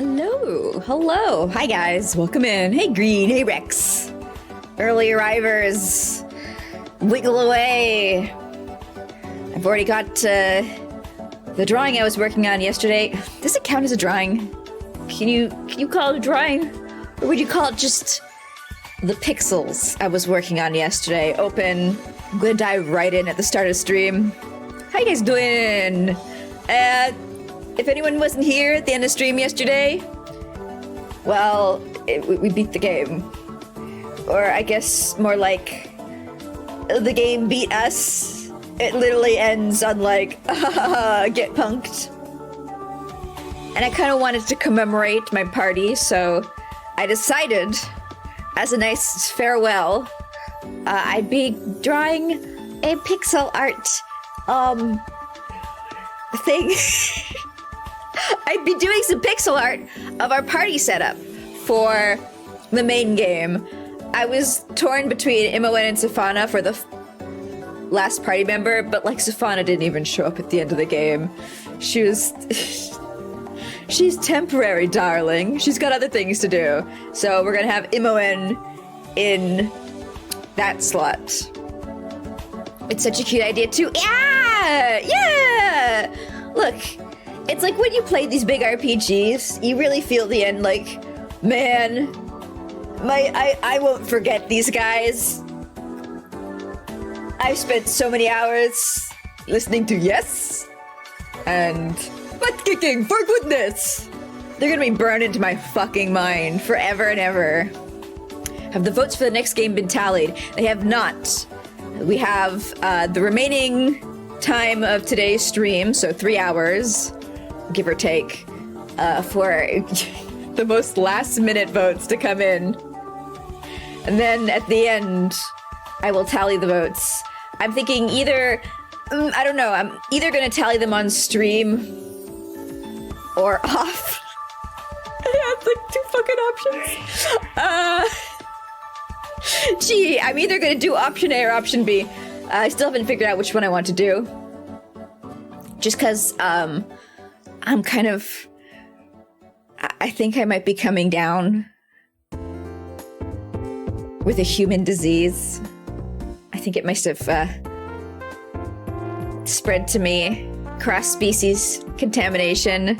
Hello, hello. Hi guys, welcome in. Hey Green, hey Rex. Early arrivers, wiggle away. I've already got the drawing I was working on yesterday. Does it count as a drawing? Can you call it a drawing? Or would you call it just the pixels I was working on yesterday? Open. I'm gonna dive right in at the start of stream. How you guys doing? If anyone wasn't here at the end of stream yesterday, well, we beat the game. Or I guess more like, the game beat us. It literally ends on like, get punked. And I kind of wanted to commemorate my party, so I decided, as a nice farewell, I'd be drawing a pixel art, thing. I'd be doing some pixel art of our party setup for the main game. I was torn between Imoen and Ha0nk for the last party member, but like Ha0nk didn't even show up at the end of the game. She was... She's temporary, darling. She's got other things to do. So we're gonna have Imoen in that slot. It's such a cute idea too. Yeah! Yeah! Look, it's like when you play these big RPGs, you really feel the end like, man, I won't forget these guys. I've spent so many hours listening to Yes and butt kicking for goodness. They're gonna be burned into my fucking mind forever and ever. Have the votes for the next game been tallied? They have not. We have the remaining time of today's stream, so 3 hours, give or take, for the most last-minute votes to come in. And then at the end, I will tally the votes. I'm thinking either, I don't know, I'm either gonna tally them on stream or off. I have like 2 fucking options. Gee, I'm either gonna do option A or option B. I still haven't figured out which one I want to do. Just because, I'm kind of... I think I might be coming down with a human disease. I think it must have, spread to me. Cross-species contamination.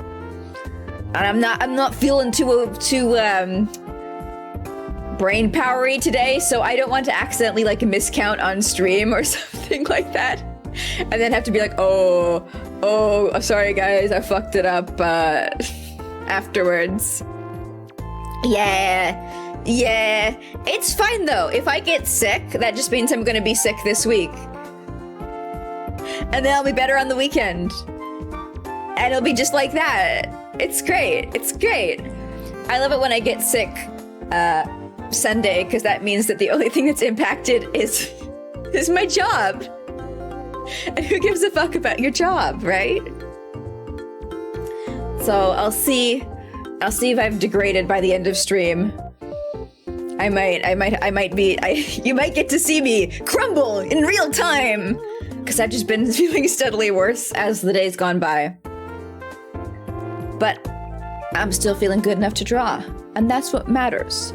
And I'm not feeling too brain powery today, so I don't want to accidentally like miscount on stream or something like that. And then have to be like, oh, sorry guys, I fucked it up afterwards. Yeah, it's fine though. If I get sick, that just means I'm gonna be sick this week. And then I'll be better on the weekend. And it'll be just like that. It's great, it's great. I love it when I get sick Sunday, because that means that the only thing that's impacted is my job. And who gives a fuck about your job, right? So I'll see if I've degraded by the end of stream. You might get to see me crumble in real time, because I've just been feeling steadily worse as the days gone by. But I'm still feeling good enough to draw, and that's what matters.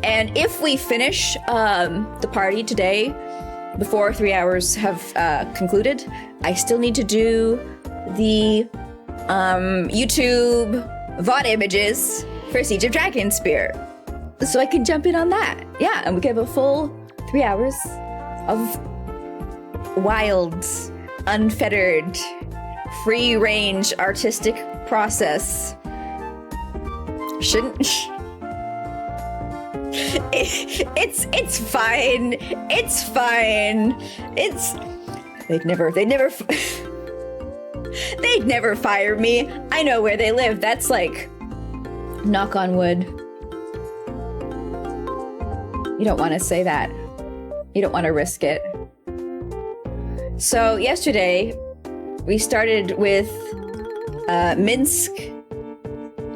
And if we finish the party today, before 3 hours have concluded, I still need to do the YouTube VOD images for Siege of Dragonspear. So I can jump in on that. Yeah, and we can have a full 3 hours of wild, unfettered, free-range artistic process. Shouldn't... It's fine. It's fine. They'd never fire me. I know where they live. That's like, knock on wood. You don't want to say that. You don't want to risk it. So yesterday, we started with Minsk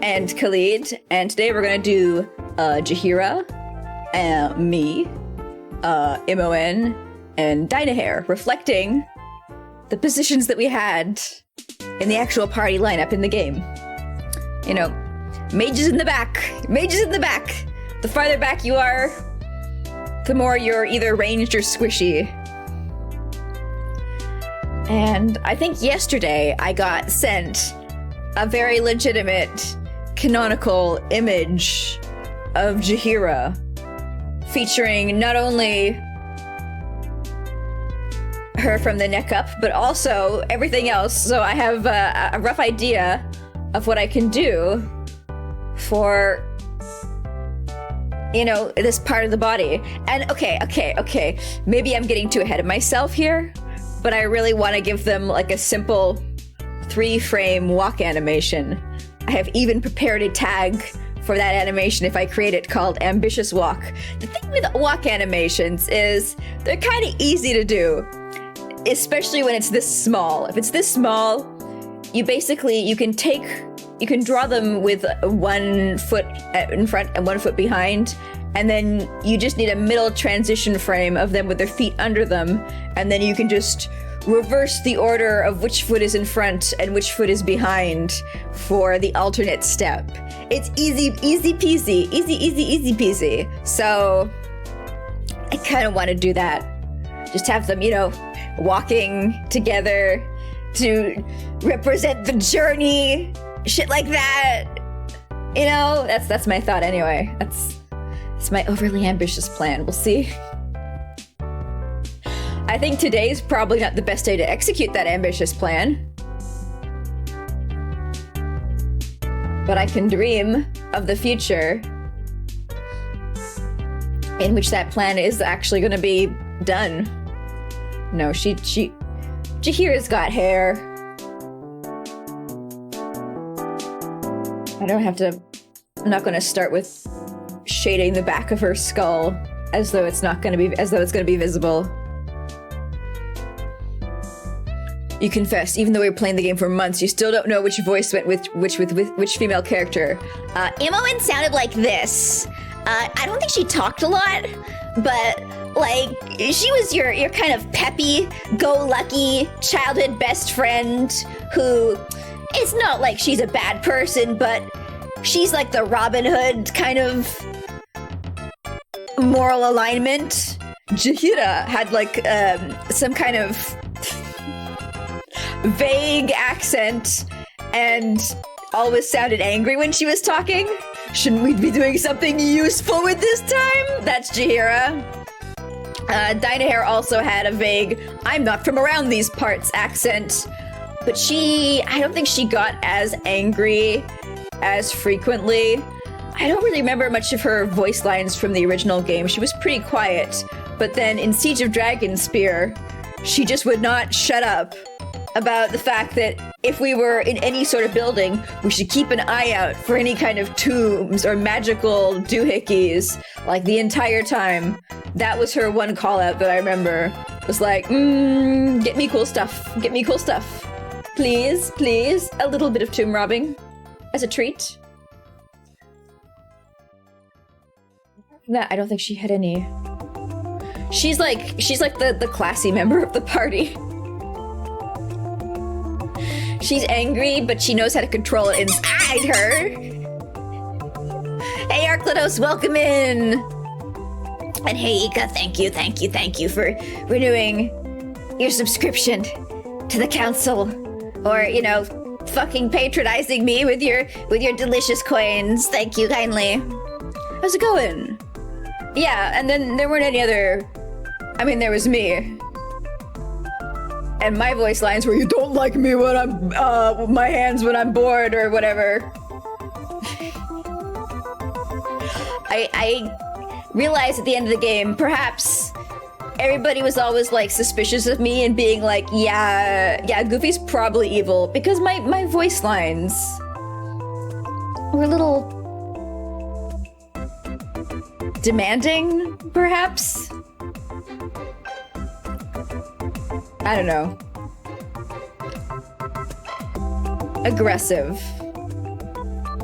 and Khalid, and today we're gonna do Jaheira, me, Imoen, and Dynaheir, reflecting the positions that we had in the actual party lineup in the game. You know, Mages in the back. Mages in the back. The farther back you are, the more you're either ranged or squishy. And I think yesterday I got sent a very legitimate canonical image of Jaheira, featuring not only her from the neck up, but also everything else. So I have a rough idea of what I can do for, you know, this part of the body. And okay. Maybe I'm getting too ahead of myself here, but I really want to give them like a simple 3-frame walk animation. I have even prepared a tag for that animation if I create it called Ambitious Walk. The thing with walk animations is they're kind of easy to do, especially when it's this small. If it's this small, you can draw them with 1 foot in front and 1 foot behind, and then you just need a middle transition frame of them with their feet under them, and then you can just reverse the order of which foot is in front and which foot is behind for the alternate step. It's easy peasy. Easy peasy. So I kind of want to do that. Just have them, you know, walking together to represent the journey. Shit like that. You know, that's my thought anyway. That's my overly ambitious plan. We'll see. I think today's probably not the best day to execute that ambitious plan. But I can dream of the future in which that plan is actually going to be done. No, Jaheira's got hair. I'm not going to start with shading the back of her skull as though it's going to be visible. You confess, even though we were playing the game for months, you still don't know which voice went with which female character. Imoen sounded like this. I don't think she talked a lot, but like she was your kind of peppy, go-lucky childhood best friend who, it's not like she's a bad person, but she's like the Robin Hood kind of moral alignment. Jaheira had like some kind of vague accent and always sounded angry when she was talking. Shouldn't we be doing something useful with this time? That's Jaheira. Dynaheir also had a vague, I'm not from around these parts accent, but I don't think she got as angry as frequently. I don't really remember much of her voice lines from the original game. She was pretty quiet, but then in Siege of Dragonspear, she just would not shut up about the fact that if we were in any sort of building, we should keep an eye out for any kind of tombs or magical doohickeys, like the entire time. That was her one call out that I remember. It was like, get me cool stuff. Get me cool stuff. Please, please. A little bit of tomb robbing as a treat. Nah, I don't think she had any. She's like the classy member of the party. She's angry, but she knows how to control it inside her. Hey, Arclados, welcome in. And hey, Ika, thank you for renewing your subscription to the council, or you know, fucking patronizing me with your delicious coins. Thank you kindly. How's it going? Yeah, and then there weren't any other. I mean, there was me. And my voice lines were, you don't like me when I'm, my hands when I'm bored or whatever. I realized at the end of the game, perhaps everybody was always like suspicious of me and being like, yeah, Goofy's probably evil, because my voice lines were a little demanding, perhaps? I don't know. Aggressive.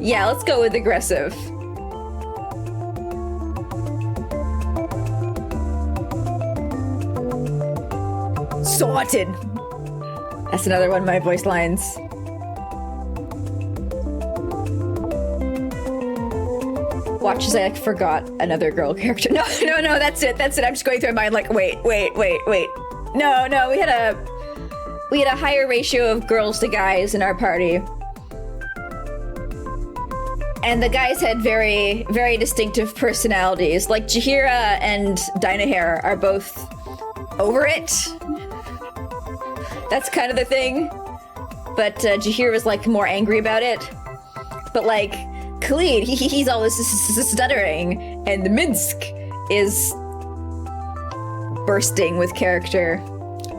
Yeah, let's go with aggressive. Sorted. That's another one of my voice lines. Watch as I like, forgot another girl character. No, that's it. I'm just going through my mind like, wait. No, we had a higher ratio of girls to guys in our party. And the guys had very, very distinctive personalities. Like Jaheira and Dynaheir are both over it. That's kind of the thing. But Jaheira was like more angry about it. But like Khalid, he's always stuttering, and the Minsk is bursting with character.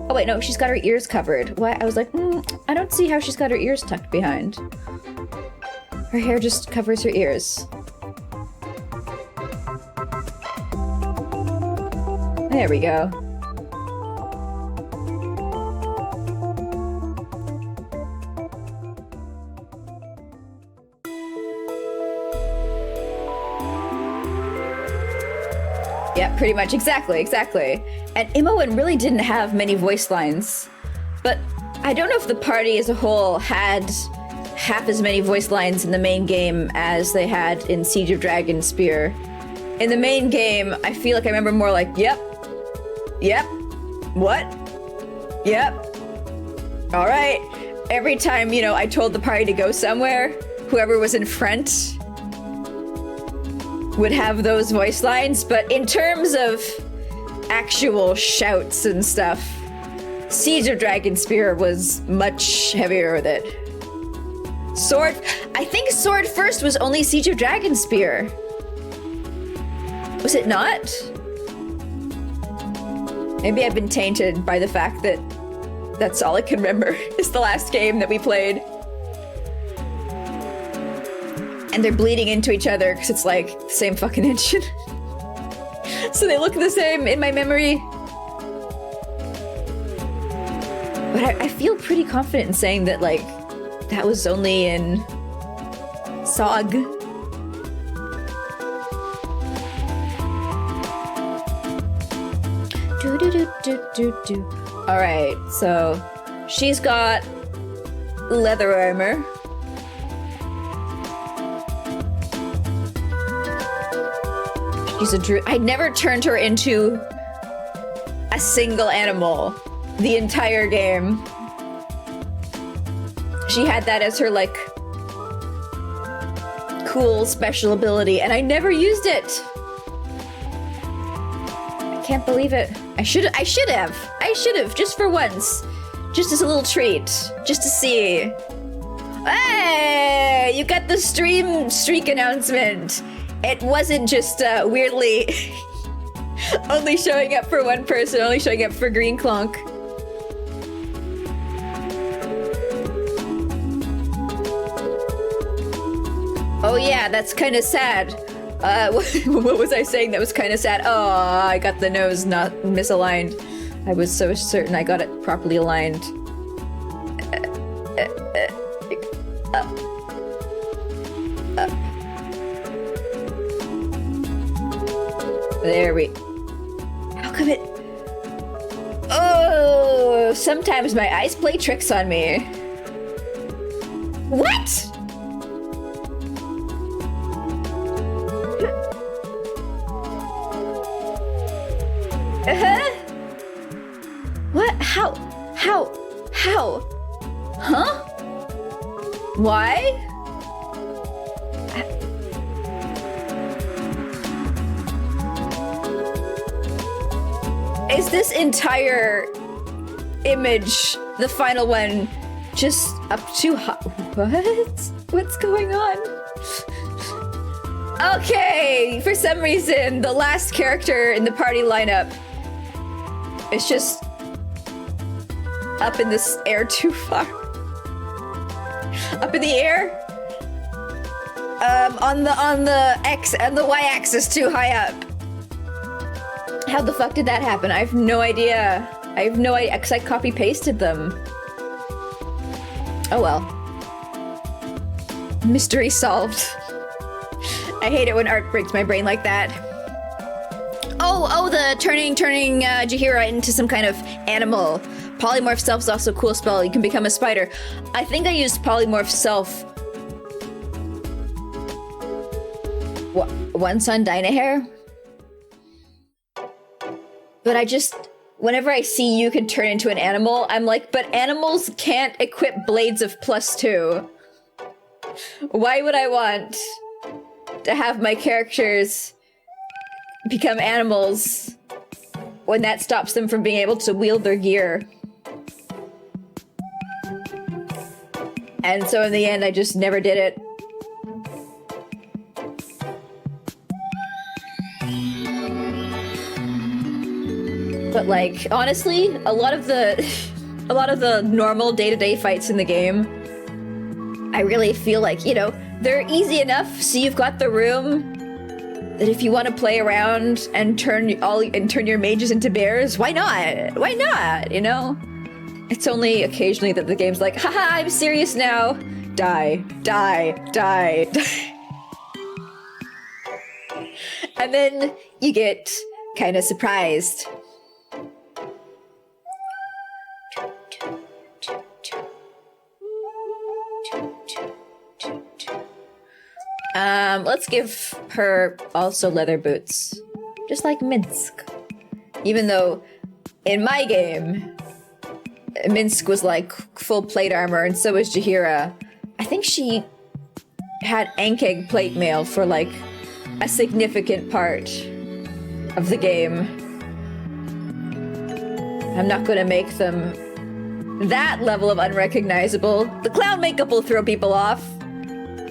Oh wait, no, she's got her ears covered. Why? I was like, I don't see how she's got her ears tucked behind. Her hair just covers her ears. There we go. Yeah, pretty much. Exactly. And Imoen really didn't have many voice lines. But I don't know if the party as a whole had half as many voice lines in the main game as they had in Siege of Dragonspear. In the main game, I feel like I remember more like, yep, what, yep, all right. Every time, I told the party to go somewhere, whoever was in front would have those voice lines. But in terms of actual shouts and stuff, Siege of Dragonspear was much heavier with it. Sword, I think Sword First was only Siege of Dragonspear. Was it not? Maybe I've been tainted by the fact that that's all I can remember is the last game that we played. And they're bleeding into each other because it's like the same fucking engine. So they look the same in my memory. But I feel pretty confident in saying that, like, that was only in SOG. Alright, so she's got leather armor. She's a druid. I never turned her into a single animal the entire game. She had that as her, like, cool special ability, and I never used it. I can't believe it. I should have, just for once. Just as a little treat. Just to see. Hey! You got the stream streak announcement. It wasn't just weirdly only showing up for one person, only showing up for Green Clonk. Oh yeah, that's kind of sad. What was I saying that was kind of sad? Oh, I got the nose not misaligned. I was so certain I got it properly aligned. Up. There we... How come it... Oh, sometimes my eyes play tricks on me. What? What? How? Huh? Why? Is this entire image, the final one, just up too high? What? What's going on? Okay, for some reason, the last character in the party lineup is just up in this air too far. Up in the air? On the X and the Y axis too high up. How the fuck did that happen? I have no idea. I have no idea, because I copy-pasted them. Oh well. Mystery solved. I hate it when art breaks my brain like that. Oh, the turning Jaheira into some kind of animal. Polymorph Self is also a cool spell. You can become a spider. I think I used Polymorph Self Once on Dynaheir? But whenever I see you can turn into an animal, I'm like, but animals can't equip blades of +2. Why would I want to have my characters become animals when that stops them from being able to wield their gear? And so in the end, I just never did it. But like, honestly, a lot of the normal day-to-day fights in the game, I really feel like, you know, they're easy enough, so you've got the room that if you want to play around and turn your mages into bears, why not? Why not, you know? It's only occasionally that the game's like, haha, I'm serious now. Die, die, die, die. And then you get kind of surprised. Let's give her also leather boots. Just like Minsk. Even though, in my game, Minsk was like full plate armor, and so was Jaheira. I think she had Ha0nk plate mail for like a significant part of the game. I'm not gonna make them that level of unrecognizable. The clown makeup will throw people off,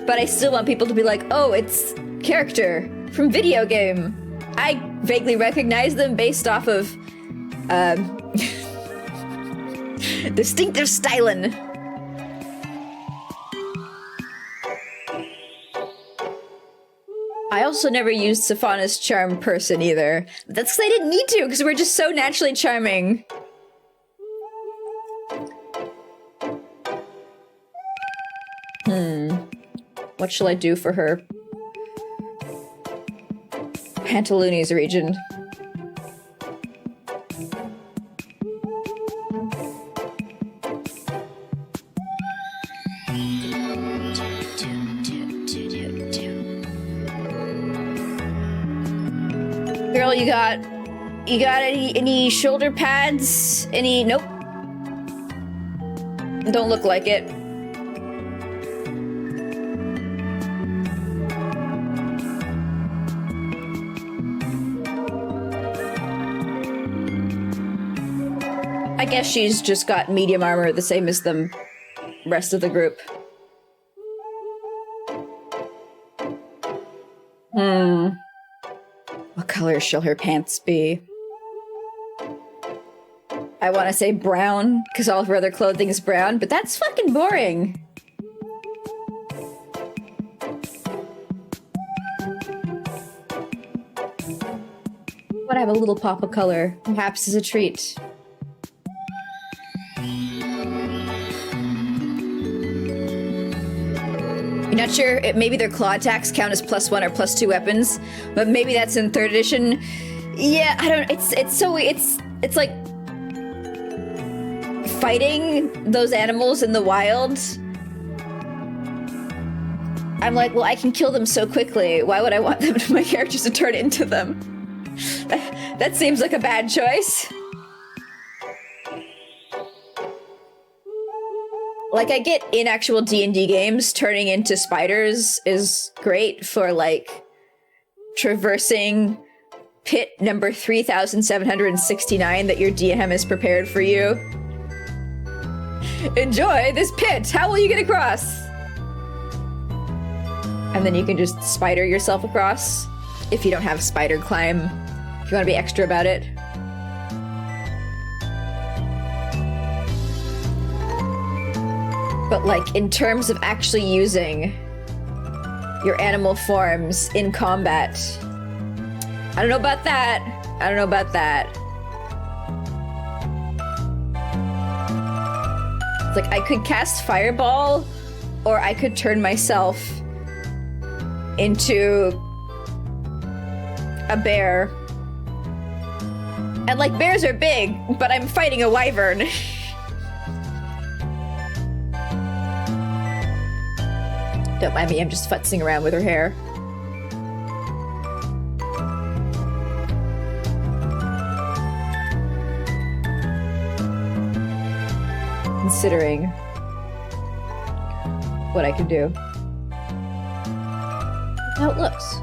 but I still want people to be like, oh, it's character from video game. I vaguely recognize them based off of distinctive styling. I also never used Ha0n's charm person either. That's because I didn't need to, because we're just so naturally charming. What shall I do for her? Pantaloonies region. Girl, you got any shoulder pads? Nope. Don't look like it. I guess she's just got medium armor, the same as the rest of the group. What color shall her pants be? I want to say brown, because all of her other clothing is brown, but that's fucking boring. But I have a little pop of color, perhaps as a treat. You're not sure, maybe their claw attacks count as +1 or +2 weapons, but maybe that's in 3rd edition. Yeah, I don't, it's like fighting those animals in the wild. I'm like, well, I can kill them so quickly. Why would I want my characters to turn into them? That seems like a bad choice. Like, I get in actual D&D games, turning into spiders is great for, like, traversing pit number 3769 that your DM has prepared for you. Enjoy this pit! How will you get across? And then you can just spider yourself across, if you don't have spider climb, if you want to be extra about it. But like, in terms of actually using your animal forms in combat, I don't know about that. I don't know about that. It's like, I could cast Fireball, or I could turn myself into a bear. And like, bears are big, but I'm fighting a wyvern. Don't mind me, I'm just futzing around with her hair. considering what I can do. How it looks.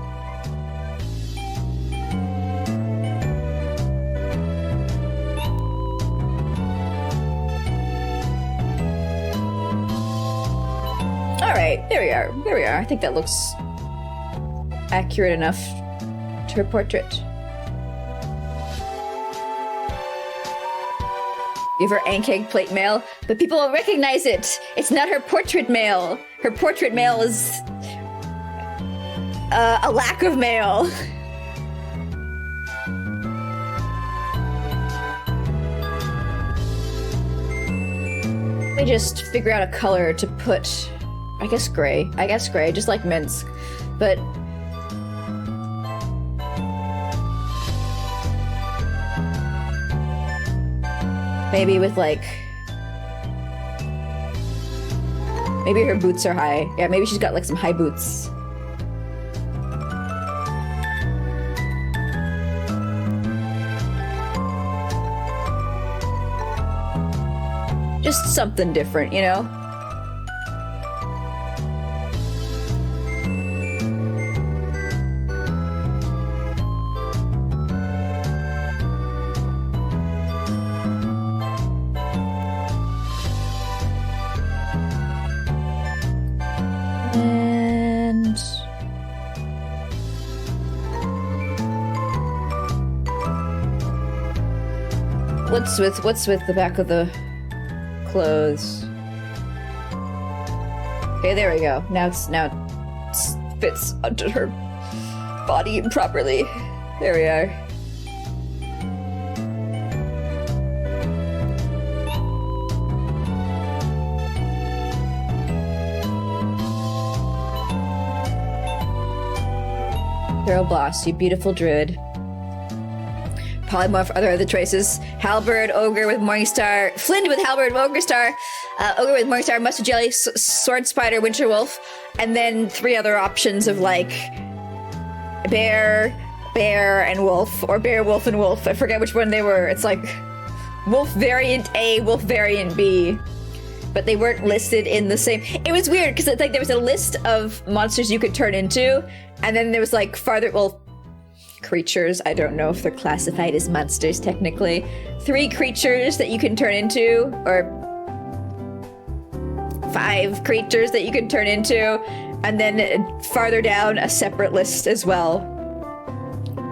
Alright, there we are. There we are. I think that looks accurate enough to her portrait. Give her Ha0nk plate mail, but people will recognize it. It's not her portrait mail. Her portrait mail is a lack of mail. Let me just figure out a color to put. I guess gray. I guess gray, just like Minsk. But maybe with like, maybe her boots are high. Yeah, maybe she's got like some high boots. Just something different, you know? What's with the back of the clothes? Okay, there we go. Now it fits onto her body properly. There we are. Thorough Bloss, you beautiful druid. Polymorph, other choices. Halberd, Ogre with Morningstar. Flint with Halberd, Ogrestar. Ogre with Morningstar, Mustard Jelly, Sword Spider, Winter Wolf. And then 3 other options of like Bear, and Wolf. Or Bear, Wolf, and Wolf. I forget which one they were. It's like Wolf Variant A, Wolf Variant B. But they weren't listed in the same. It was weird because it's like there was a list of monsters you could turn into. And then there was like creatures. I don't know if they're classified as monsters technically. 3 creatures that you can turn into, or 5 creatures that you can turn into, and then farther down a separate list as well.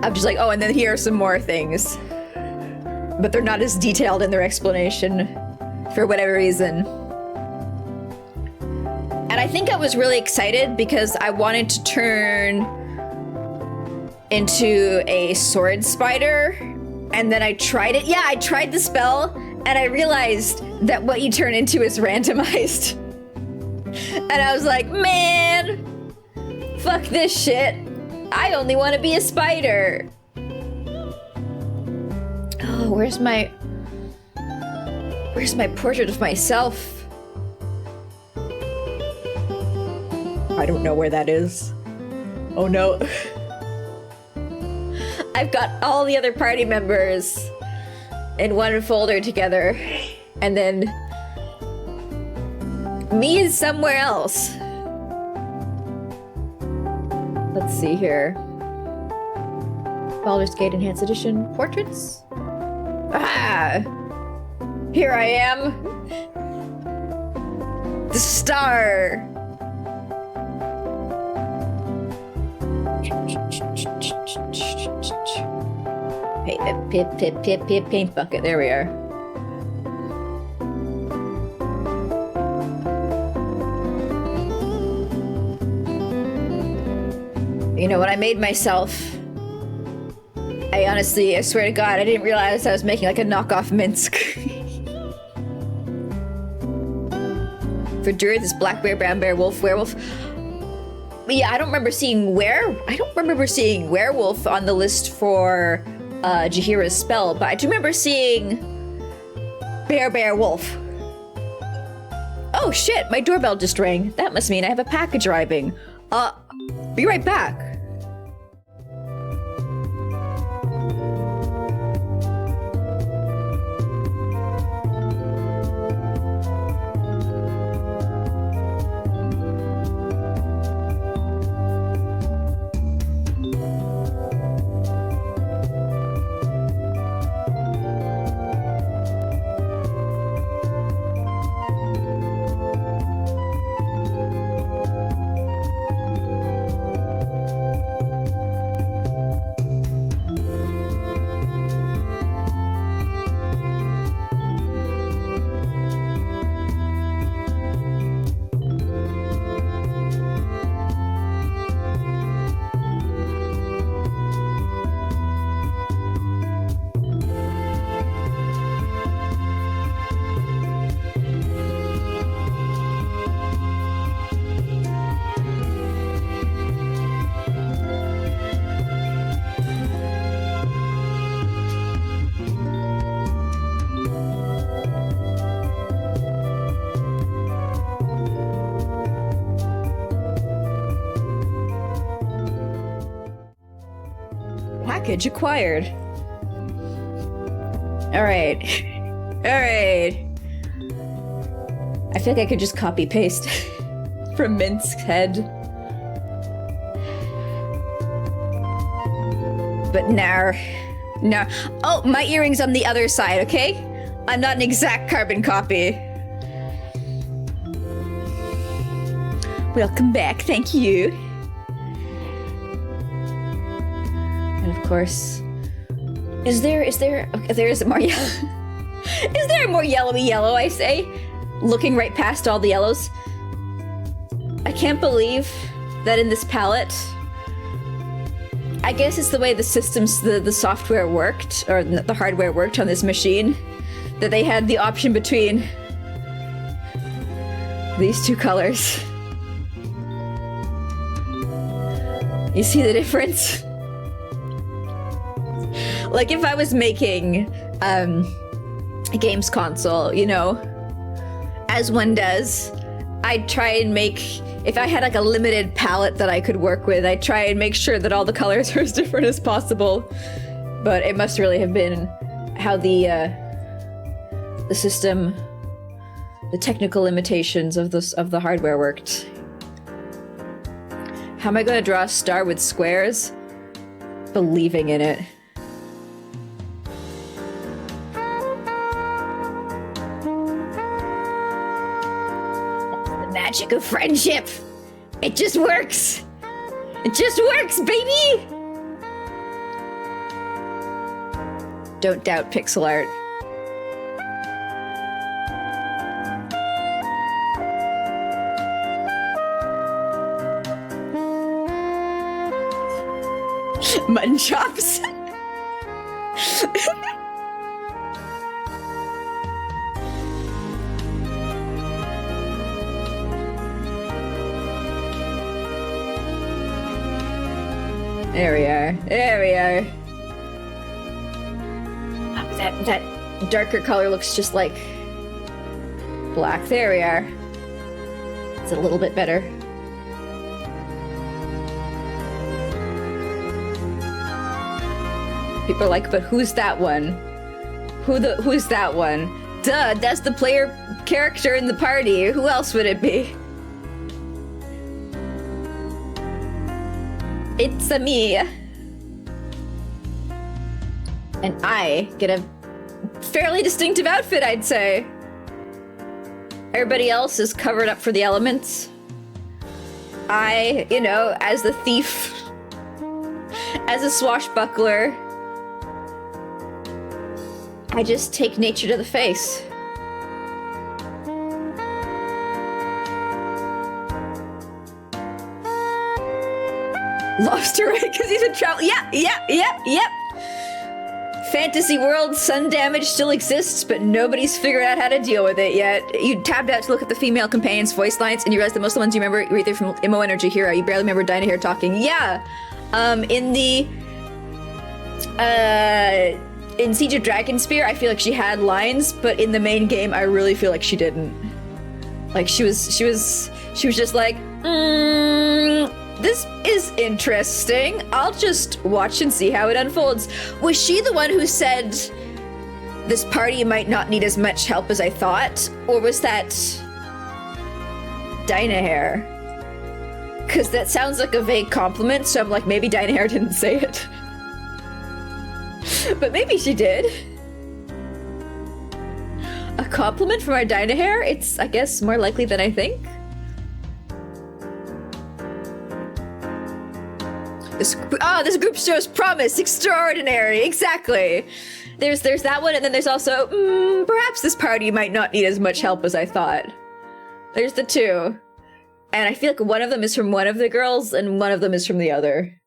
I'm just like, oh, and then here are some more things. But they're not as detailed in their explanation for whatever reason. And I think I was really excited because I wanted to turn into a sword spider, and then I tried it. Yeah, I tried the spell, and I realized that what you turn into is randomized. And I was like, man, fuck this shit. I only want to be a spider. Oh, where's my portrait of myself? I don't know where that is. Oh no. I've got all the other party members in one folder together, and then me is somewhere else. Let's see here. Baldur's Gate Enhanced Edition portraits. Ah! Here I am. The star. Pip, paint bucket. There we are. You know, when I made myself, I swear to God, I didn't realize I was making like a knockoff Minsk. For druids, it's black bear, brown bear, wolf, werewolf. But yeah, I don't remember seeing werewolf on the list for Jaheira's spell, but I do remember seeing bear, wolf. Oh shit, my doorbell just rang. That must mean I have a package arriving. Be right back. package acquired. Alright. Alright. I feel like I could just copy paste from Mint's head. But nah. No. Oh, my earring's on the other side, okay? I'm not an exact carbon copy. Welcome back, thank you. And of course, is there more yellow? Is there a more yellowy yellow, I say? Looking right past all the yellows. I can't believe that in this palette, I guess it's the way the systems, the software worked, or the hardware worked on this machine, that they had the option between these two colors. You see the difference? Like if I was making a games console, you know, as one does, I'd try and make, if I had like a limited palette that I could work with, I'd try and make sure that all the colors are as different as possible. But it must really have been how the system, the technical limitations of the hardware worked. How am I going to draw a star with squares? Believing in it. The magic of friendship. It just works. It just works, baby! Don't doubt pixel art. Mutton chops. There we are. There we are. Oh, that darker color looks just like black. There we are. It's a little bit better. People are like, but who's that one? Who's that one? Duh, that's the player character in the party. Who else would it be? It's a me. And I get a fairly distinctive outfit, I'd say. Everybody else is covered up for the elements. I, you know, as the thief, as a swashbuckler, I just take nature to the face. Lobster, right? Because he's in travel. Yep. Fantasy world, sun damage still exists, but nobody's figured out how to deal with it yet. You tabbed out to look at the female companions' voice lines, and you realize that most of the ones you remember were either from Imoen or Jaheira. You barely remember Dynaheir talking. Yeah! In Siege of Dragonspear, I feel like she had lines, but in the main game, I really feel like she didn't. Like, she was just like, this is interesting. I'll just watch and see how it unfolds. Was she the one who said, this party might not need as much help as I thought? Or was that Dynaheir? Because that sounds like a vague compliment, so I'm like, maybe Dynaheir didn't say it. But maybe she did. A compliment from our Dynaheir? It's, I guess, more likely than I think. This group shows promise. Extraordinary. Exactly. There's that one, and then there's also, perhaps this party might not need as much help as I thought. There's the two. And I feel like one of them is from one of the girls, and one of them is from the other.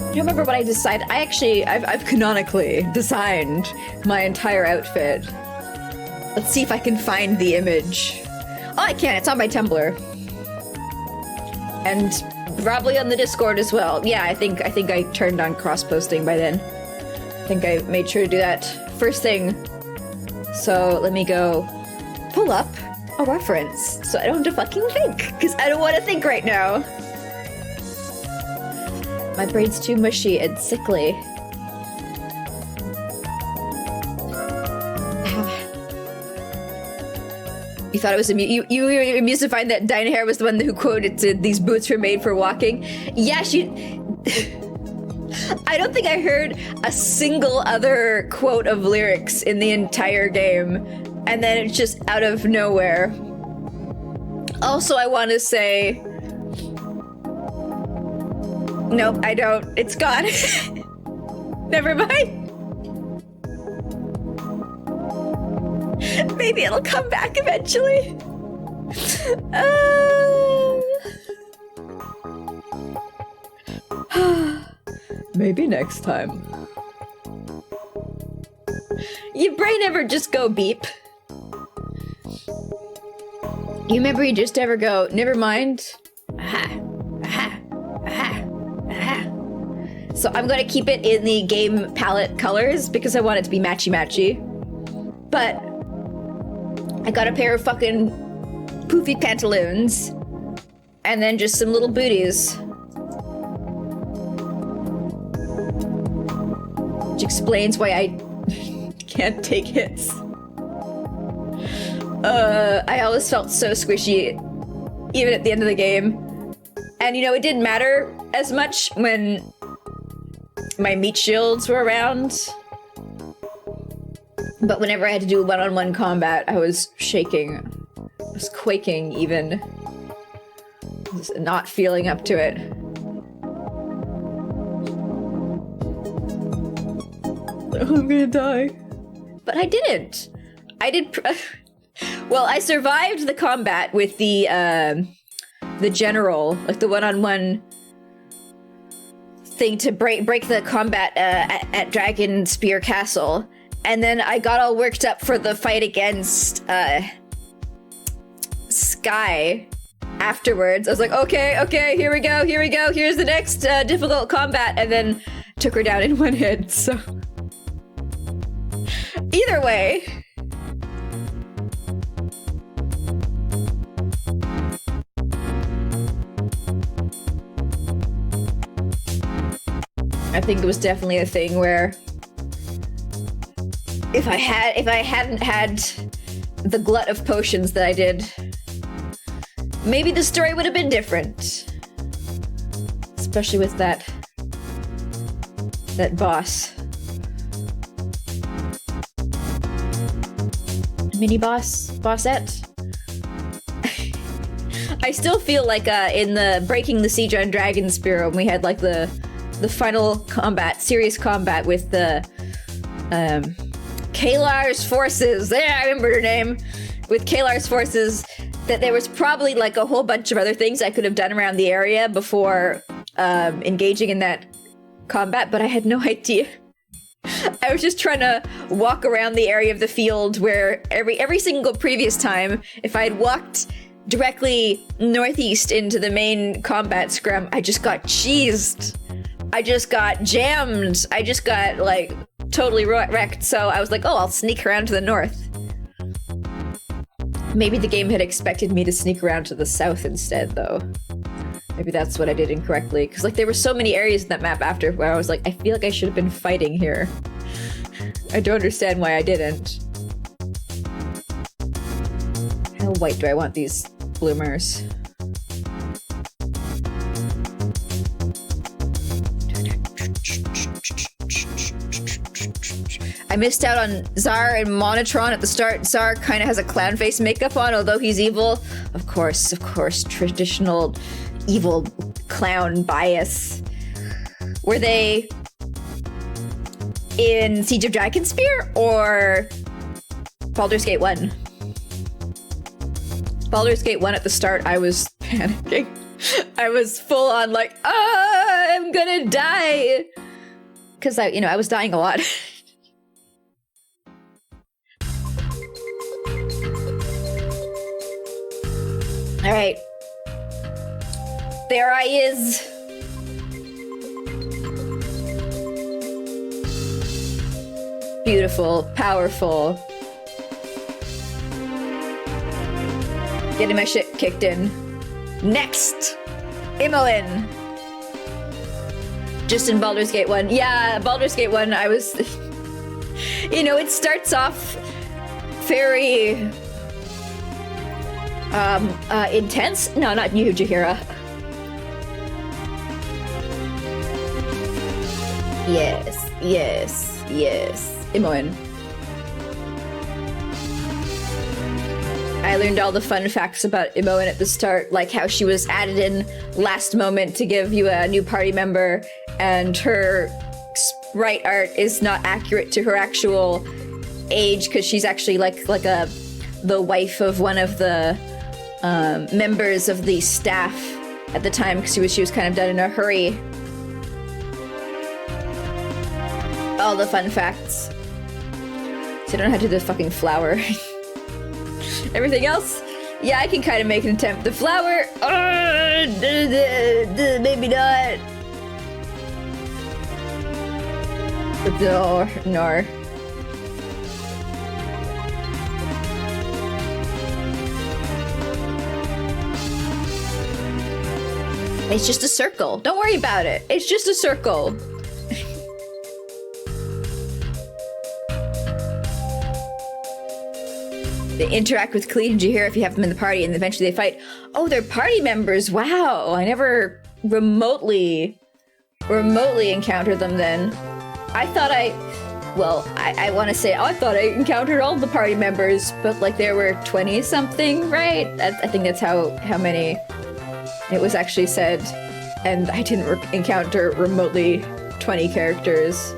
I don't remember what I decided. I've canonically designed my entire outfit. Let's see if I can find the image. Oh, I can. It's on my Tumblr. And probably on the Discord as well. Yeah, I think I turned on cross-posting by then. I think I made sure to do that first thing. So let me go pull up a reference so I don't have to fucking think, because I don't want to think right now. My brain's too mushy and sickly. You thought it was you were amused to find that Dynaheir was the one who quoted "These boots were made for walking." Yeah, she. I don't think I heard a single other quote of lyrics in the entire game, and then it's just out of nowhere. Also, I want to say, nope, I don't. It's gone. Never mind. Maybe it'll come back eventually. Maybe next time. Your brain ever just go beep? You remember you just ever go, never mind? Aha, aha, aha, aha. So I'm gonna keep it in the game palette colors because I want it to be matchy-matchy. But I got a pair of fucking poofy pantaloons and then just some little booties. Which explains why I can't take hits. I always felt so squishy, even at the end of the game. And you know, it didn't matter as much when my meat shields were around. But whenever I had to do one-on-one combat, I was shaking. I was quaking even. Just not feeling up to it. I'm gonna die. But I didn't. I did. Well, I survived the combat with the general, like the one-on-one thing to break the combat at Dragon Spear Castle, and then I got all worked up for the fight against Sky. Afterwards, I was like, okay, here we go. Here's the next difficult combat, and then took her down in one hit. So. Either way. I think it was definitely a thing where if I hadn't had the glut of potions that I did, maybe the story would have been different. Especially with that boss. Mini bossette. I still feel like in the breaking the siege on Dragon Spear, when we had like the final combat, serious combat with the Kalar's forces. Yeah, I remember her name. With Kalar's forces, that there was probably like a whole bunch of other things I could have done around the area before engaging in that combat, but I had no idea. I was just trying to walk around the area of the field where every single previous time, if I had walked directly northeast into the main combat scrum, I just got cheesed. I just got jammed. I just got like totally wrecked. So I was like, oh, I'll sneak around to the north. Maybe the game had expected me to sneak around to the south instead, though. Maybe that's what I did incorrectly. Because like there were so many areas in that map after where I was like, I feel like I should have been fighting here. I don't understand why I didn't. How white do I want these bloomers? I missed out on Czar and Monotron at the start. Czar kind of has a clown face makeup on, although he's evil. Of course, traditional evil clown bias. Were they in Siege of Dragonspear or Baldur's Gate 1? Baldur's Gate 1 at the start, I was panicking. I was full on like, I'm gonna die. Because I was dying a lot. All right. There I is. Beautiful, powerful. Getting my shit kicked in. Next! Imoen! Just in Baldur's Gate 1. Yeah, Baldur's Gate 1, I was... you know, it starts off very... intense? No, not you, Jaheira. Yes, yes, yes. Imoen. I learned all the fun facts about Imoen at the start, like how she was added in last moment to give you a new party member, and her sprite art is not accurate to her actual age because she's actually like the wife of one of the members of the staff at the time, because she was kind of done in a hurry. All the fun facts. So I don't know how to do the fucking flower. Everything else, yeah, I can kind of make an attempt. The flower, maybe not. No. It's just a circle. Don't worry about it. It's just a circle. They interact with Khalid and Jaheira if you have them in the party, and eventually they fight. Oh, they're party members. Wow, I never remotely encountered them then. I thought I want to say, I thought I encountered all the party members, but like there were 20 something, right? I think that's how many it was actually said, and I didn't encounter remotely 20 characters.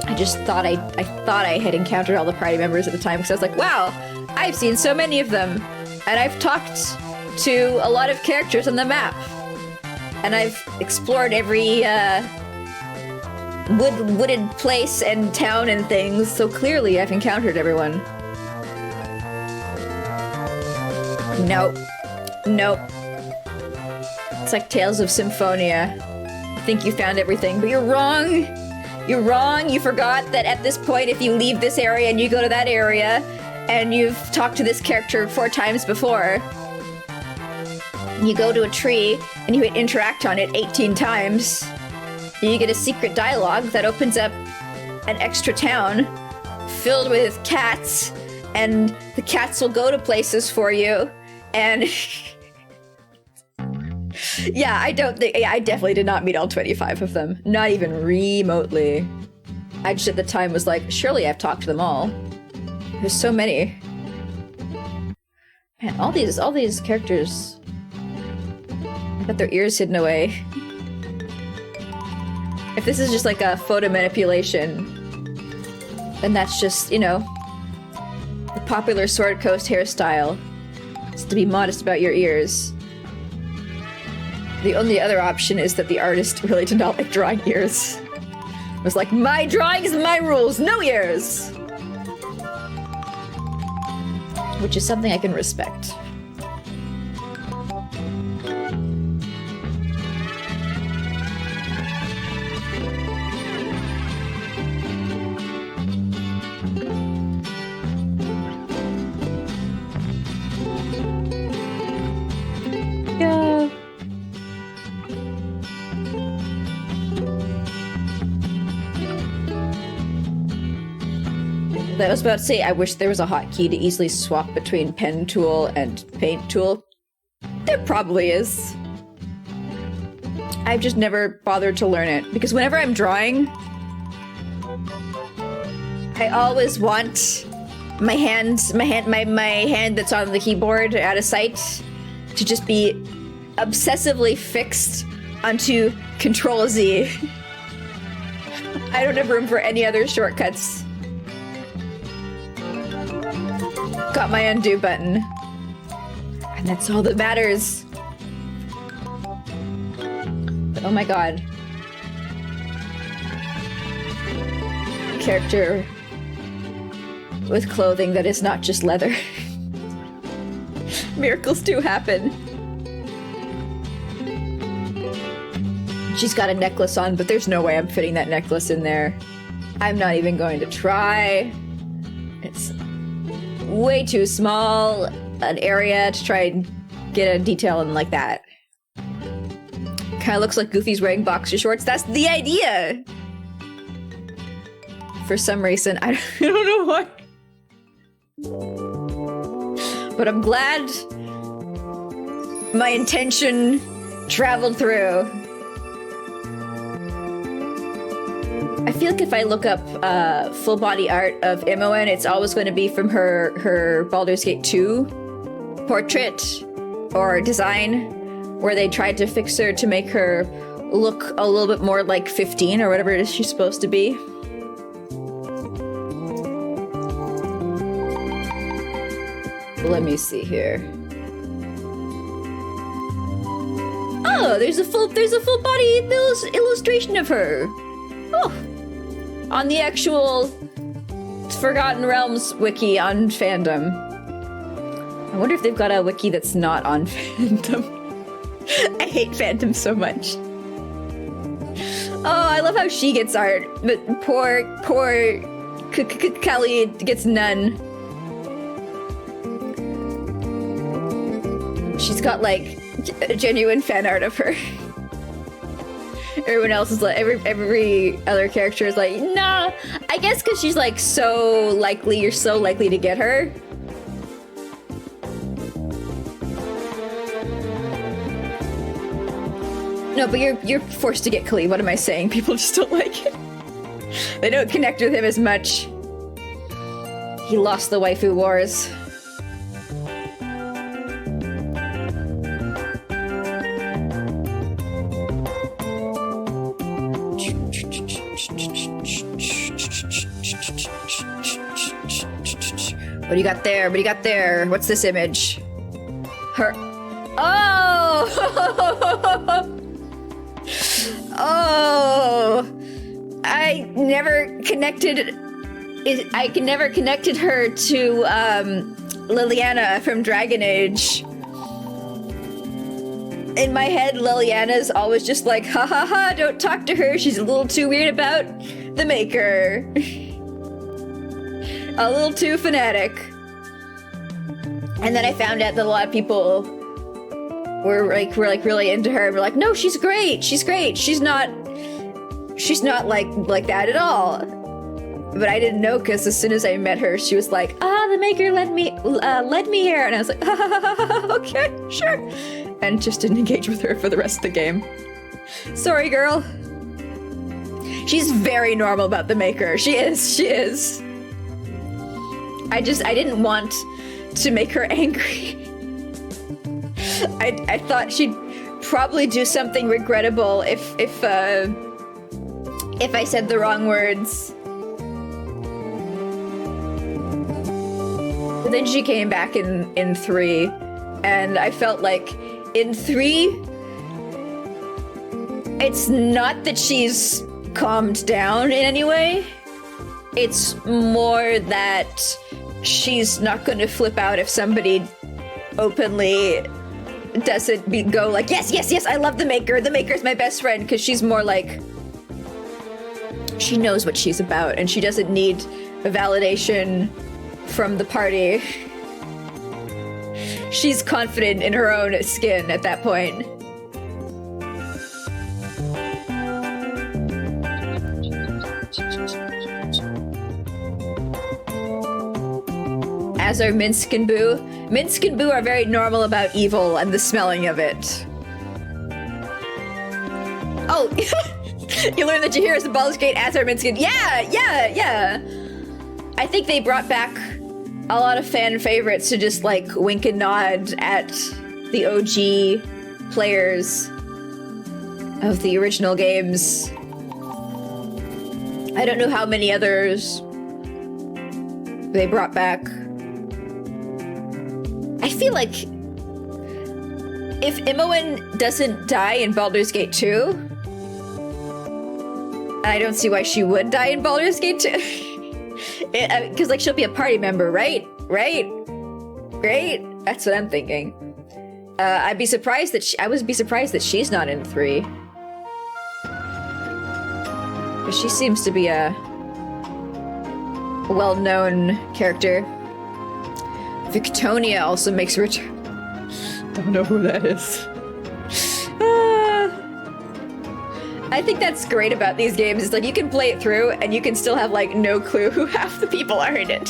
I just thought I had encountered all the party members at the time, because I was like, wow, I've seen so many of them, and I've talked to a lot of characters on the map, and I've explored every wooded place and town and things, so clearly I've encountered everyone. Nope. It's like Tales of Symphonia. You think you found everything, but you're wrong. You're wrong. You forgot that at this point, if you leave this area and you go to that area, and you've talked to this character 4 times before, you go to a tree and you hit interact on it 18 times, you get a secret dialogue that opens up an extra town filled with cats, and the cats will go to places for you, and yeah, I definitely did not meet all 25 of them. Not even remotely. I just at the time was like, surely I've talked to them all. There's so many. Man, all these characters got their ears hidden away. If this is just like a photo manipulation, then that's just, you know, the popular Sword Coast hairstyle. It's to be modest about your ears. The only other option is that the artist really did not like drawing ears. It was like, my drawings and my rules, no ears! Which is something I can respect. Yeah. I was about to say, I wish there was a hotkey to easily swap between pen tool and paint tool. There probably is. I've just never bothered to learn it, because whenever I'm drawing, I always want my hand that's on the keyboard out of sight to just be obsessively fixed onto Control Z. I don't have room for any other shortcuts. Got my undo button. And that's all that matters. But oh my god. Character with clothing that is not just leather. Miracles do happen. She's got a necklace on, but there's no way I'm fitting that necklace in there. I'm not even going to try. It's way too small an area to try and get a detail in like that. Kind of looks like Goofy's wearing boxer shorts. That's the idea! For some reason, I don't know why. But I'm glad my intention traveled through. I feel like if I look up full body art of Imoen, it's always going to be from her Baldur's Gate 2 portrait or design, where they tried to fix her to make her look a little bit more like 15 or whatever it is she's supposed to be. Let me see here. Oh, there's a full body illustration of her. Oh, on the actual Forgotten Realms wiki on fandom. I wonder if they've got a wiki that's not on fandom. I hate fandom so much. Oh, I love how she gets art, but poor Kelly gets none. She's got like genuine fan art of her. Everyone else is like, every other character is like, nah. I guess because she's like so likely, you're so likely to get her. No, but you're forced to get Kali. What am I saying? People just don't like it. They don't connect with him as much. He lost the waifu wars. What do you got there? What do you got there? What's this image? Her. Oh! Oh! I never connected her to Liliana from Dragon Age. In my head, Liliana's always just like, ha ha ha, don't talk to her. She's a little too weird about the Maker. A little too fanatic. And then I found out that a lot of people were really into her. We're like, no, she's great. She's great. She's not like that at all. But I didn't know, because as soon as I met her, she was like, the Maker led me here. And I was like, okay, sure. And just didn't engage with her for the rest of the game. Sorry, girl. She's very normal about the Maker. She is. I didn't want to make her angry. I thought she'd probably do something regrettable if I said the wrong words. But then she came back in 3, and I felt like in 3, it's not that she's calmed down in any way. It's more that she's not going to flip out if somebody openly doesn't go like, yes, I love the Maker. The Maker's my best friend, because she's more like, she knows what she's about, and she doesn't need a validation from the party. She's confident in her own skin at that point. As are Minsk and Boo. Minsk and Boo are very normal about evil and the smelling of it. Oh, you learned that Jaheira is the Baldur's Gate, as are Minsk and... Yeah! I think they brought back a lot of fan favorites to just like wink and nod at the OG players of the original games. I don't know how many others they brought back. I feel like if Imoen doesn't die in Baldur's Gate 2, I don't see why she would die in Baldur's Gate 2. Because like she'll be a party member, right? Right? That's what I'm thinking. I would be surprised that she's not in 3. But she seems to be a well-known character. Victonia also makes a return. Don't know who that is. I think that's great about these games, is like you can play it through and you can still have like no clue who half the people are in it.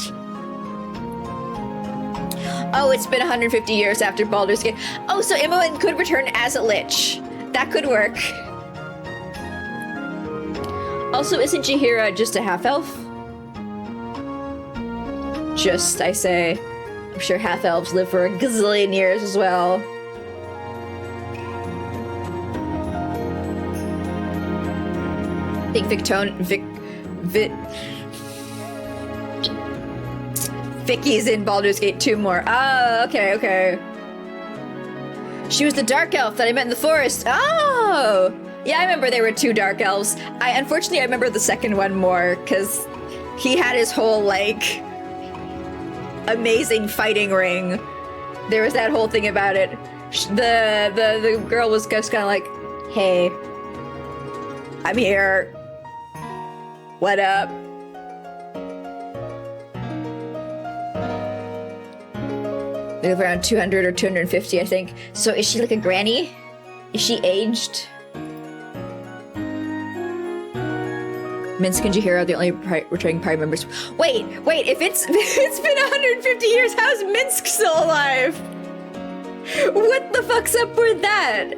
Oh, it's been 150 years after Baldur's Gate. Oh, so Imoen could return as a lich. That could work. Also, isn't Jaheira just a half-elf? Just, I say. I'm sure half-elves live for a gazillion years as well. I think Vicky's in Baldur's Gate 2 more. Oh, okay, okay. She was the dark elf that I met in the forest. Oh! Yeah, I remember there were 2 dark elves. Unfortunately, I remember the second one more, because he had his whole, like, amazing fighting ring. There was that whole thing about it. The girl was just kind of like, hey, I'm here. What up? They live around 200 or 250, I think. So is she like a granny? Is she aged? Minsc and Jaheira are the only returning party members. Wait, if it's been 150 years, how's Minsc still alive? What the fuck's up with that?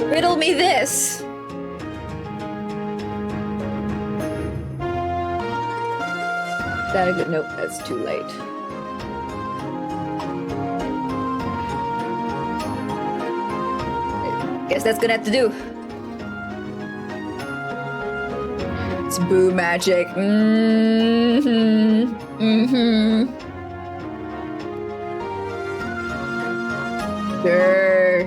Riddle me this. That a good nope, that's too late. Guess that's gonna have to do. It's boo magic.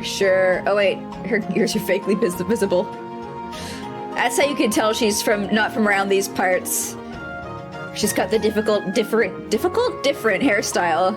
Sure. Oh wait, her ears are fakely visible. That's how you can tell she's not from around these parts. She's got the different hairstyle.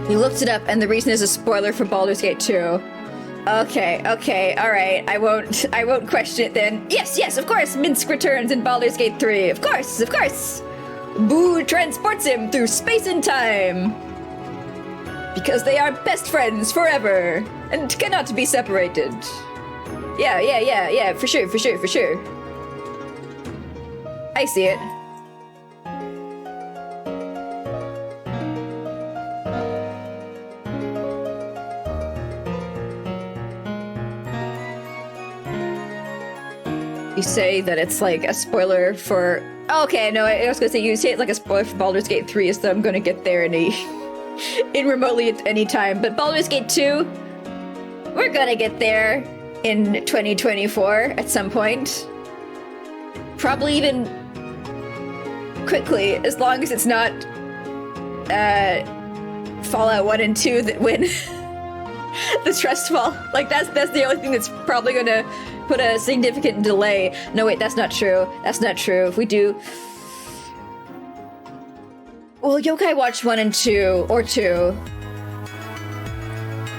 You looked it up, and the reason is a spoiler for Baldur's Gate 2. Okay, alright. I won't question it then. Yes, of course, Minsc returns in Baldur's Gate 3. Of course. Boo transports him through space and time. Because they are best friends forever and cannot be separated. Yeah, for sure. I see it. You say that it's like a spoiler for... Oh, okay, no, I was gonna say you say it's like a spoiler for Baldur's Gate 3, so I'm gonna get there in remotely at any time. But Baldur's Gate 2, we're gonna get there in 2024 at some point. Probably even quickly, as long as it's not Fallout 1 and 2 that win the Trust Fall. Like, that's the only thing that's probably gonna put a significant delay. No, wait, that's not true. If we do... Well, Yokai Watch 1 and 2, or 2,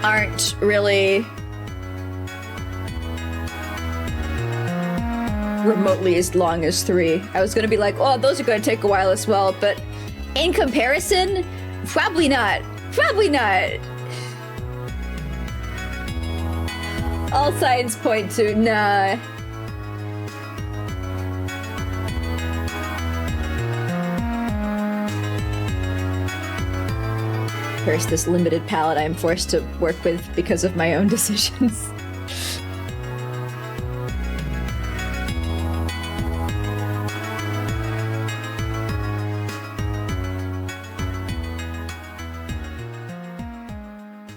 aren't really remotely as long as 3. I was gonna be like, oh, those are gonna take a while as well, but in comparison, probably not. All signs point to nah. First, this limited palette I am forced to work with because of my own decisions.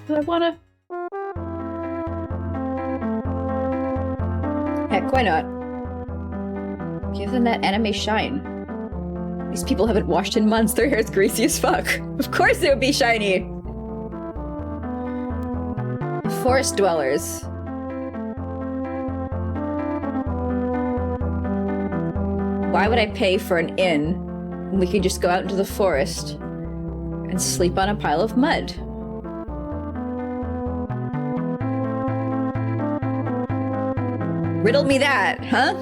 Do I wanna? Heck, why not? Give them that anime shine. These people haven't washed in months, their hair's greasy as fuck. Of course it would be shiny! Forest dwellers. Why would I pay for an inn when we could just go out into the forest and sleep on a pile of mud? Riddle me that, huh?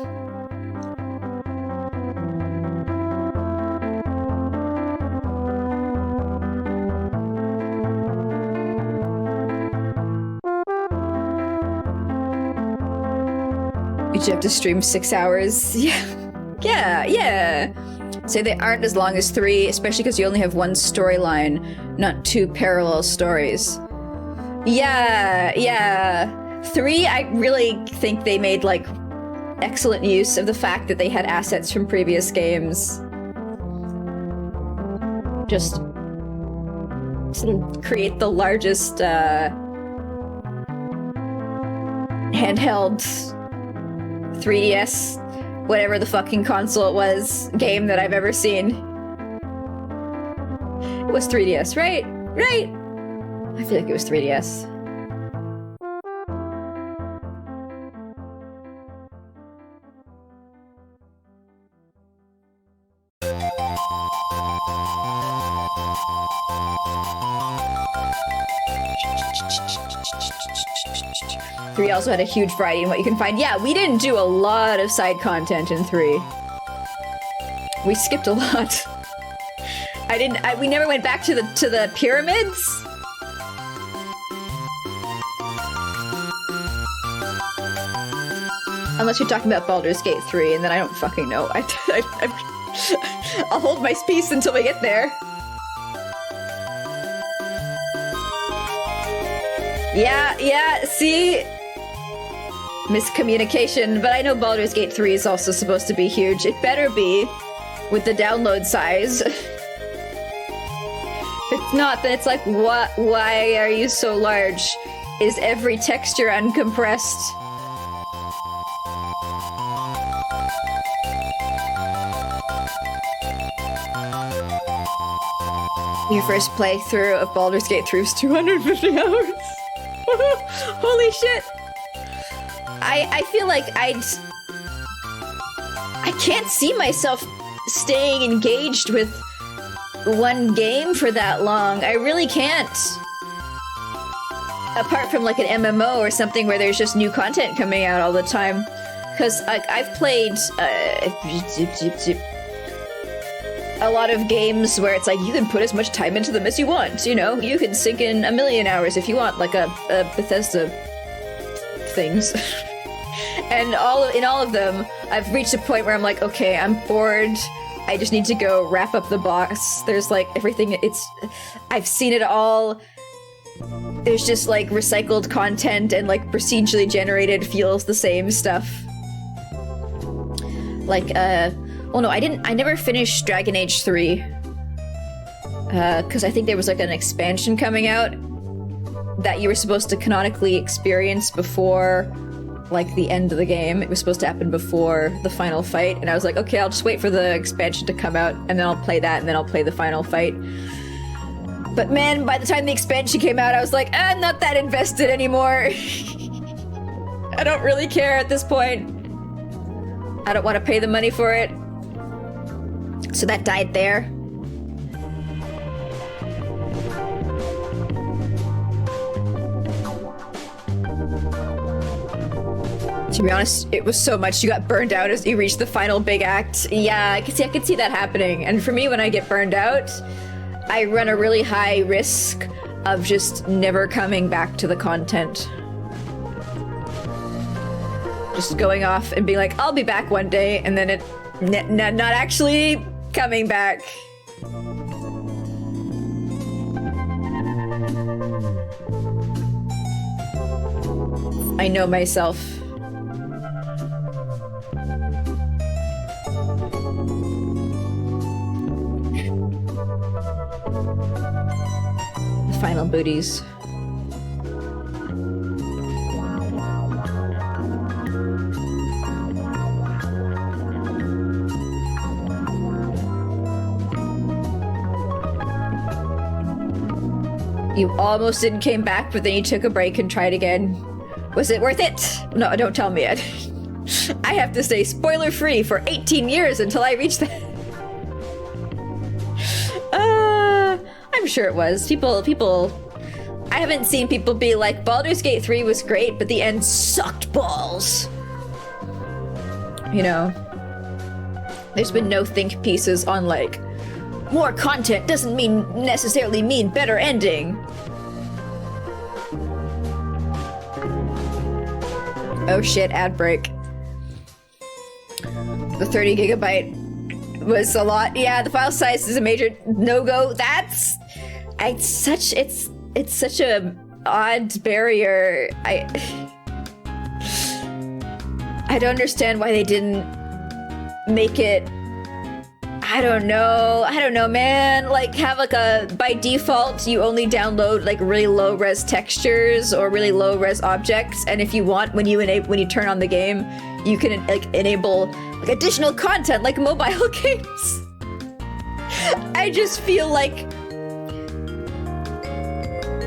You have to stream 6 hours. Yeah. Say they aren't as long as 3, especially because you only have one storyline, not 2 parallel stories. Yeah. 3, I really think they made, like, excellent use of the fact that they had assets from previous games. Just sort of create the largest, handheld 3DS, whatever the fucking console it was, game that I've ever seen. It was 3DS, right? Right? I feel like it was 3DS. Three also had a huge variety in what you can find. Yeah, we didn't do a lot of side content in 3. We skipped a lot. We never went back to the pyramids. Unless you're talking about Baldur's Gate 3, and then I don't fucking know. I'll hold my peace until we get there. Yeah, see? Miscommunication, but I know Baldur's Gate 3 is also supposed to be huge. It better be, with the download size. If it's not, then it's like, what? Why are you so large? Is every texture uncompressed? Your first playthrough of Baldur's Gate 3 was 250 hours. Holy shit! I feel like I can't see myself staying engaged with one game for that long. I really can't. Apart from like an MMO or something where there's just new content coming out all the time. Because I've played a lot of games where it's like you can put as much time into them as you want. You know, you can sink in 1,000,000 hours if you want, like a Bethesda things. And in all of them, I've reached a point where I'm like, okay, I'm bored. I just need to go wrap up the box. There's like everything. I've seen it all. There's just like recycled content and like procedurally generated feels the same stuff. Like, well, no, I never finished Dragon Age 3. Because I think there was like an expansion coming out that you were supposed to canonically experience before, like, the end of the game. It was supposed to happen before the final fight, and I was like, okay, I'll just wait for the expansion to come out, and then I'll play that, and then I'll play the final fight. But man, by the time the expansion came out, I was like, I'm not that invested anymore. I don't really care at this point. I don't want to pay the money for it. So that died there. To be honest, it was so much you got burned out as you reached the final big act. Yeah, I could see that happening. And for me, when I get burned out, I run a really high risk of just never coming back to the content. Just going off and being like, I'll be back one day, and then it not actually coming back. I know myself. The final booties. You almost didn't came back, but then you took a break and tried again. Was it worth it? No, don't tell me it. I have to stay spoiler-free for 18 years until I reach that. I'm sure it was. People... I haven't seen people be like, Baldur's Gate 3 was great, but the end sucked balls. You know? There's been no think pieces on, like, more content doesn't necessarily mean better ending. Oh shit, ad break. The 30 gigabyte was a lot. Yeah, the file size is a major no-go. It's such a odd barrier. I don't understand why they didn't make it. I don't know, man. Like, have like a, by default, you only download like really low res textures or really low res objects, and if you want, when you turn on the game, you can like enable like additional content like mobile games. I just feel like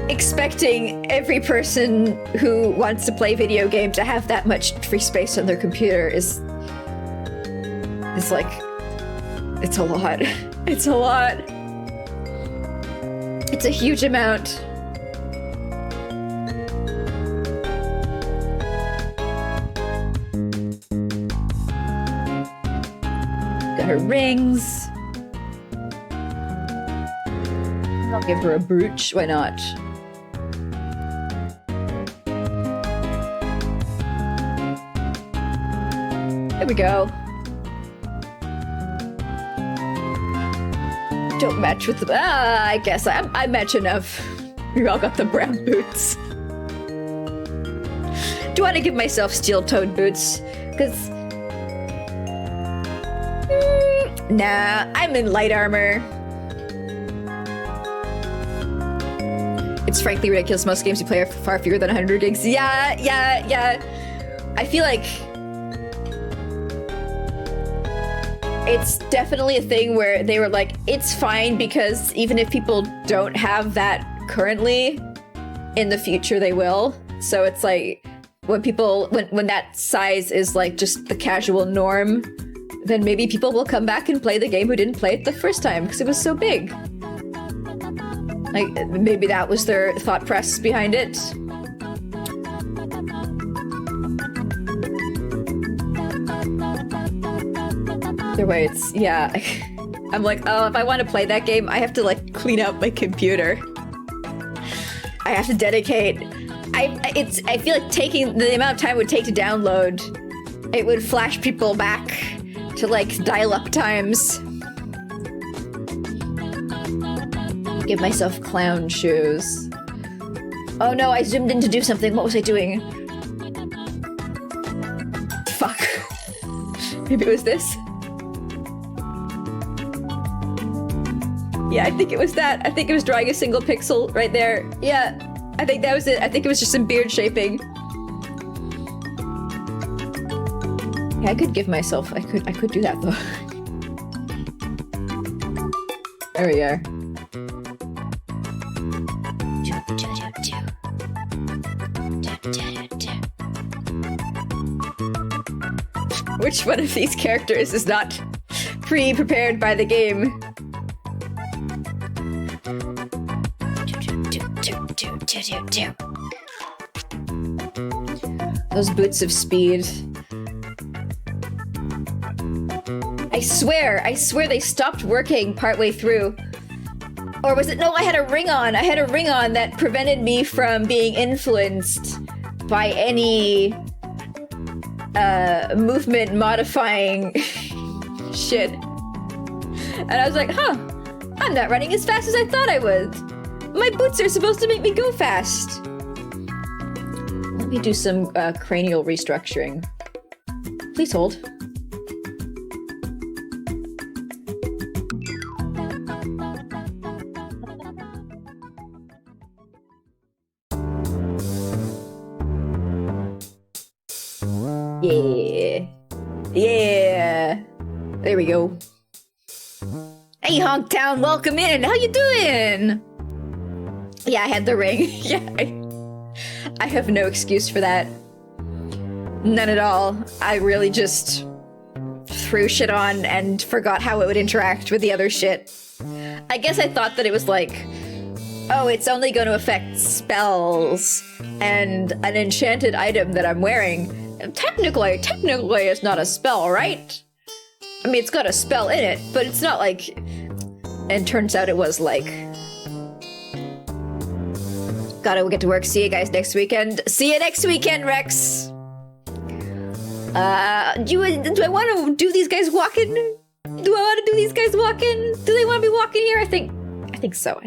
expecting every person who wants to play video game to have that much free space on their computer is like, it's a lot. It's a lot. It's a huge amount. Got her rings. I'll give her a brooch. Why not? There we go. Don't match with the... I guess I match enough. We all got the brown boots. Do I want to give myself steel-toed boots? Because... nah, I'm in light armor. It's frankly ridiculous. Most games you play are far fewer than 100 gigs. Yeah. I feel like... it's definitely a thing where they were like, it's fine because even if people don't have that currently, in the future they will. So it's like, when that size is like just the casual norm, then maybe people will come back and play the game who didn't play it the first time because it was so big. Like, maybe that was their thought process behind it. Either way, it's, yeah. I'm like, oh, if I want to play that game, I have to like clean out my computer. I have to dedicate. I feel like taking the amount of time it would take to download, it would flash people back to like dial-up times. Give myself clown shoes. Oh no, I zoomed in to do something. What was I doing? Fuck. Maybe it was this? Yeah, I think it was that. I think it was drawing a single pixel right there. Yeah, I think that was it. I think it was just some beard shaping. Yeah, I could give myself... I could do that, though. There we are. Which one of these characters is not pre-prepared by the game? Those boots of speed. I swear they stopped working partway through. Or was it? No, I had a ring on. I had a ring on that prevented me from being influenced by any movement modifying shit. And I was like, huh, I'm not running as fast as I thought I was. My boots are supposed to make me go fast. Let me do some cranial restructuring. Please hold. Yeah. There we go. Hey, Ha0nk Town, welcome in. How you doing? Yeah, I had the ring. Yeah, I have no excuse for that. None at all. I really just threw shit on and forgot how it would interact with the other shit. I guess I thought that it was like, oh, it's only going to affect spells and an enchanted item that I'm wearing. Technically, it's not a spell, right? I mean, it's got a spell in it, but it's not like... And turns out it was like... Gotta get to work. See you guys next weekend. See you next weekend, Rex! Do I want to do these guys walking? Do I want to do these guys walking? Do they want to be walking here? I think so.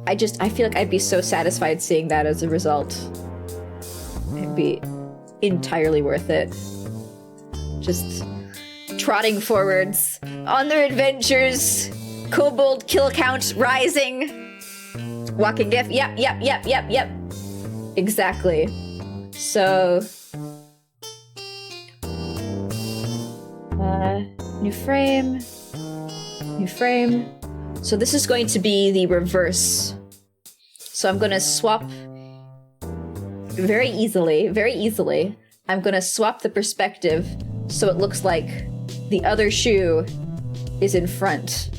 I feel like I'd be so satisfied seeing that as a result. It'd be entirely worth it. Just trotting forwards on their adventures. Kobold kill count rising. Walking diff. Yep. Exactly. So... new frame. So this is going to be the reverse. So I'm gonna swap very easily. I'm gonna swap the perspective so it looks like the other shoe is in front.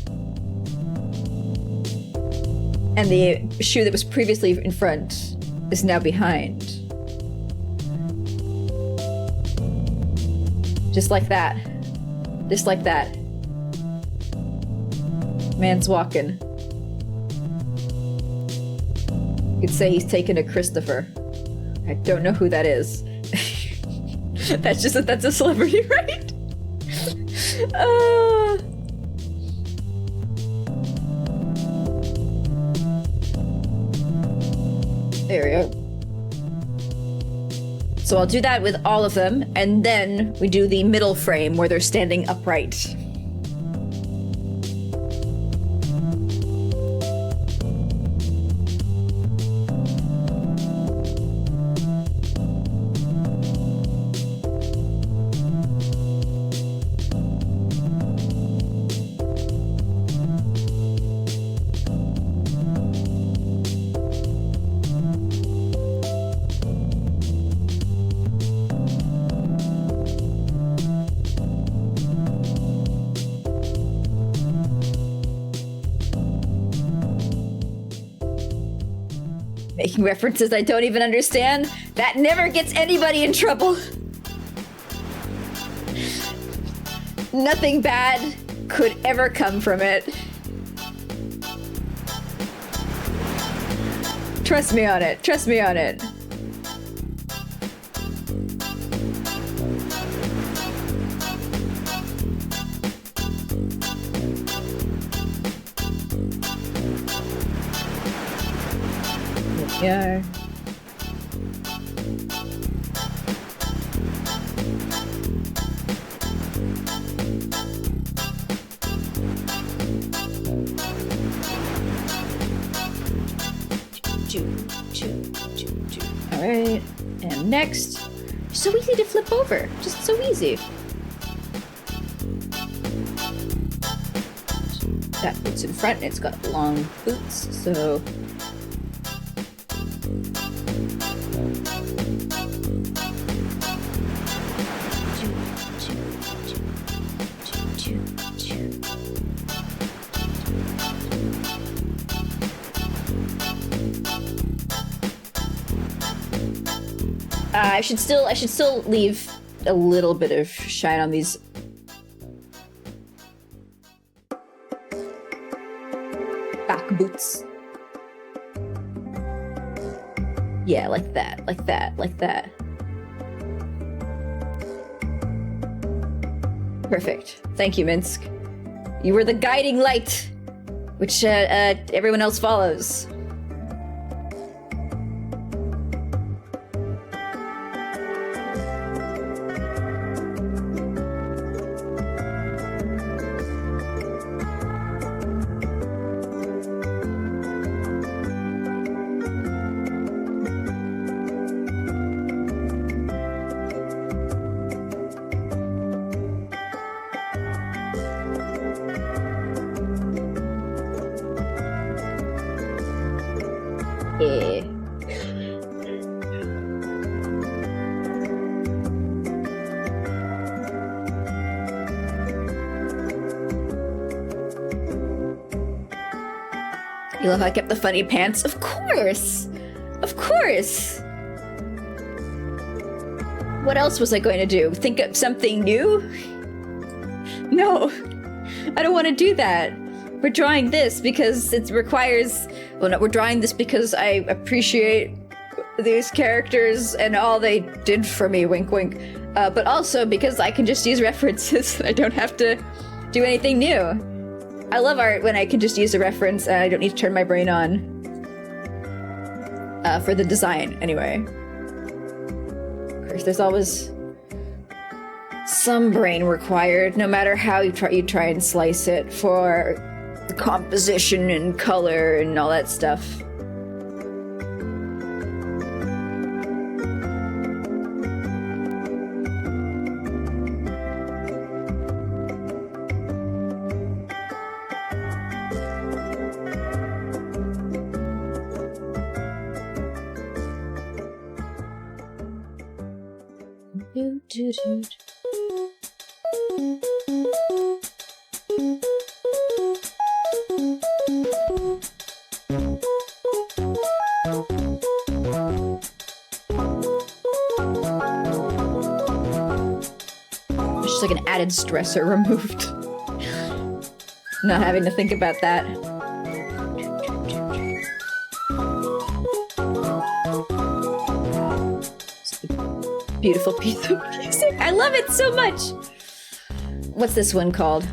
And the shoe that was previously in front is now behind. Just like that. Man's walking. You could say he's taken a Christopher. I don't know who that is. That's a celebrity, right? There we go. So I'll do that with all of them, and then we do the middle frame where they're standing upright. Making references I don't even understand. That never gets anybody in trouble. Nothing bad could ever come from it. Trust me on it. Yeah. All right, and next, so easy to flip over, just so easy. That boots in front, and it's got long boots, so. I should still leave a little bit of shine on these. Back boots. Yeah, like that. Perfect. Thank you, Minsk. You were the guiding light, which everyone else follows. Yeah. You love how I kept the funny pants? Of course! Of course! What else was I going to do? Think up something new? No! I don't want to do that! We're drawing this because it requires... Well, no, we're drawing this because I appreciate these characters and all they did for me, wink wink. But also because I can just use references. I don't have to do anything new. I love art when I can just use a reference and I don't need to turn my brain on. For the design, anyway. Of course, there's always some brain required, no matter how you try and slice it, for the composition and color and all that stuff. Just like an added stressor removed. Not having to think about that. Beautiful piece of music. I love it so much. What's this one called?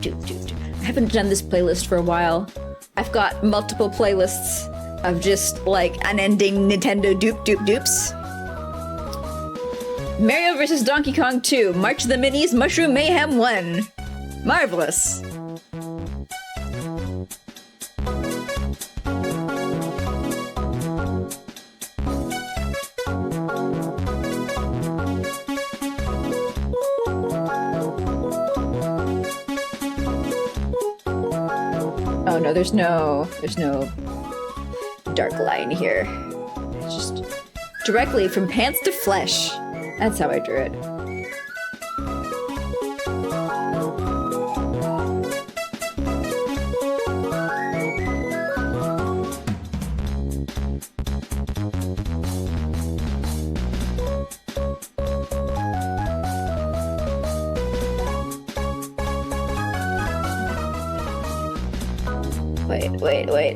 I haven't done this playlist for a while. I've got multiple playlists of just like unending Nintendo dupes. Mario vs. Donkey Kong 2, March of the Minis, Mushroom Mayhem 1. Marvelous. Oh no, there's no dark line here. It's just directly from pants to flesh. That's how I drew it.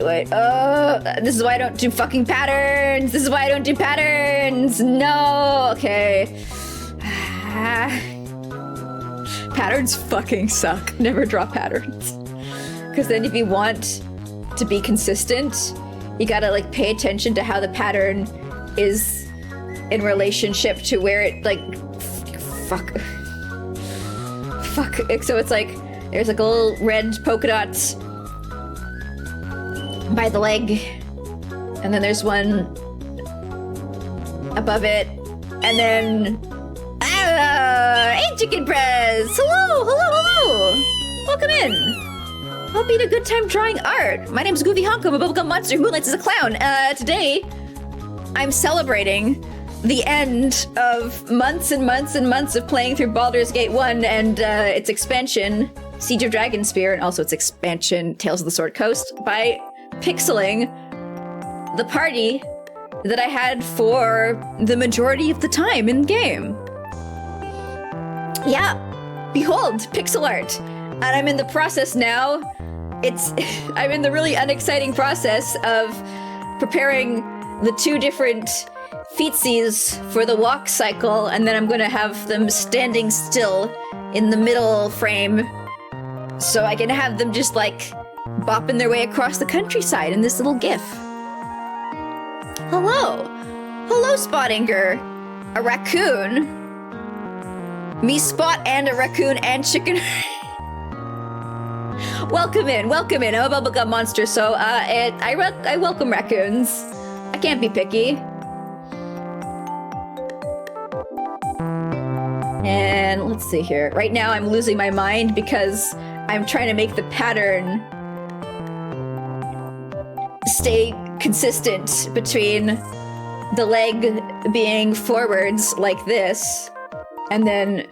Wait. Oh, this is why I don't do fucking patterns. This is why I don't do patterns. No, okay. Patterns fucking suck. Never draw patterns. Because then if you want to be consistent, you gotta like pay attention to how the pattern is in relationship to where it like, fuck. So it's like, there's like a little red polka dot by the leg, and then there's one above it, and then hey Chicken Press! Hello! Welcome in! Hope you had a good time drawing art. My name's Goofy Ha0nk, I'm a bubblegum monster who moonlights as a clown. Today, I'm celebrating the end of months and months and months of playing through Baldur's Gate 1 and its expansion, Siege of Dragonspear, and also its expansion, Tales of the Sword Coast, by pixeling the party that I had for the majority of the time in game. Yeah, behold, pixel art. And I'm in the process now. I'm in the really unexciting process of preparing the 2 different feetsies for the walk cycle, and then I'm gonna have them standing still in the middle frame so I can have them just like bopping their way across the countryside in this little gif. Hello, Spottinger. A raccoon. Me, Spot, and a raccoon and chicken. Welcome in. I'm a bubblegum monster, so I welcome raccoons. I can't be picky. And let's see here. Right now I'm losing my mind because I'm trying to make the pattern stay consistent between the leg being forwards like this and then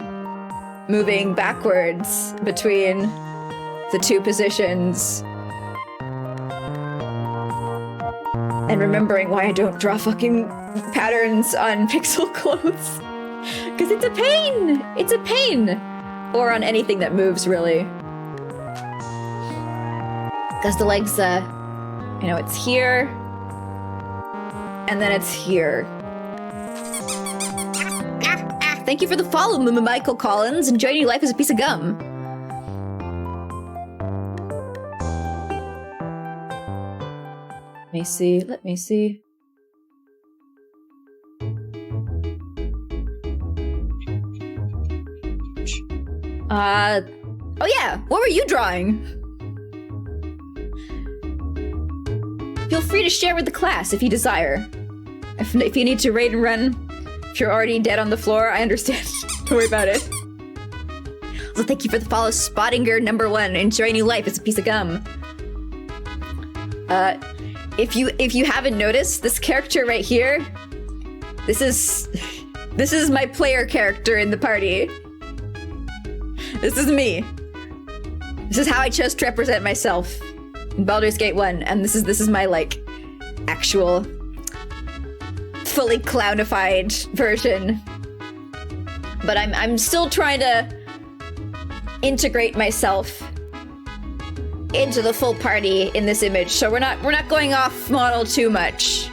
moving backwards between the two positions. And remembering why I don't draw fucking patterns on pixel clothes. Because it's a pain! It's a pain! Or on anything that moves, really. Because the legs, you know, it's here. And then it's here. Thank you for the follow, Michael Collins. Enjoying your life as a piece of gum. Let me see, let me see. Oh yeah, what were you drawing? Feel free to share with the class if you desire. If you need to raid and run, if you're already dead on the floor, I understand. Don't worry about it. So thank you for the follow, Spottinger #1. Enjoy new life, it's a piece of gum. If you haven't noticed, this character right here, this is my player character in the party. This is me. This is how I chose to represent myself in Baldur's Gate 1, and this is my, like, actual fully clownified version. But I'm still trying to integrate myself into the full party in this image, so we're not going off model too much.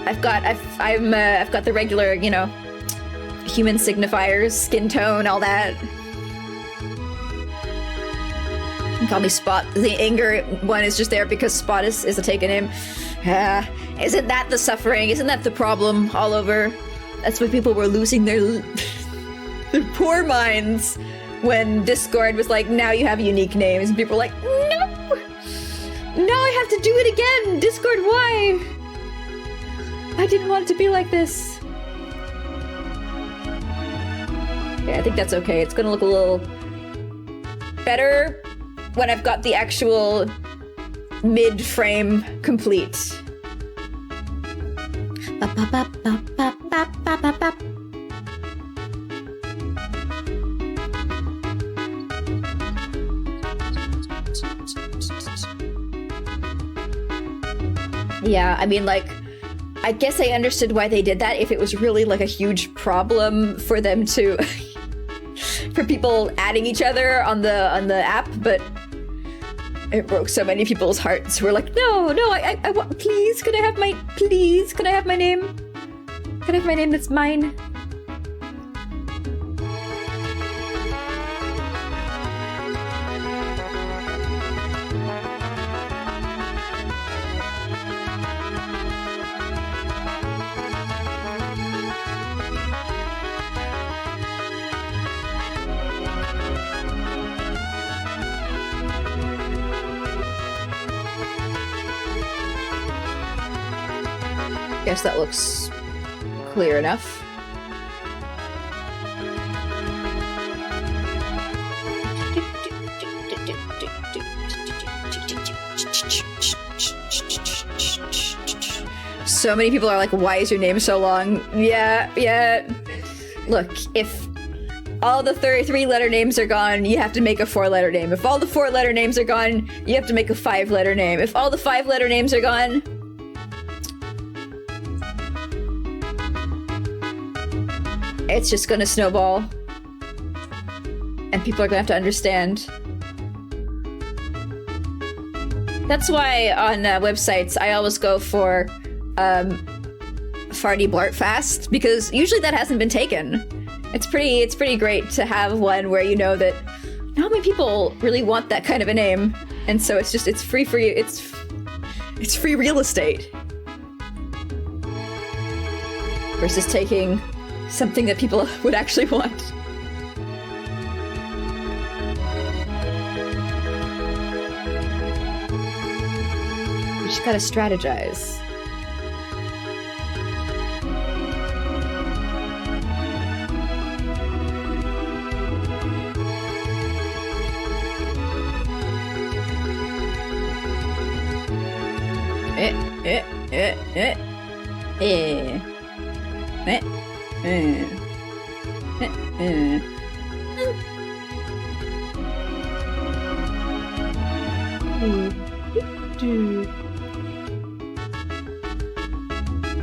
I've got the regular, you know, human signifiers, skin tone, all that. You can call me Spot. The anger one is just there because Spot is a taken name. Isn't that the suffering? Isn't that the problem all over? That's why people were losing their poor minds when Discord was like, now you have unique names. And people were like, no! Now I have to do it again! Discord, why? I didn't want it to be like this. Yeah, I think that's okay. It's gonna look a little better when I've got the actual mid-frame complete. Yeah, I mean, like, I guess I understood why they did that if it was really, like, a huge problem for them to... for people adding each other on the app, but it broke so many people's hearts who were like, no, I want, please, can I have my name? Can I have my name that's mine? Guess that looks clear enough. So many people are like, why is your name so long? Yeah. Look, if all the 3-letter names are gone, you have to make a 4-letter name. If all the 4-letter names are gone, you have to make a 5-letter name. If all the 5-letter names are gone, it's just gonna snowball. And people are gonna have to understand. That's why on websites, I always go for Farty Blartfast, because usually that hasn't been taken. It's pretty great to have one where you know that not many people really want that kind of a name. And so it's free for you. It's free real estate. Versus taking something that people would actually want. You just gotta strategize. We're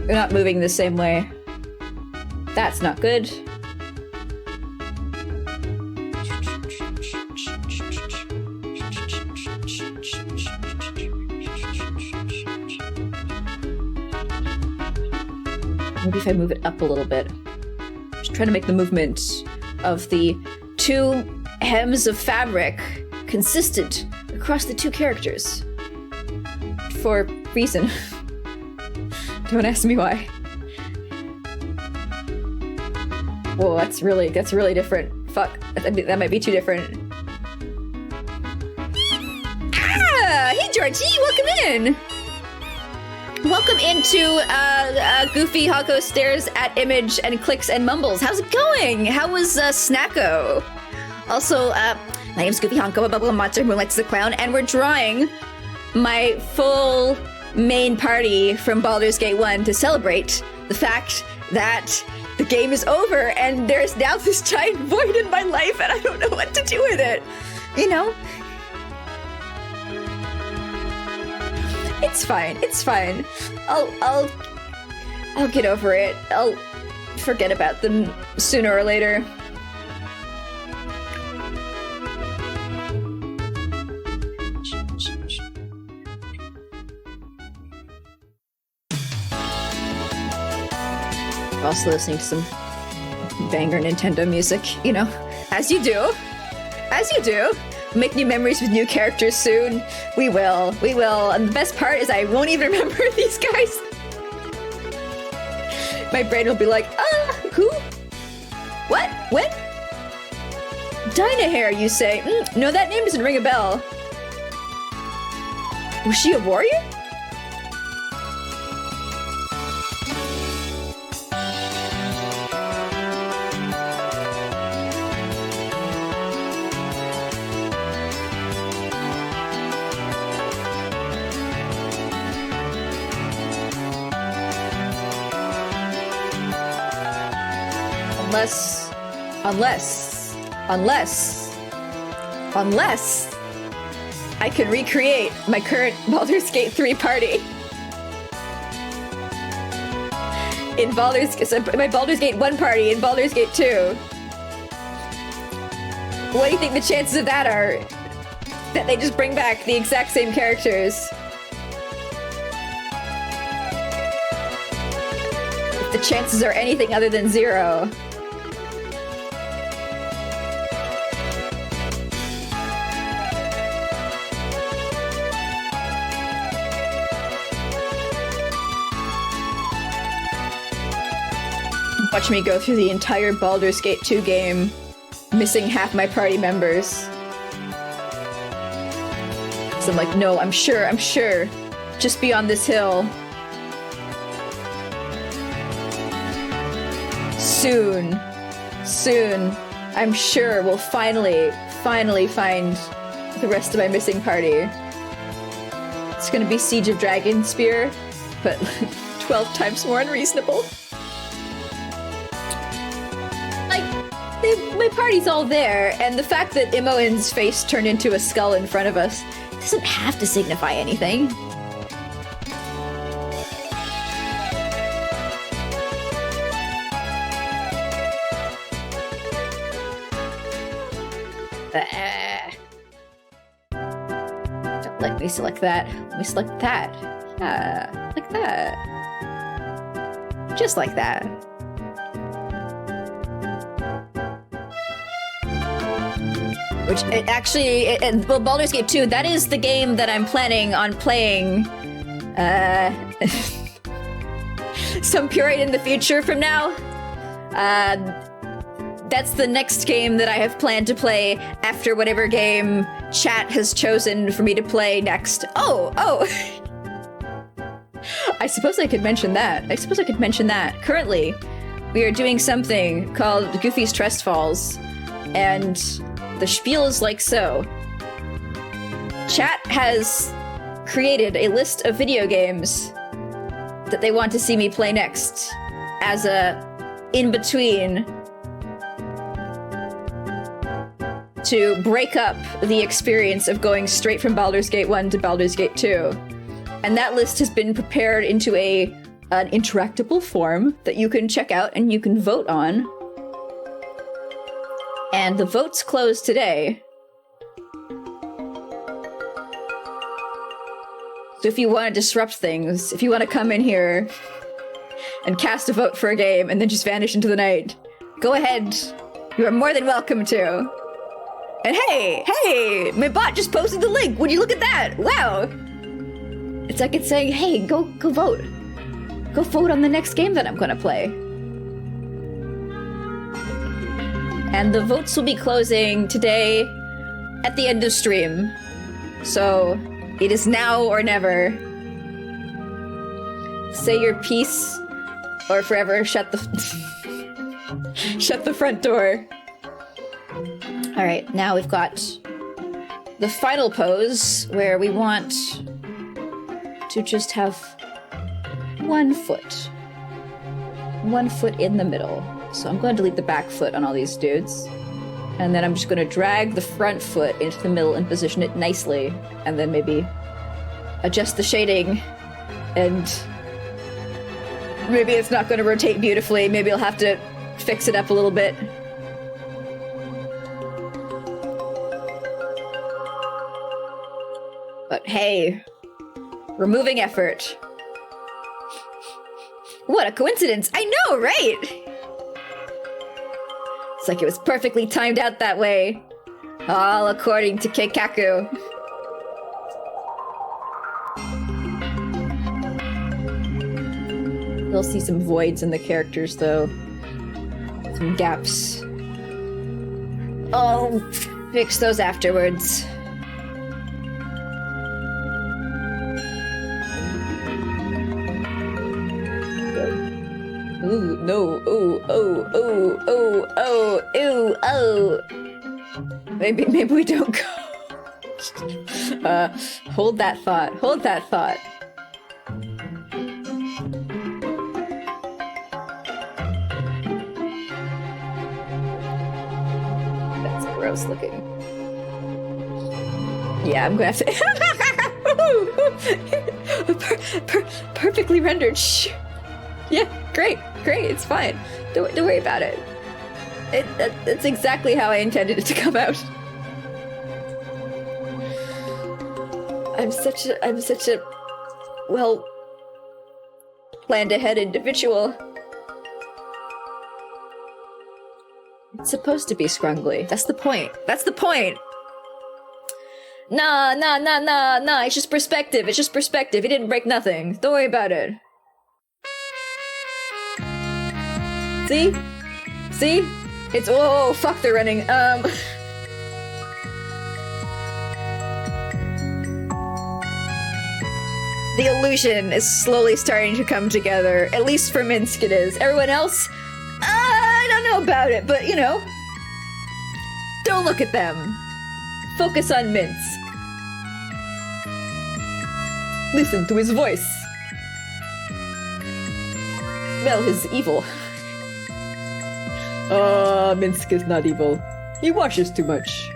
not moving the same way. That's not good. Maybe if I move it up a little bit. Just trying to make the movement of the two hems of fabric consistent across the two characters. For reason. Don't ask me why. Whoa, that's really different. Fuck, that might be too different. Ah! Hey Georgie, welcome in! Welcome into Goofy Ha0nk stares at image and clicks and mumbles. How's it going? How was Snacko? Also, my name's Goofy Ha0nk, a bubble monster who likes the clown, and we're drawing my full main party from Baldur's Gate 1 to celebrate the fact that the game is over and there's now this giant void in my life and I don't know what to do with it. You know? It's fine. It's fine. I'll get over it. I'll forget about them sooner or later. Also listening to some banger Nintendo music, you know, as you do. As you do. Make new memories with new characters soon. We will. And the best part is I won't even remember these guys. My brain will be like, who? What? When? Dynaheir, you say? No, that name doesn't ring a bell. Was she a warrior? Unless I can recreate my current Baldur's Gate 3 party. In my Baldur's Gate 1 party in Baldur's Gate 2. What do you think the chances of that are? That they just bring back the exact same characters? If the chances are anything other than 0. Watch me go through the entire Baldur's Gate 2 game, missing half my party members. So I'm like, no, I'm sure, just beyond this hill. Soon, I'm sure we'll finally find the rest of my missing party. It's gonna be Siege of Dragonspear, but 12 times more unreasonable. My party's all there, and the fact that Imoen's face turned into a skull in front of us doesn't have to signify anything. Let me select that. Let me select that. Yeah, like that. Just like that. Which, well, Baldur's Gate 2, that is the game that I'm planning on playing, some period in the future from now. That's the next game that I have planned to play after whatever game chat has chosen for me to play next. Oh! I suppose I could mention that. Currently, we are doing something called Goofy's Trust Falls, and the spiel is like so. Chat has created a list of video games that they want to see me play next as a in-between to break up the experience of going straight from Baldur's Gate 1 to Baldur's Gate 2. And that list has been prepared into an interactable form that you can check out and you can vote on. And the votes close today. So if you want to disrupt things, if you want to come in here and cast a vote for a game and then just vanish into the night, go ahead. You are more than welcome to. And hey, my bot just posted the link. Would you look at that? Wow. It's like it's saying, hey, go vote. Go vote on the next game that I'm gonna play. And the votes will be closing today at the end of stream. So it is now or never. Say your piece or forever shut the shut the front door. All right, now we've got the final pose where we want to just have 1 foot. 1 foot in the middle. So I'm going to delete the back foot on all these dudes. And then I'm just going to drag the front foot into the middle and position it nicely. And then maybe adjust the shading. And maybe it's not going to rotate beautifully. Maybe I'll have to fix it up a little bit. But hey, removing effort. What a coincidence! I know, right? It's like it was perfectly timed out that way. All according to Keikaku. You'll see some voids in the characters, though. Some gaps. I'll fix those afterwards. Ooh, no, oh. Maybe we don't go. Hold that thought. That's gross looking. Yeah, I'm gonna have to... Perfectly rendered. Yeah, great, it's fine. Don't worry about it. That's exactly how I intended it to come out. I'm such a well planned ahead individual. It's supposed to be scrungly. That's the point. Nah. It's just perspective. He didn't break nothing. Don't worry about it. See? It's oh fuck, they're running. The illusion is slowly starting to come together. At least for Minsk it is. Everyone else? I don't know about it, but you know. Don't look at them. Focus on Minsk. Listen to his voice. Smell his evil. Minsk is not evil. He washes too much.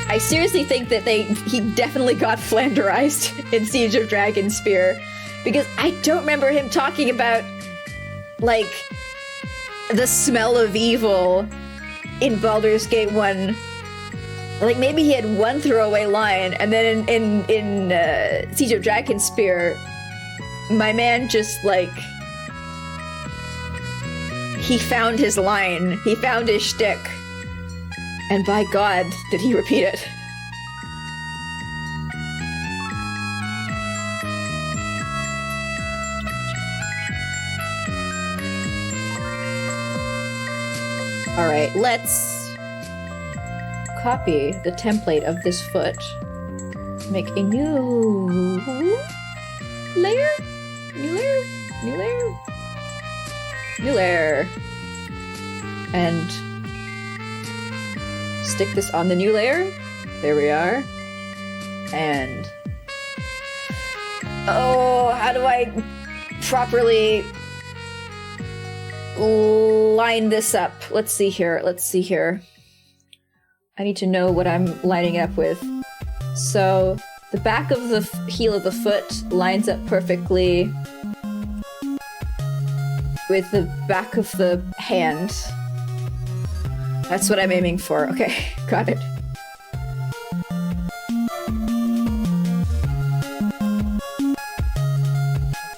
I seriously think that he definitely got Flanderized in Siege of Dragonspear, because I don't remember him talking about, like, the smell of evil in Baldur's Gate 1. Like, maybe he had one throwaway line, and then in Siege of Dragonspear, my man just, like... He found his line. He found his shtick. And by God, did he repeat it. Alright, let's copy the template of this foot. Make a new layer? New layer? and stick this on the new layer. There we are. And oh, how do I properly line this up? Let's see here. I need to know what I'm lining up with. So the back of the heel of the foot lines up perfectly with the back of the hand. That's what I'm aiming for. Okay, got it.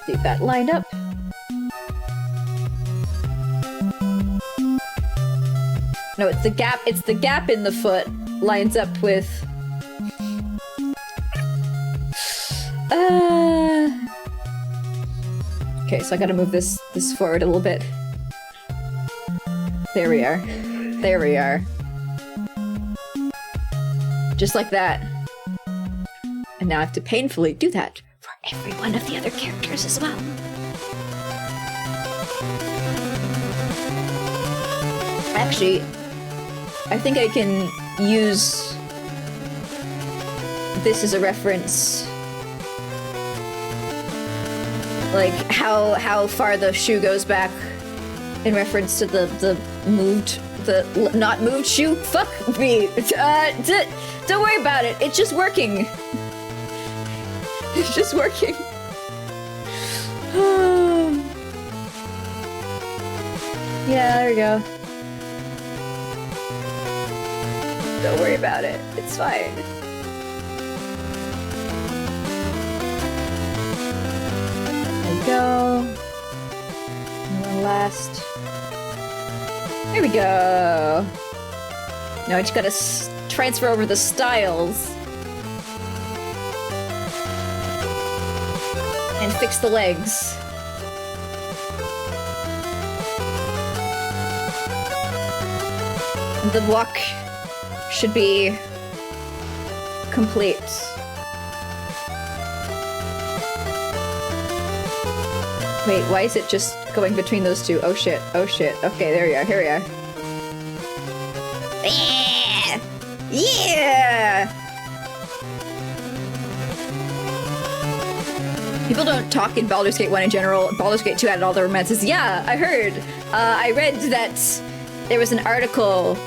Leave that lined up. No, it's the gap in the foot lines up with okay, so I gotta move this forward a little bit. There we are. There we are. Just like that. And now I have to painfully do that for every one of the other characters as well. Actually, I think I can use this as a reference. Like how far the shoe goes back in reference to the not moved shoe. Fuck me. Don't worry about it. It's just working. It's just working. Yeah, there we go. Don't worry about it. It's fine. There we go. And one last. There we go. Now I just gotta transfer over the styles. And fix the legs. The walk should be complete. Wait, why is it just going between those two? Oh shit, oh shit. Okay, there we are, here we are. Yeah! Yeah! People don't talk in Baldur's Gate 1 in general. Baldur's Gate 2 added all the romances. Yeah, I heard. I read that there was an article...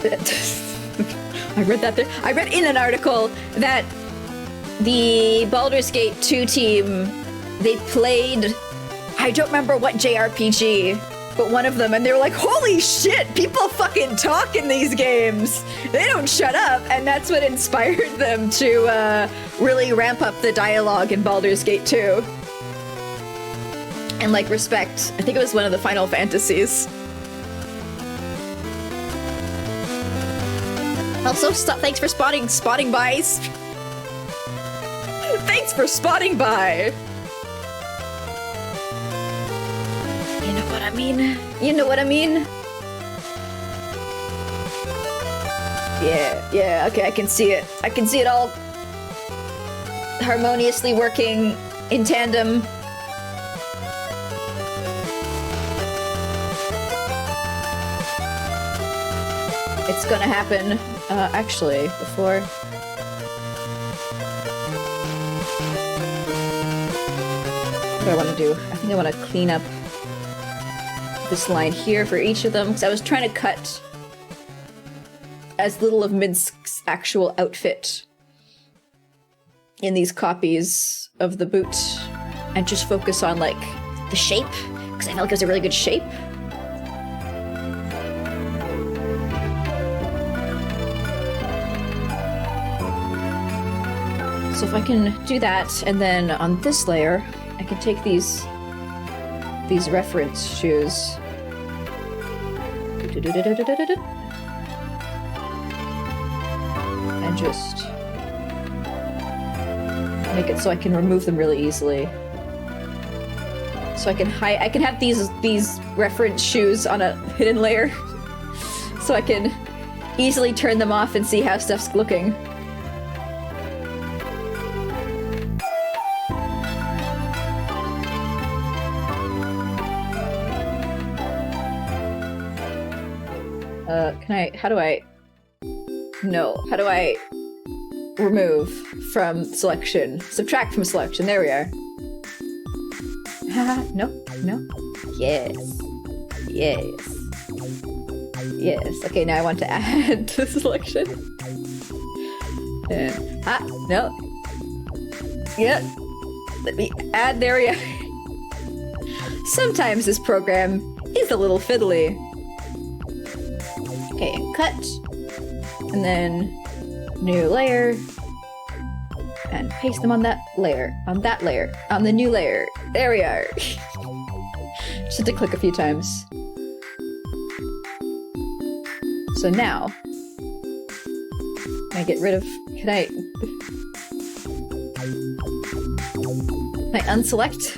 I read that there. I read in an article that the Baldur's Gate 2 team, they played... I don't remember what JRPG, but one of them, and they were like, holy shit, people fucking talk in these games. They don't shut up, and that's what inspired them to really ramp up the dialogue in Baldur's Gate 2. And like respect. I think it was one of the Final Fantasies. Also, thanks for spotting by. Thanks for spotting by. You know what I mean? You know what I mean? Yeah, okay, I can see it. I can see it all harmoniously working in tandem. It's gonna happen. Actually, before... What do I want to do? I think I want to clean up this line here for each of them, because I was trying to cut as little of Minsk's actual outfit in these copies of the boot and just focus on, like, the shape, because I felt like it was a really good shape. So if I can do that, and then on this layer, I can take these reference shoes. And just make it so I can remove them really easily. So I can have these reference shoes on a hidden layer. So I can easily turn them off and see how stuff's looking. how do I... No, how do I remove from selection? Subtract from selection, there we are. Haha, no, no. Yes. Yes. Yes. Okay, now I want to add to selection. And, no. Yep. Let me add, there we are. Sometimes this program is a little fiddly. Okay, cut. And then new layer. And paste them on that layer. On that layer. On the new layer. There we are. Just had to click a few times. So now, can I get rid of... Can I unselect?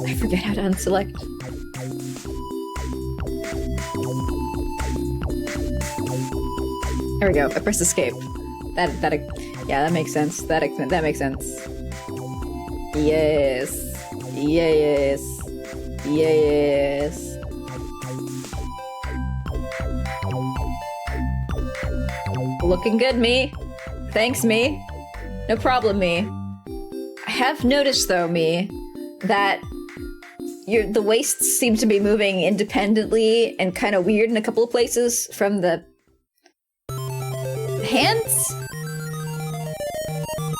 I forget how to unselect. There we go. I pressed escape. Yeah, that makes sense. That makes sense. Yes. Yes. Yes. Looking good, me. Thanks, me. No problem, me. I have noticed, though, me, that the wastes seem to be moving independently and kind of weird in a couple of places from the hands?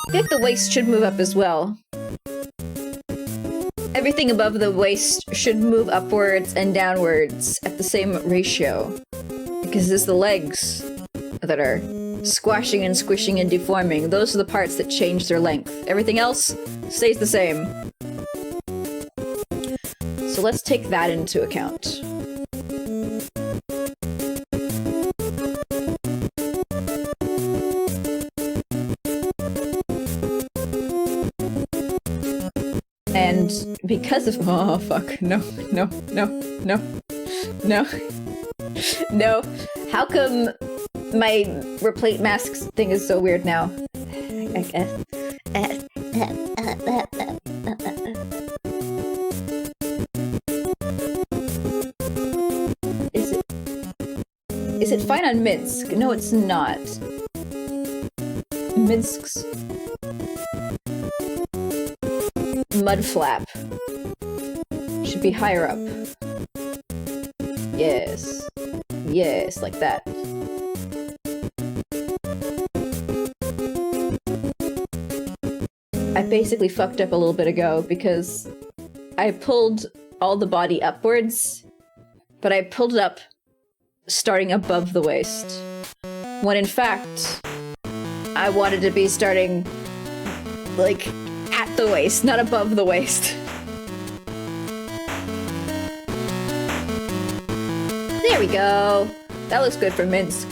I feel like the waist should move up as well. Everything above the waist should move upwards and downwards at the same ratio. Because it's the legs that are squashing and squishing and deforming. Those are the parts that change their length. Everything else stays the same. So let's take that into account. And because of— oh fuck, no, no, no, no, no, no. How come my replate masks thing is so weird now? I guess. Is it fine on Minsk? No, it's not. Minsk's mud flap should be higher up. Yes. Yes, like that. I basically fucked up a little bit ago because I pulled all the body upwards, but I pulled it up starting above the waist, when in fact I wanted to be starting like at the waist, not above the waist. There we go. That looks good for Minsk.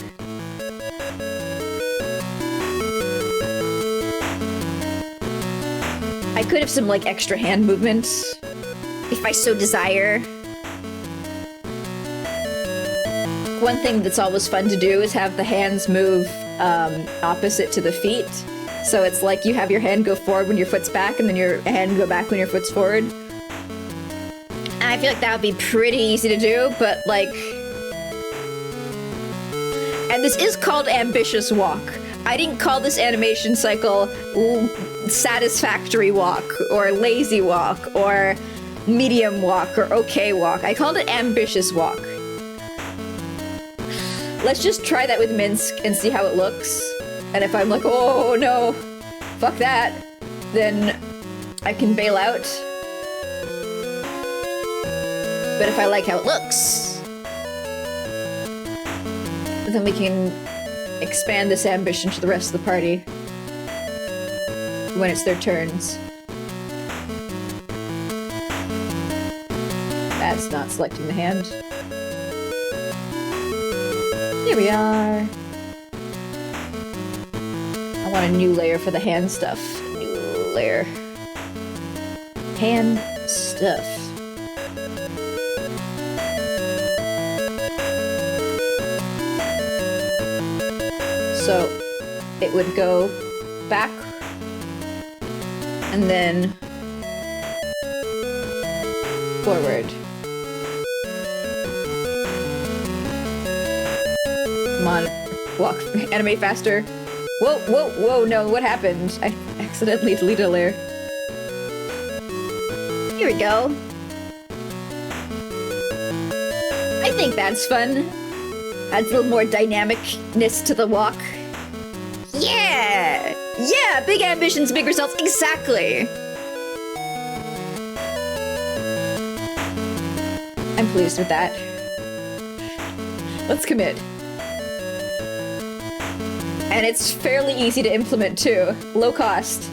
I could have some like extra hand movements if I so desire. One thing that's always fun to do is have the hands move opposite to the feet. So it's like you have your hand go forward when your foot's back, and then your hand go back when your foot's forward. And I feel like that would be pretty easy to do, but like... And this is called Ambitious Walk. I didn't call this animation cycle Satisfactory Walk, or Lazy Walk, or Medium Walk, or Okay Walk. I called it Ambitious Walk. Let's just try that with Minsk and see how it looks. And if I'm like, oh no, fuck that, then I can bail out. But if I like how it looks, then we can expand this ambition to the rest of the party when it's their turns. That's not selecting the hand. Here we are. I want a new layer for the hand stuff. New layer. Hand stuff. So it would go back and then forward. Come on, walk, animate faster. Whoa, whoa, whoa, no, what happened? I accidentally deleted a layer. Here we go. I think that's fun. Adds a little more dynamicness to the walk. Yeah! Yeah! Big ambitions, big results. Exactly! I'm pleased with that. Let's commit. And it's fairly easy to implement too. Low cost.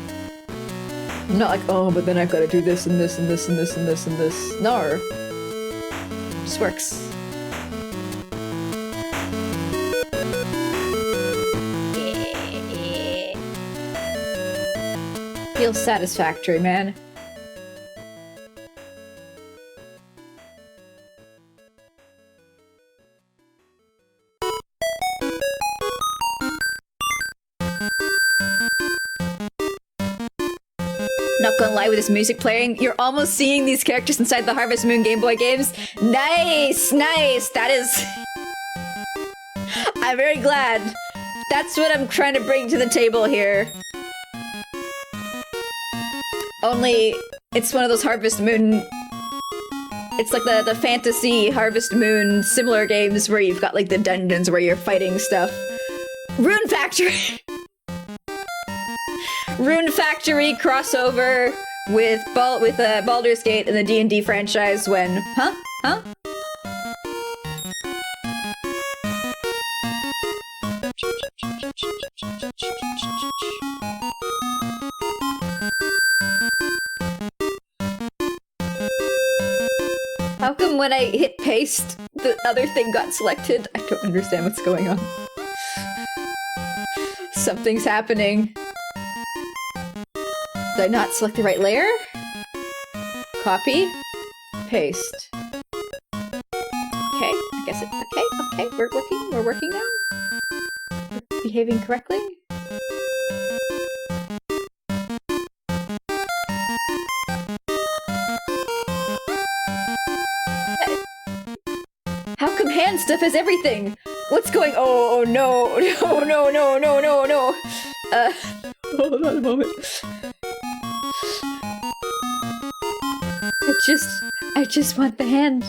Not like, oh, but then I've got to do this and this and this and this and this and this. No. Just works. Feels satisfactory, man. Not gonna lie, with this music playing, you're almost seeing these characters inside the Harvest Moon Game Boy games. Nice! Nice! That is... I'm very glad. That's what I'm trying to bring to the table here. Only, it's one of those Harvest Moon... It's like the fantasy Harvest Moon similar games where you've got like the dungeons where you're fighting stuff. Rune Factory! Rune Factory crossover with Baldur's Gate and the D&D franchise when... Huh? Huh? How come when I hit paste, the other thing got selected? I don't understand what's going on. Something's happening. Did I not select the right layer? Copy. Paste. Okay, I guess it... Okay, we're working now? We're behaving correctly? How come hand stuff is everything? What's going... Oh, no, no. Hold on a moment. I just want the hand.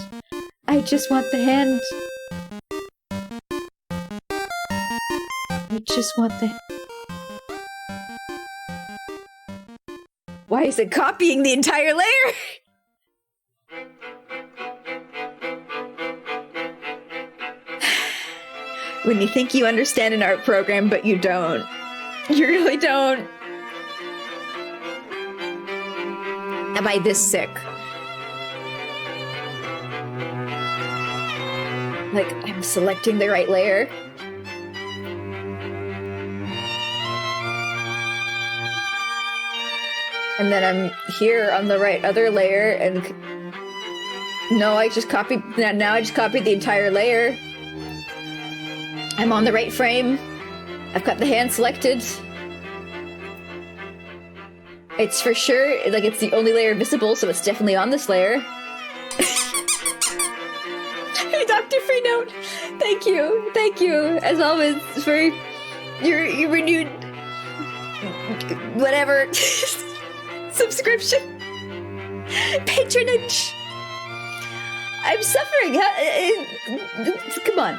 I just want the hand. I just want the... Why is it copying the entire layer? When you think you understand an art program, but you don't. You really don't. Am I this sick? Like, I'm selecting the right layer. And then I'm here on the right other layer, and... No, I just copied... Now I just copied the entire layer. I'm on the right frame. I've got the hand selected. It's for sure, like, it's the only layer visible, so it's definitely on this layer. Hey, Dr. Freenote! Thank you, as always, for your renewed... whatever... subscription! Patronage! I'm suffering!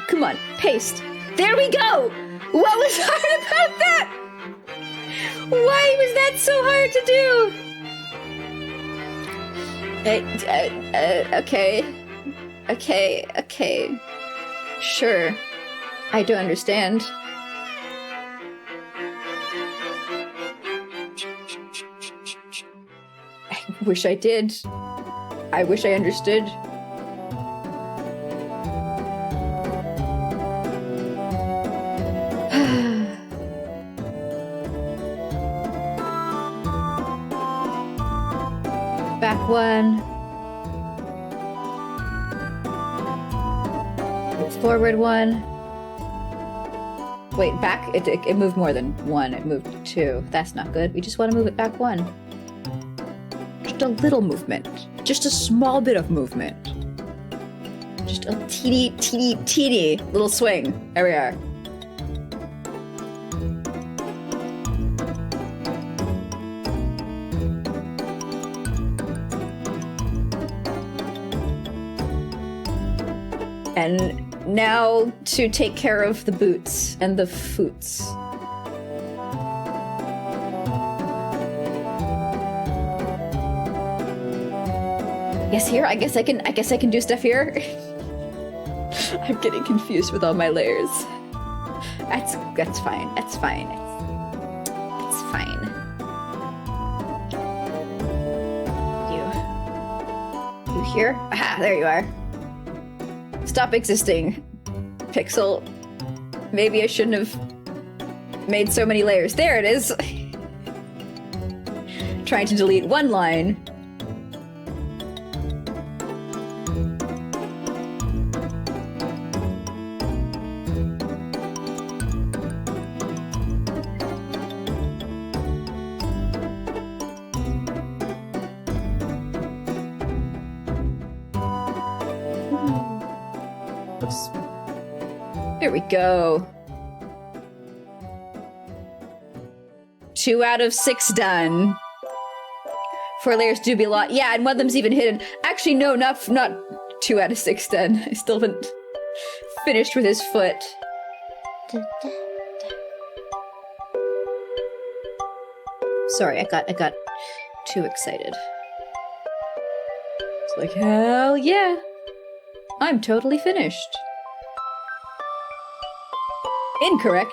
Come on, paste. There we go! What was hard about that? Why was that so hard to do? Okay. Sure. I do understand. I wish I did. I wish I understood. Back one. Forward one. Wait, back? It moved more than one. It moved two. That's not good. We just want to move it back one. Just a little movement. Just a small bit of movement. Just a teeny little swing. There we are. And now to take care of the boots and the foots. Yes, here. I guess I can do stuff here. I'm getting confused with all my layers. That's fine. That's fine. It's fine. You here? Aha, there you are. Stop existing, Pixel. Maybe I shouldn't have made so many layers. There it is. Trying to delete one line. There we go. 2 out of 6 done. 4 layers do be a lot. Yeah, and one of them's even hidden. Actually, no, not 2 out of 6 done. I still haven't finished with his foot. Sorry, I got too excited. It's like, hell yeah. I'm totally finished. Incorrect.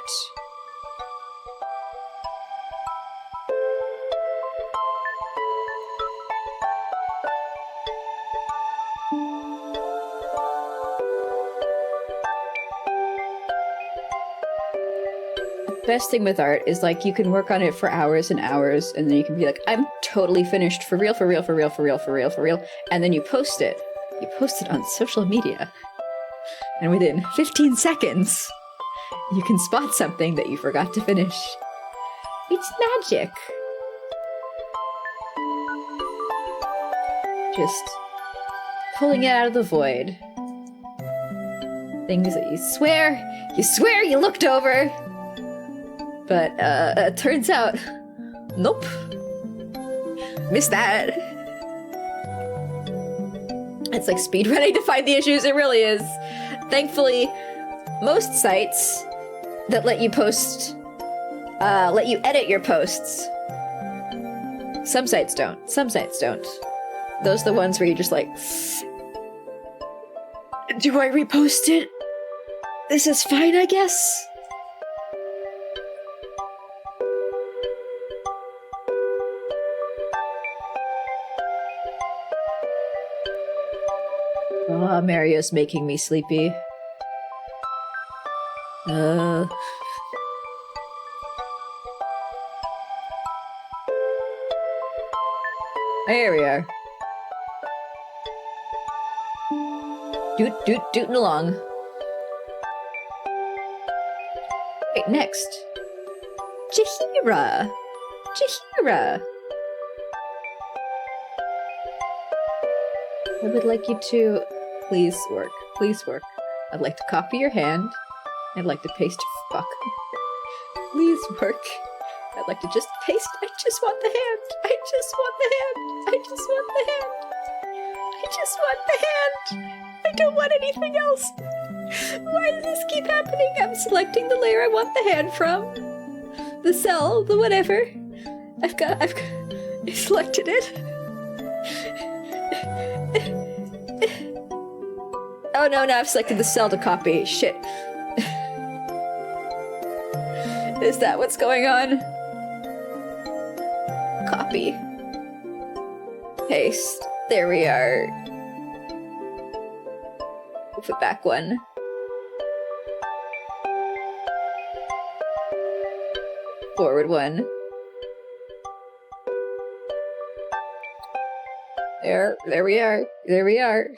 The best thing with art is like you can work on it for hours and hours, and then you can be like, I'm totally finished for real, and then you post it. You post it on social media. And within 15 seconds, you can spot something that you forgot to finish. It's magic. Just pulling it out of the void. Things that you swear you looked over. But, turns out, nope. Missed that. It's like speedrunning to find the issues, it really is. Thankfully, most sites that let you post, let you edit your posts. Some sites don't. Those are the ones where you're just like, do I repost it? This is fine, I guess? Oh, Mario's making me sleepy. Here we are. Dootin' along. Right, next. Jaheira! I would like you to please work. I'd like to copy your hand. I'd like to paste fuck. Please work. I'd like to just paste. I just want the hand. I just want the hand. I don't want anything else. Why does this keep happening? I'm selecting the layer I want the hand from. The cell, the whatever. I selected it. Oh no, now I've selected the cell to copy. Shit. Is that what's going on? Copy. Paste. There we are. Move it back one. Forward one. There we are. There we are.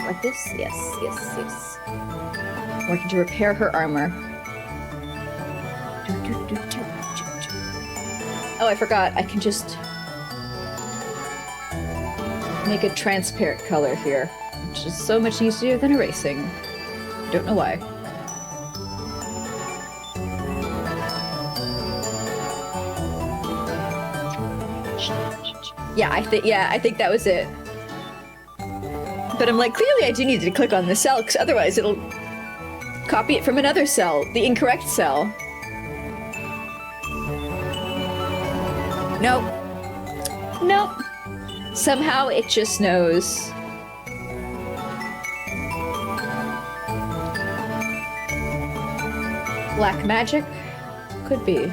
Like this? Yes. Working to repair her armor. Oh, I forgot. I can just... make a transparent color here, which is so much easier than erasing. Don't know why. Yeah, I think that was it. But I'm like, clearly I do need to click on the cell, because otherwise it'll copy it from another cell, the incorrect cell. Nope. Nope. Somehow it just knows. Black magic? Could be.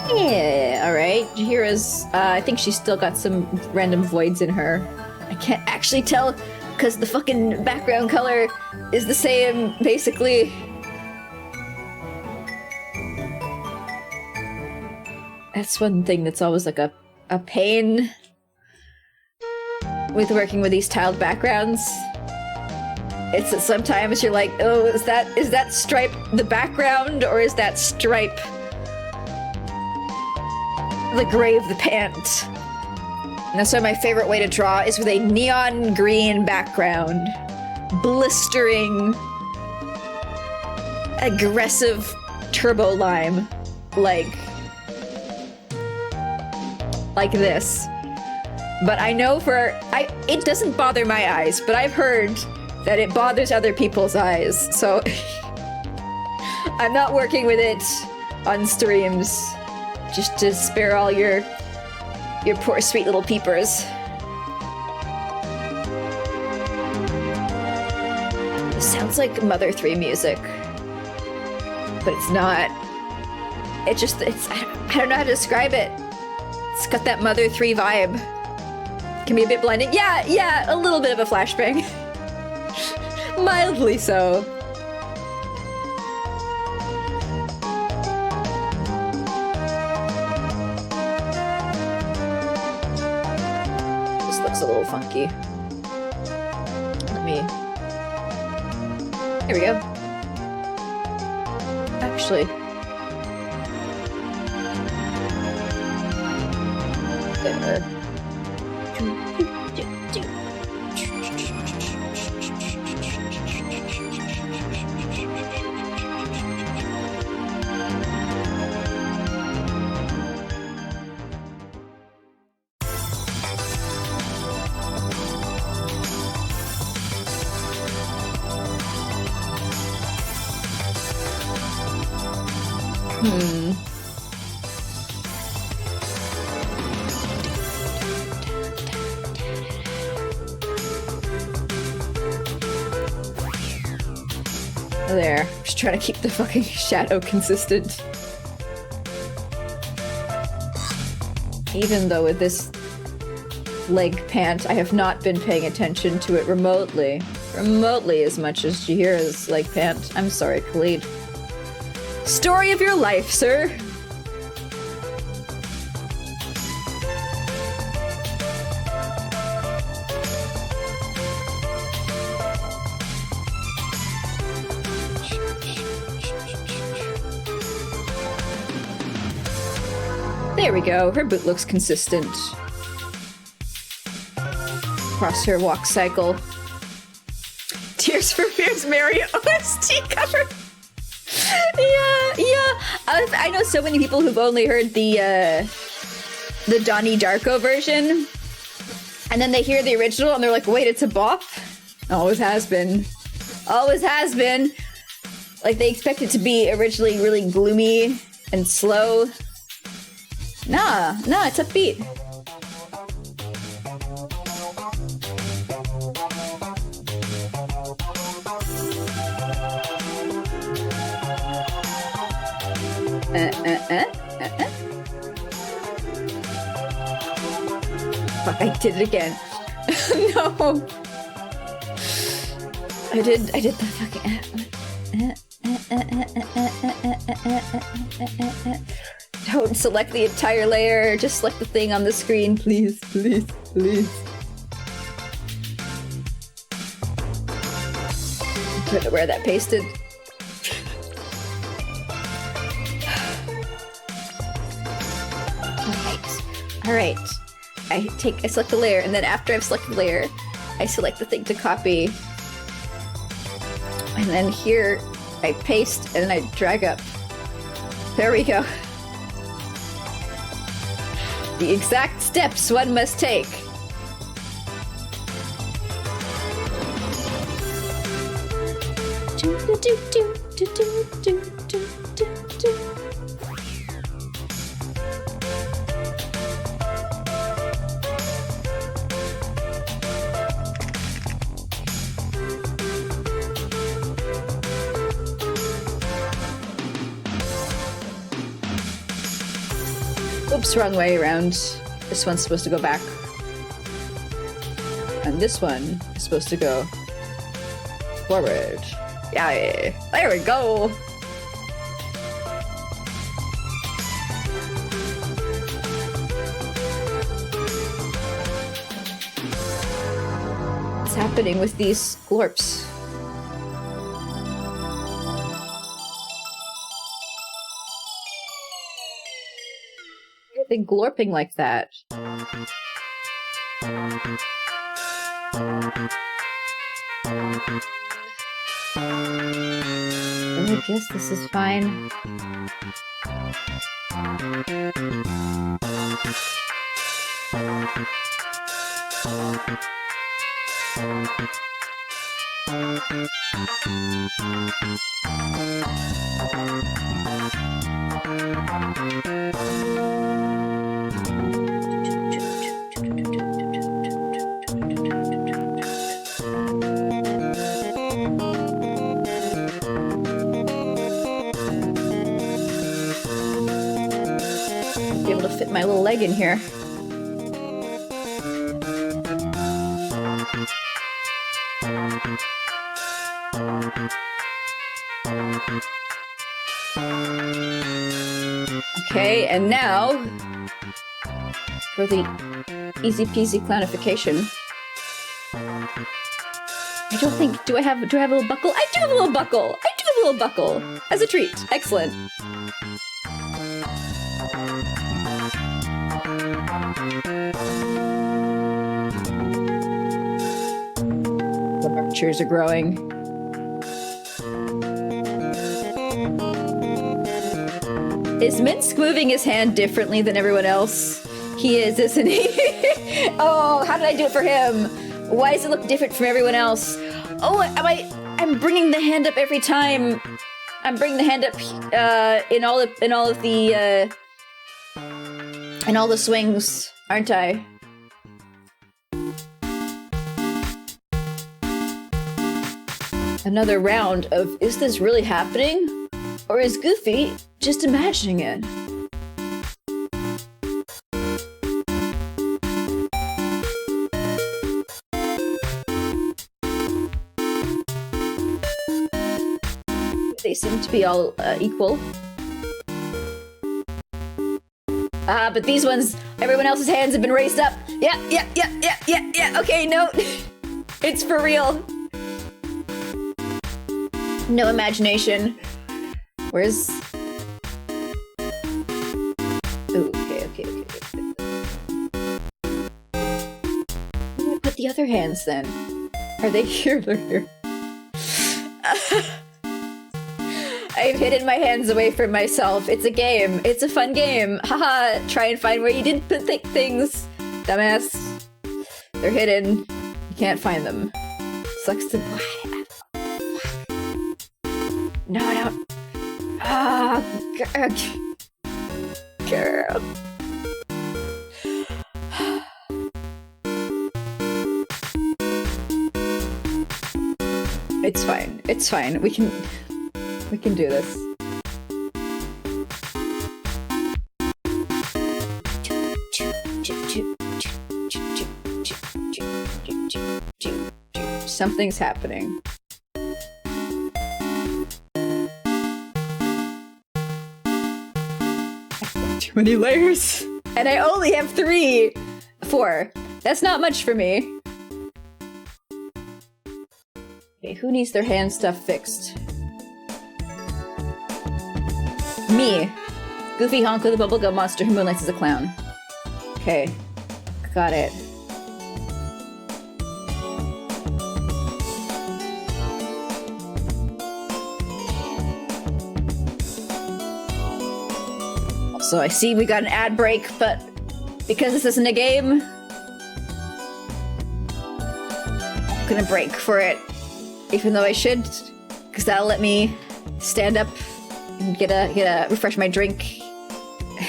Yeah, alright. Jaheira's, I think she's still got some random voids in her. I can't actually tell, because the fucking background color is the same, basically. That's one thing that's always like a pain with working with these tiled backgrounds. It's that sometimes you're like, oh, is that stripe the background, or is that stripe the gray of the pant? And that's why my favorite way to draw is with a neon green background. Blistering, aggressive turbo lime. Like this. But I know it doesn't bother my eyes, but I've heard that it bothers other people's eyes, so I'm not working with it on streams just to spare all your poor sweet little peepers. It sounds like Mother 3 music, but it's not. I don't know how to describe it. It's got that Mother 3 vibe. Can be a bit blinding. Yeah, a little bit of a flashbang. Mildly so. This looks a little funky. Here we go. Actually. There. There. Just trying to keep the fucking shadow consistent. Even though with this leg pant, I have not been paying attention to it remotely as much as Jaheira's leg pant. I'm sorry, Khalid. Story of your life, sir. There we go. Her boot looks consistent across her walk cycle. Tears for Fears Mary OST cover. Yeah. I know so many people who've only heard the Donnie Darko version, and then they hear the original and they're like, "Wait, it's a bop." Always has been. Always has been. Like they expect it to be originally really gloomy and slow. Nah, it's upbeat. Fuck, I did it again. No. I did the fucking... Don't select the entire layer, just select the thing on the screen, please. Don't know where that pasted. Alright. I select the layer, and then after I've selected the layer, I select the thing to copy. And then here, I paste, and then I drag up. There we go. The exact steps one must take. Oops, wrong way around. This one's supposed to go back. And this one is supposed to go forward. Yeah, there we go! What's happening with these glorps? They glorping like that. I guess this is fine. Be able to fit my little leg in here. Okay, and now for the easy peasy clownification. I don't think, do I have a little buckle? I do have a little buckle! I do have a little buckle! As a treat. Excellent. The archers are growing. Is Minsk moving his hand differently than everyone else? He is, isn't he? Oh, how did I do it for him? Why does it look different from everyone else? Oh, I'm bringing the hand up every time. I'm bringing the hand up in all the swings, aren't I? Another round of, is this really happening? Or is Goofy just imagining it? They seem to be all equal. But these ones, everyone else's hands have been raised up. Yeah. Okay, no. It's for real. No imagination. Where's... Ooh, okay. Where do I put the other hands, then? Are they here? They're here. I've hidden my hands away from myself. It's a game. It's a fun game. Haha, try and find where you didn't put things. Dumbass. They're hidden. You can't find them. Sucks to... No, I don't... Ah, girl. It's fine. It's fine. We can do this. Something's happening. Too many layers. And I only have 4. That's not much for me. Okay, who needs their hand stuff fixed? Me. Goofy Ha0nk, the bubblegum monster who moonlights as a clown. Okay. Got it. So I see we got an ad break, but because this isn't a game, I'm gonna break for it, even though I should, because that'll let me stand up and get a refresh my drink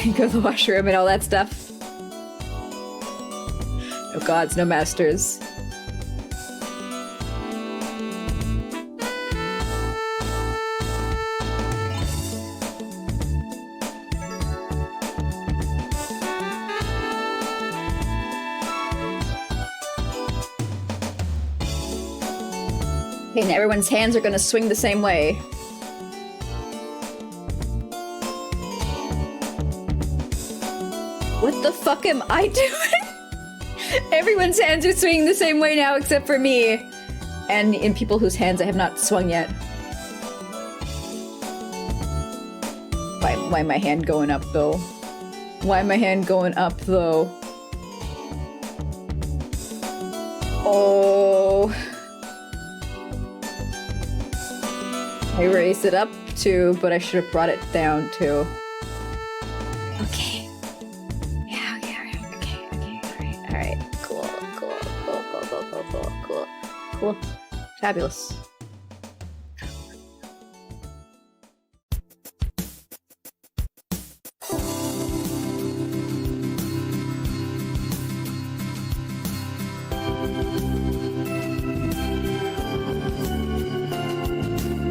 and go to the washroom and all that stuff. No gods, no masters. Okay, and everyone's hands are gonna swing the same way. What the fuck am I doing? Everyone's hands are swinging the same way now except for me. And in people whose hands I have not swung yet. Why my hand going up though? Why my hand going up though? Oh. I raised it up too, but I should have brought it down too. Okay. Yeah, okay, alright. Cool. Fabulous.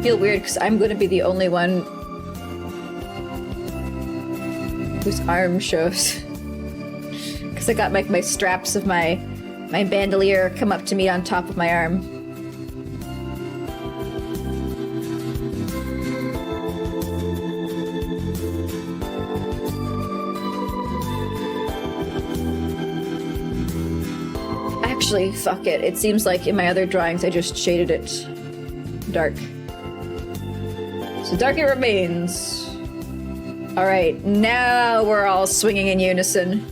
Feel weird because I'm going to be the only one whose arm shows. Because I got my straps of my bandolier come up to meet on top of my arm. Actually, fuck it. It seems like in my other drawings I just shaded it dark. So dark it remains. Alright, now we're all swinging in unison.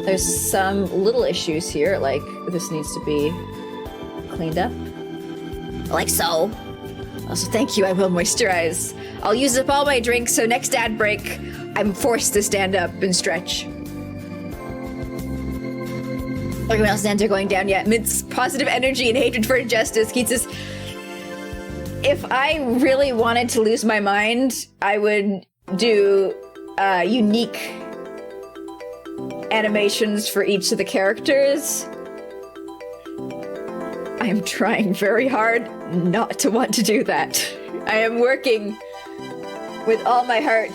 There's some little issues here, like this needs to be cleaned up. Like so. Also, thank you, I will moisturize. I'll use up all my drinks, so next ad break, I'm forced to stand up and stretch. Everyone else's hands are going down yet. Amidst positive energy and hatred for injustice, Keats says, if I really wanted to lose my mind, I would do unique animations for each of the characters. I am trying very hard not to want to do that. I am working with all my heart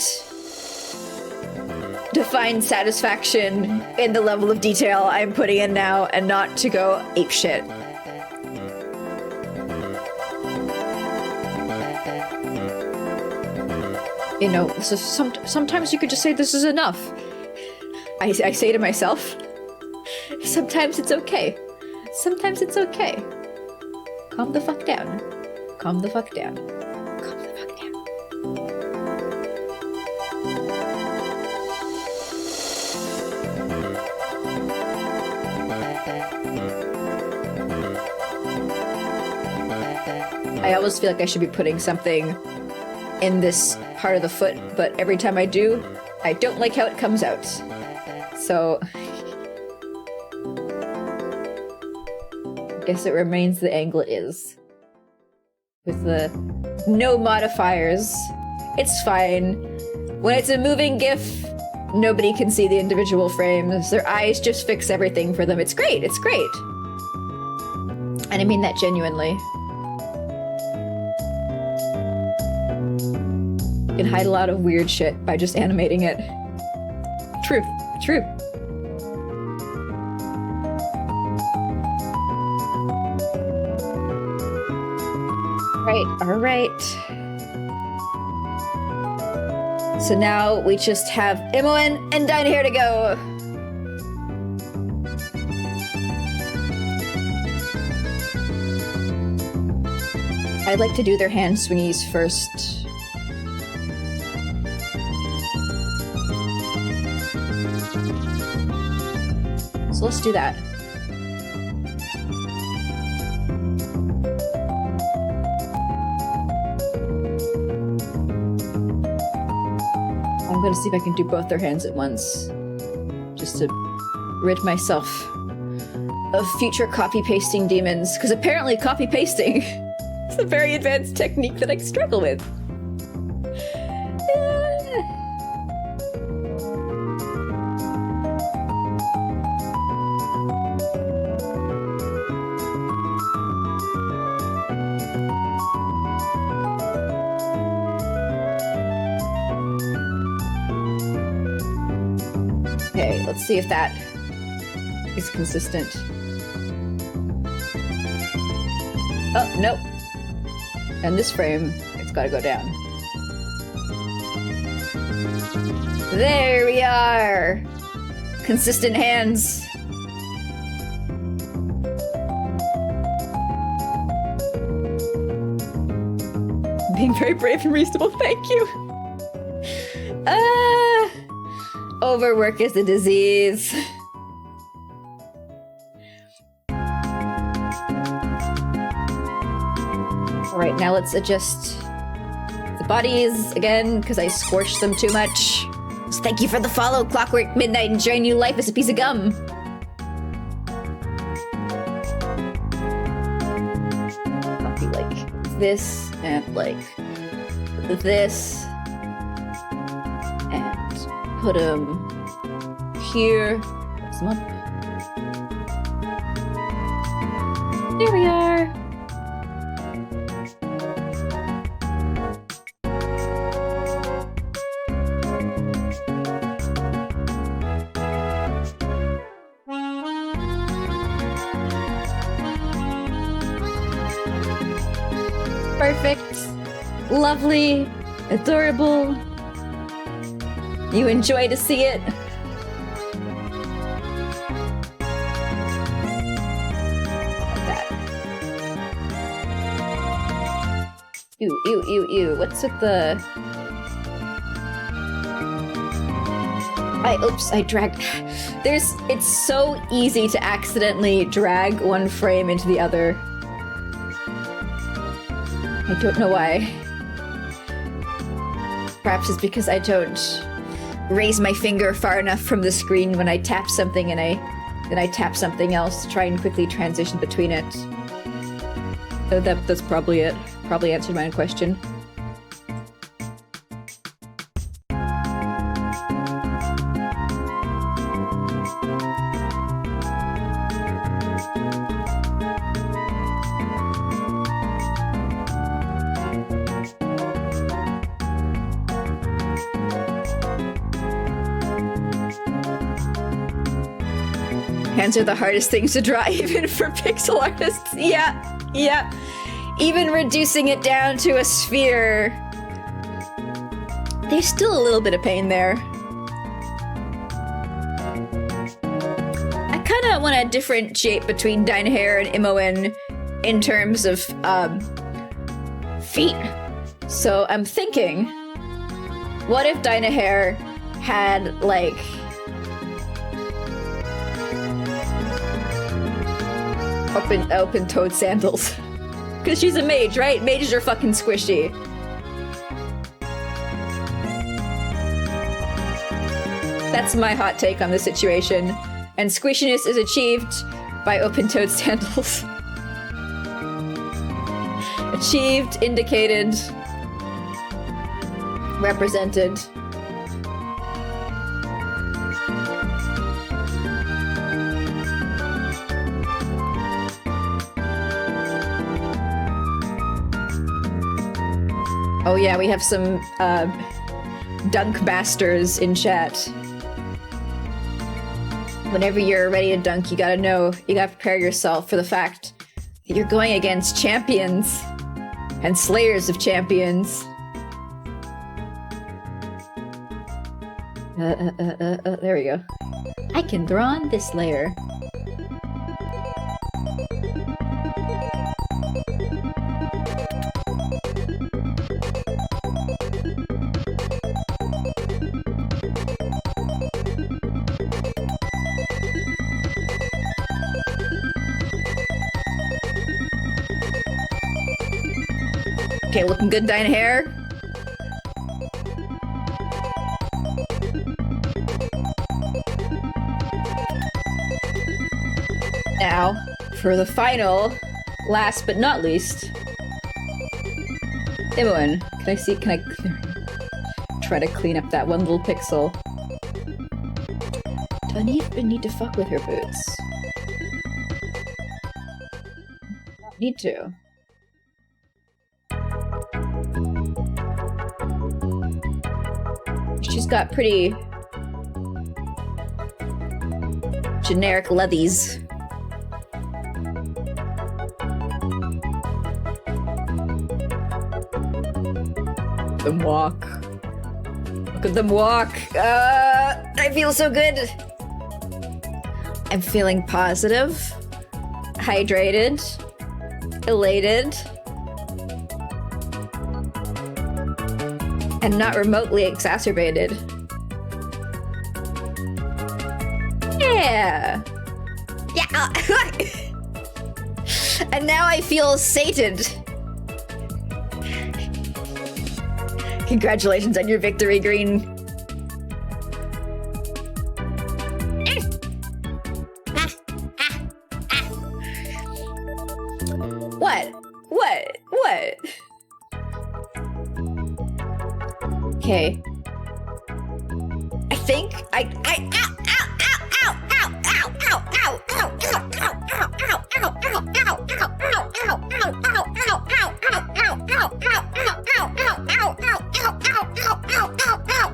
to find satisfaction in the level of detail I'm putting in now and not to go apeshit. You know, so sometimes you could just say this is enough. I say to myself, sometimes it's okay. Sometimes it's okay. Calm the fuck down. Calm the fuck down. Calm the fuck down. I always feel like I should be putting something in this part of the foot, but every time I do, I don't like how it comes out. So I guess it remains the angle it is. With the no modifiers. It's fine. When it's a moving GIF, nobody can see the individual frames. Their eyes just fix everything for them. It's great, it's great. And I mean that genuinely. You can hide a lot of weird shit by just animating it. True, true. Right, alright. So now we just have Imoen and Dynaheir to go. I'd like to do their hand swingies first. So let's do that. I'm gonna see if I can do both their hands at once. Just to rid myself of future copy-pasting demons. Because apparently copy-pasting is a very advanced technique that I struggle with. Okay, let's see if that is consistent. Oh, nope. And this frame, it's gotta go down. There we are! Consistent hands. Being very brave and reasonable, thank you! Overwork is a disease. Alright, now let's adjust the bodies again, because I scorched them too much. So thank you for the follow, Clockwork Midnight, enjoying new life as a piece of gum. Copy like this, and like this. And put them here. Fix them up. There we are. Perfect, lovely, adorable. You enjoy to see it. Like that. Ew, ew, ew, ew. What's with the... Oops, I dragged... It's so easy to accidentally drag one frame into the other. I don't know why. Perhaps it's because I don't raise my finger far enough from the screen when I tap something and then I tap something else to try and quickly transition between it. So that's probably it. Probably answered my own question. Hands are the hardest things to draw, even for pixel artists. Yeah, yeah. Even reducing it down to a sphere. There's still a little bit of pain there. I kind of want to differentiate between Dynaheir and Imoen in terms of feet. So I'm thinking, what if Dynaheir had like open-toed sandals? Because she's a mage, right? Mages are fucking squishy. That's my hot take on the situation. And squishiness is achieved by open-toed sandals. Achieved, indicated, represented. Oh yeah, we have some dunk masters in chat. Whenever you're ready to dunk, you gotta prepare yourself for the fact that you're going against champions and slayers of champions. There we go. I can throw on this layer. Okay, looking good, Dynaheir. Now, for the final, last but not least, Imoen. Can I try to clean up that one little pixel? Do I need to fuck with her boots? Don't need to. She's got pretty generic leathies. Them walk. Look at them walk. I feel so good. I'm feeling positive, hydrated, elated, and not remotely exacerbated. Yeah. Yeah. And now I feel sated. Congratulations on your victory, Green. What? What? What? Okay. I think I ow ow ow ow ow ow ow ow ow ow ow ow ow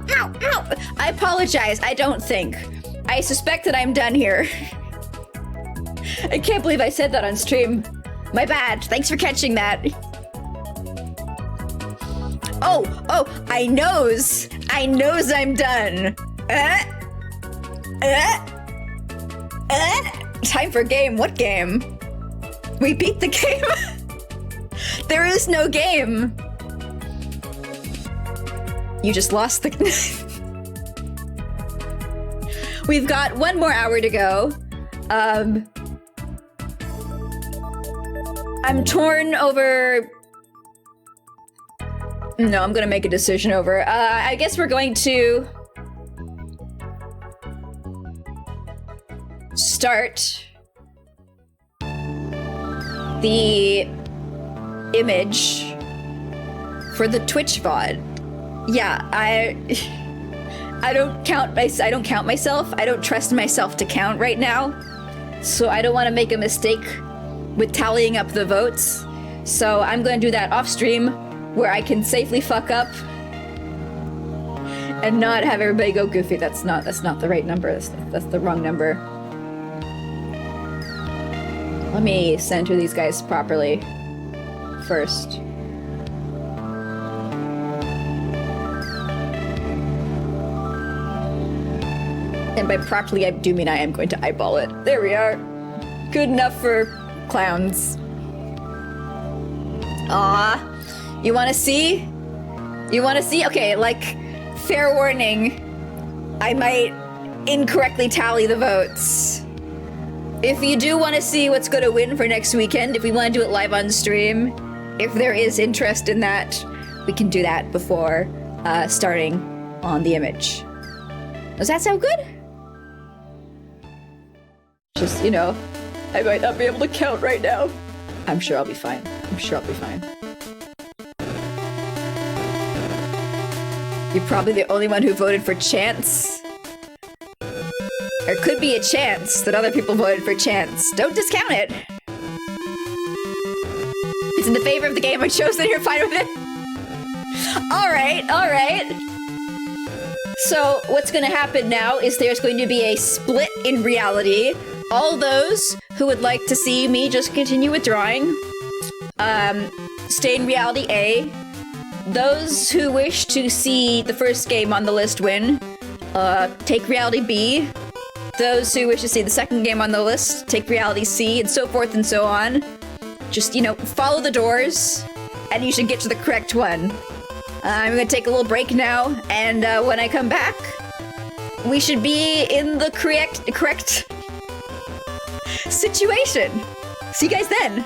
ow ow I apologize. I don't think. I suspect that I'm done here. I can't believe I said that on stream. My bad. Thanks for catching that. Oh, I knows I'm done. Time for game. What game? We beat the game. There is no game. You just lost the... We've got 1 more hour to go. I'm torn over... No, I'm gonna make a decision over. I guess we're going to... start... the... image... for the Twitch VOD. Yeah, I don't count myself. I don't trust myself to count right now. So I don't want to make a mistake with tallying up the votes. So I'm going to do that off stream where I can safely fuck up and not have everybody go goofy. That's not the right number. That's the wrong number. Let me center these guys properly first. And by properly, I do mean I am going to eyeball it. There we are. Good enough for clowns. Aw. You wanna see? You wanna see? Okay, like, fair warning. I might incorrectly tally the votes. If you do want to see what's gonna win for next weekend, if we want to do it live on stream, if there is interest in that, we can do that before starting on the image. Does that sound good? Just, you know, I might not be able to count right now. I'm sure I'll be fine. I'm sure I'll be fine. You're probably the only one who voted for Chance. There could be a chance that other people voted for Chance. Don't discount it. It's in the favor of the game I chose, then you're fine with it. Alright, alright. So, what's gonna happen now is there's going to be a split in reality. All those who would like to see me just continue withdrawing, stay in reality A. Those who wish to see the first game on the list win, take reality B. Those who wish to see the second game on the list, take reality C, and so forth and so on. Just, you know, follow the doors, and you should get to the correct one. I'm gonna take a little break now, and when I come back, we should be in the correct situation. See you guys then.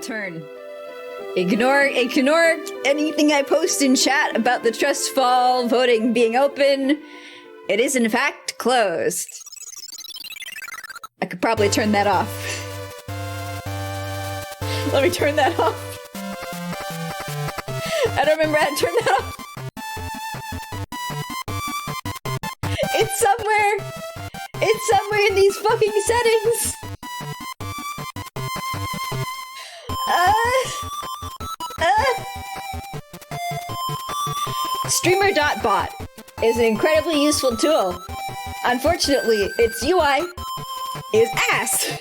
turn. Ignore anything I post in chat about the trust fall voting being open. It is in fact closed. I could probably turn that off. Let me turn that off. I don't remember how to turn that off. It's somewhere. It's somewhere in these fucking settings. Streamer.bot is an incredibly useful tool. Unfortunately, its UI is ass.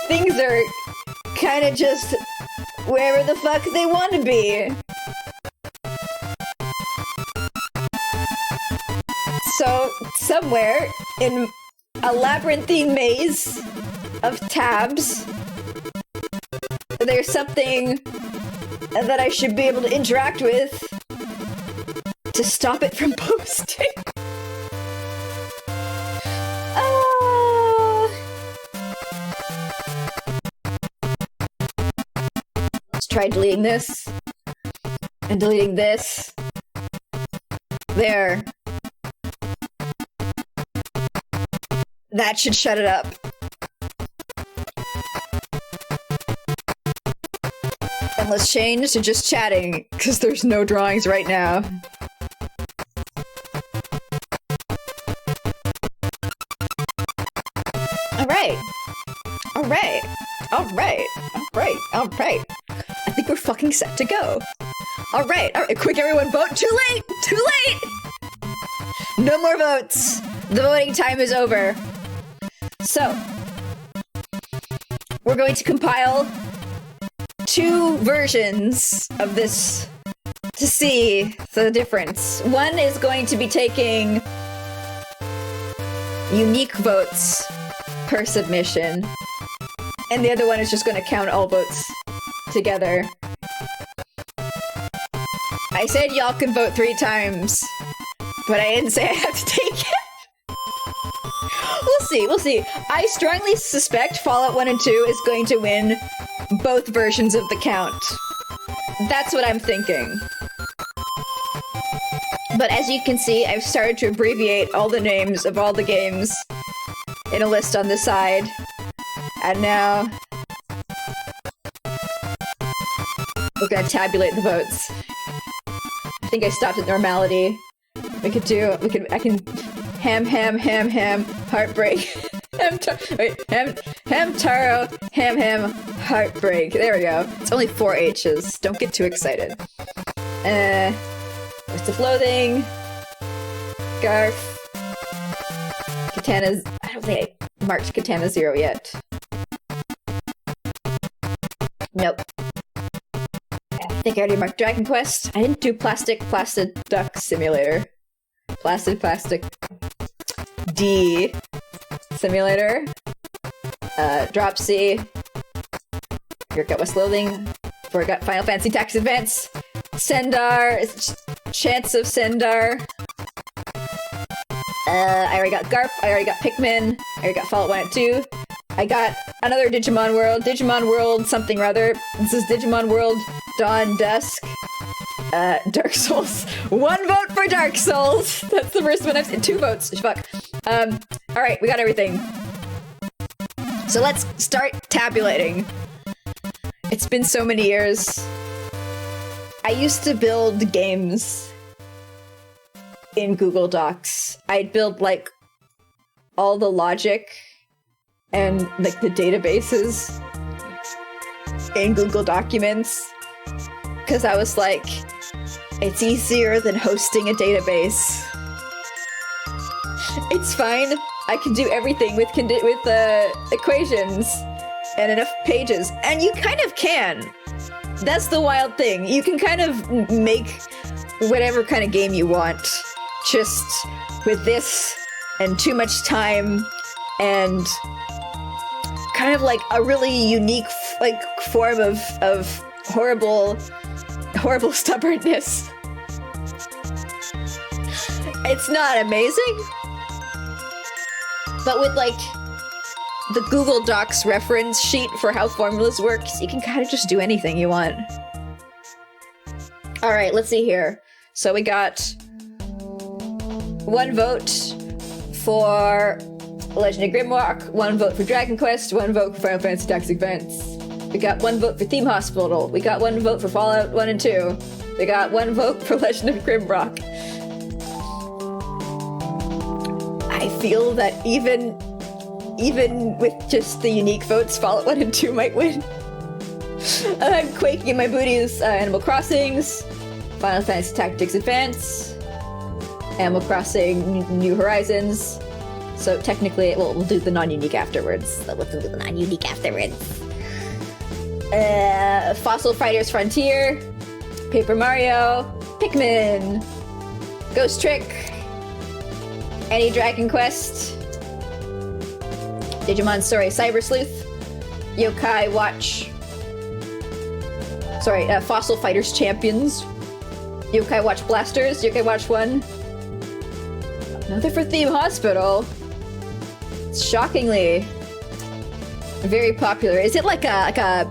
Things are kind of just wherever the fuck they want to be. So, somewhere in a labyrinthine maze of tabs, there's something that I should be able to interact with to stop it from posting. Let's try deleting this. And deleting this. There. That should shut it up. And let's change to just chatting, because there's no drawings right now. Alright. Alright. Alright. Alright. Alright. I think we're fucking set to go. Alright. Alright. Quick, everyone vote. Too late! Too late! No more votes. The voting time is over. So, we're going to compile 2 versions of this to see the difference. One is going to be taking unique votes per submission, and the other one is just going to count all votes together. I said y'all can vote 3 times, but I didn't say I have to take it. We'll see, we'll see. I strongly suspect Fallout 1 and 2 is going to win both versions of the count. That's what I'm thinking. But as you can see, I've started to abbreviate all the names of all the games in a list on the side. And now we're gonna tabulate the votes. I think I stopped at normality. I can ham, heartbreak. Ham, taro, ham, heartbreak. There we go. It's only 4 H's. Don't get too excited. List of loathing. Garf. Katana's... I don't think I marked Katana 0 yet. Nope. I think I already marked Dragon Quest. I didn't do Plastic Duck Simulator. Plastic D Simulator. Drop C. Got West Loathing. Forgot Final Fantasy Tactics Advance. Sendar. Chance of Sendar. I already got Garp. I already got Pikmin. I already got Fallout 1 and 2. I got another Digimon World. Digimon World something or other. This is Digimon World Dawn Dusk. Dark Souls. 1 vote for Dark Souls! That's the first one I've seen. 2 votes. Fuck. Alright, we got everything. So let's start tabulating. It's been so many years. I used to build games in Google Docs. I'd build, like, all the logic and, like, the databases in Google Documents. Because I was like, it's easier than hosting a database. It's fine. I can do everything with equations and enough pages. And you kind of can. That's the wild thing. You can kind of make whatever kind of game you want. Just with this and too much time and kind of like a really unique like form of horrible stubbornness. It's not amazing, but with like the Google Docs reference sheet for how formulas work, so you can kind of just do anything you want. All right, let's see here. So we got 1 vote for Legend of Grimrock, 1 vote for Dragon Quest, 1 vote for Final Fantasy Tactics Advance. We got 1 vote for Theme Hospital. We got 1 vote for Fallout 1 and 2. We got 1 vote for Legend of Grimrock. I feel that even with just the unique votes, Fallout 1 and 2 might win. I'm quaking in my booties. Animal Crossings, Final Fantasy Tactics Advance, Animal Crossing New Horizons. So technically, we'll do the non-unique afterwards. So we'll do the non-unique afterwards. Fossil Fighters Frontier, Paper Mario, Pikmin, Ghost Trick, any Dragon Quest, Digimon Story Cyber Sleuth, Yokai Watch, Fossil Fighters Champions, Yokai Watch Blasters, Yokai Watch 1, another for Theme Hospital. Shockingly very popular. Is it like a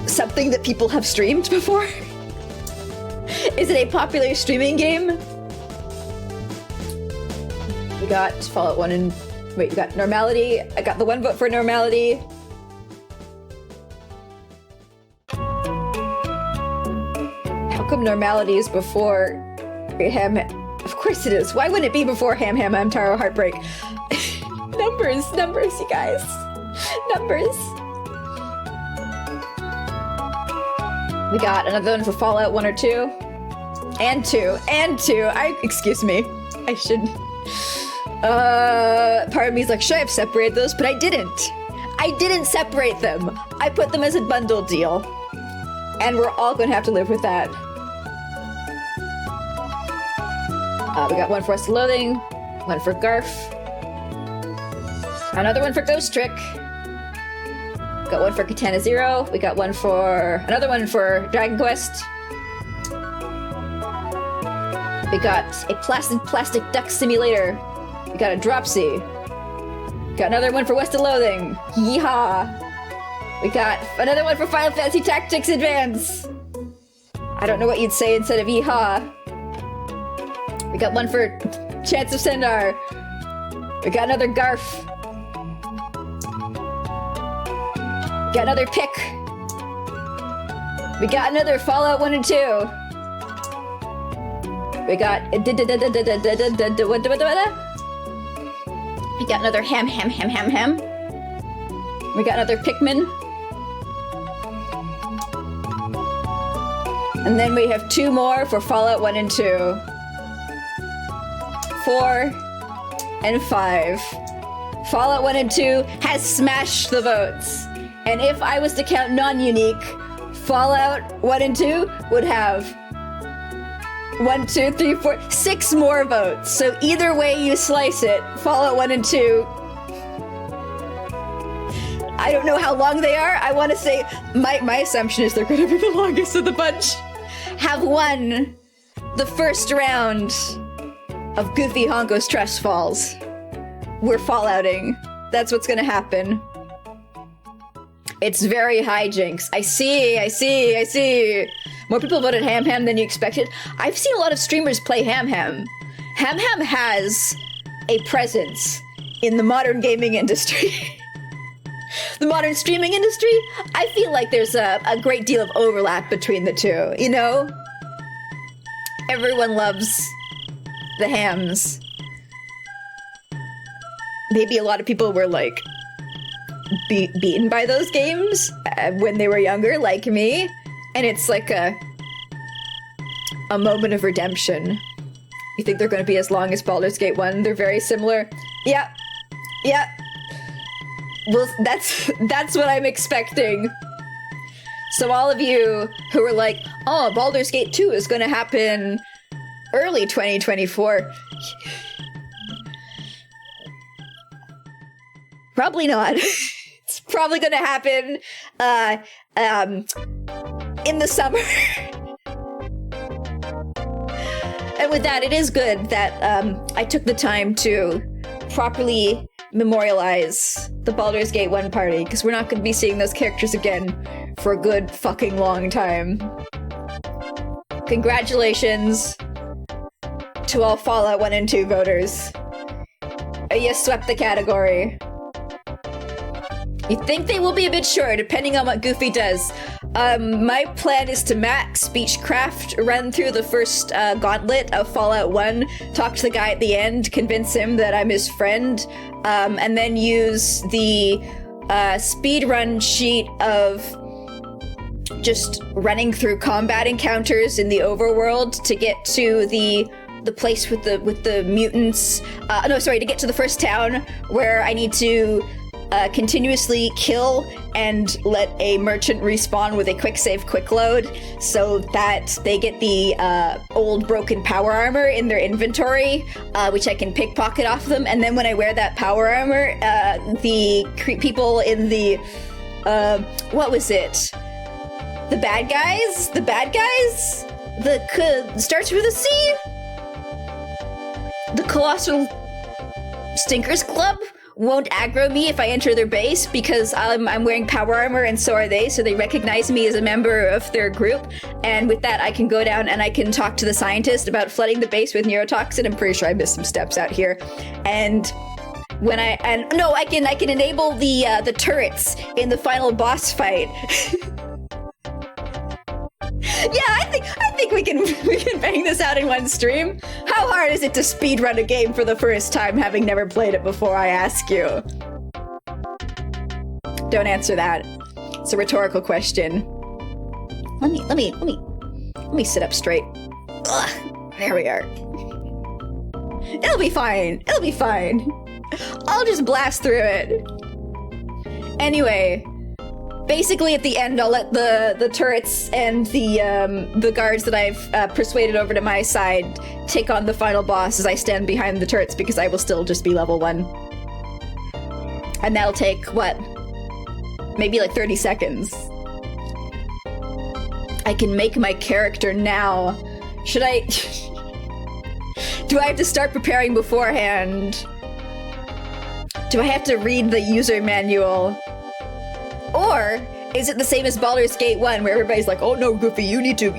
something that people have streamed before? Is it a popular streaming game? We got Fallout 1 and... Wait, we got Normality. I got the 1 vote for Normality. How come Normality is before Ham? Of course it is. Why wouldn't it be before Ham Taro Heartbreak? Numbers, you guys. Numbers. We got another one for Fallout 1 or 2. And 2. Excuse me. I should... part of me's like, should I have separated those? But I didn't. I didn't separate them. I put them as a bundle deal. And we're all gonna have to live with that. We got 1 for West Loathing, 1 for Garf, another 1 for Ghost Trick, got 1 for Katana Zero, we got another 1 for Dragon Quest, we got a plastic duck simulator, we got a Dropsy, we got another 1 for West Loathing, yeehaw, we got another 1 for Final Fantasy Tactics Advance, I don't know what you'd say instead of yeehaw. We got 1 for Chance of Sendar. We got another Garf. We got another Pick. We got another Fallout 1 and 2. We got... We got another Ham. We got another Pikmin. And then we have 2 more for Fallout 1 and 2. 4 and 5. Fallout 1 and 2 has smashed the votes. And if I was to count non-unique, Fallout 1 and 2 would have 1, 2, 3, 4, 6 more votes. So either way you slice it, Fallout 1 and 2, I don't know how long they are. I want to say, my assumption is they're going to be the longest of the bunch, have won the first round of Goofy Honko's Trust Falls. We're fallouting. That's what's gonna happen. It's very hijinks. I see. More people voted Ham than you expected. I've seen a lot of streamers play Ham. Ham has a presence in the modern gaming industry. The modern streaming industry, I feel like there's a great deal of overlap between the two, you know? Everyone loves the hams. Maybe a lot of people were like beaten by those games when they were younger, like me, and it's like a moment of redemption. You think they're going to be as long as Baldur's Gate 1? They're very similar. Yeah. Well, that's what I'm expecting. So all of you who are like, oh, Baldur's Gate 2 is going to happen early 2024. Probably not. It's probably gonna happen in the summer. And with that, it is good that I took the time to properly memorialize the Baldur's Gate 1 party, because we're not going to be seeing those characters again for a good fucking long time. Congratulations to all Fallout 1 and 2 voters. You swept the category. You think they will be a bit short, depending on what Goofy does. My plan is to max Speechcraft, run through the first gauntlet of Fallout 1, talk to the guy at the end, convince him that I'm his friend, and then use the speedrun sheet of just running through combat encounters in the overworld to get to the place with the mutants. To get to the first town where I need to continuously kill and let a merchant respawn with a quick save, quick load, so that they get the old broken power armor in their inventory, which I can pickpocket off them. And then when I wear that power armor, the people in the what was it? The bad guys? Starts with a C? The Colossal Stinkers Club won't aggro me if I enter their base because I'm wearing power armor and so are they, so they recognize me as a member of their group. And with that, I can go down and I can talk to the scientist about flooding the base with neurotoxin. I'm pretty sure I missed some steps out here. And when I can enable the turrets in the final boss fight. Yeah, I think we can bang this out in one stream. How hard is it to speedrun a game for the first time, having never played it before, I ask you? Don't answer that. It's a rhetorical question. Let me sit up straight. Ugh, there we are. It'll be fine. I'll just blast through it. Anyway, basically, at the end, I'll let the turrets and the guards that I've persuaded over to my side take on the final boss as I stand behind the turrets, because I will still just be level 1. And that'll take, what? Maybe like 30 seconds. I can make my character now. Should I... Do I have to start preparing beforehand? Do I have to read the user manual? Or is it the same as Baldur's Gate 1, where everybody's like, oh no, Goofy, you need to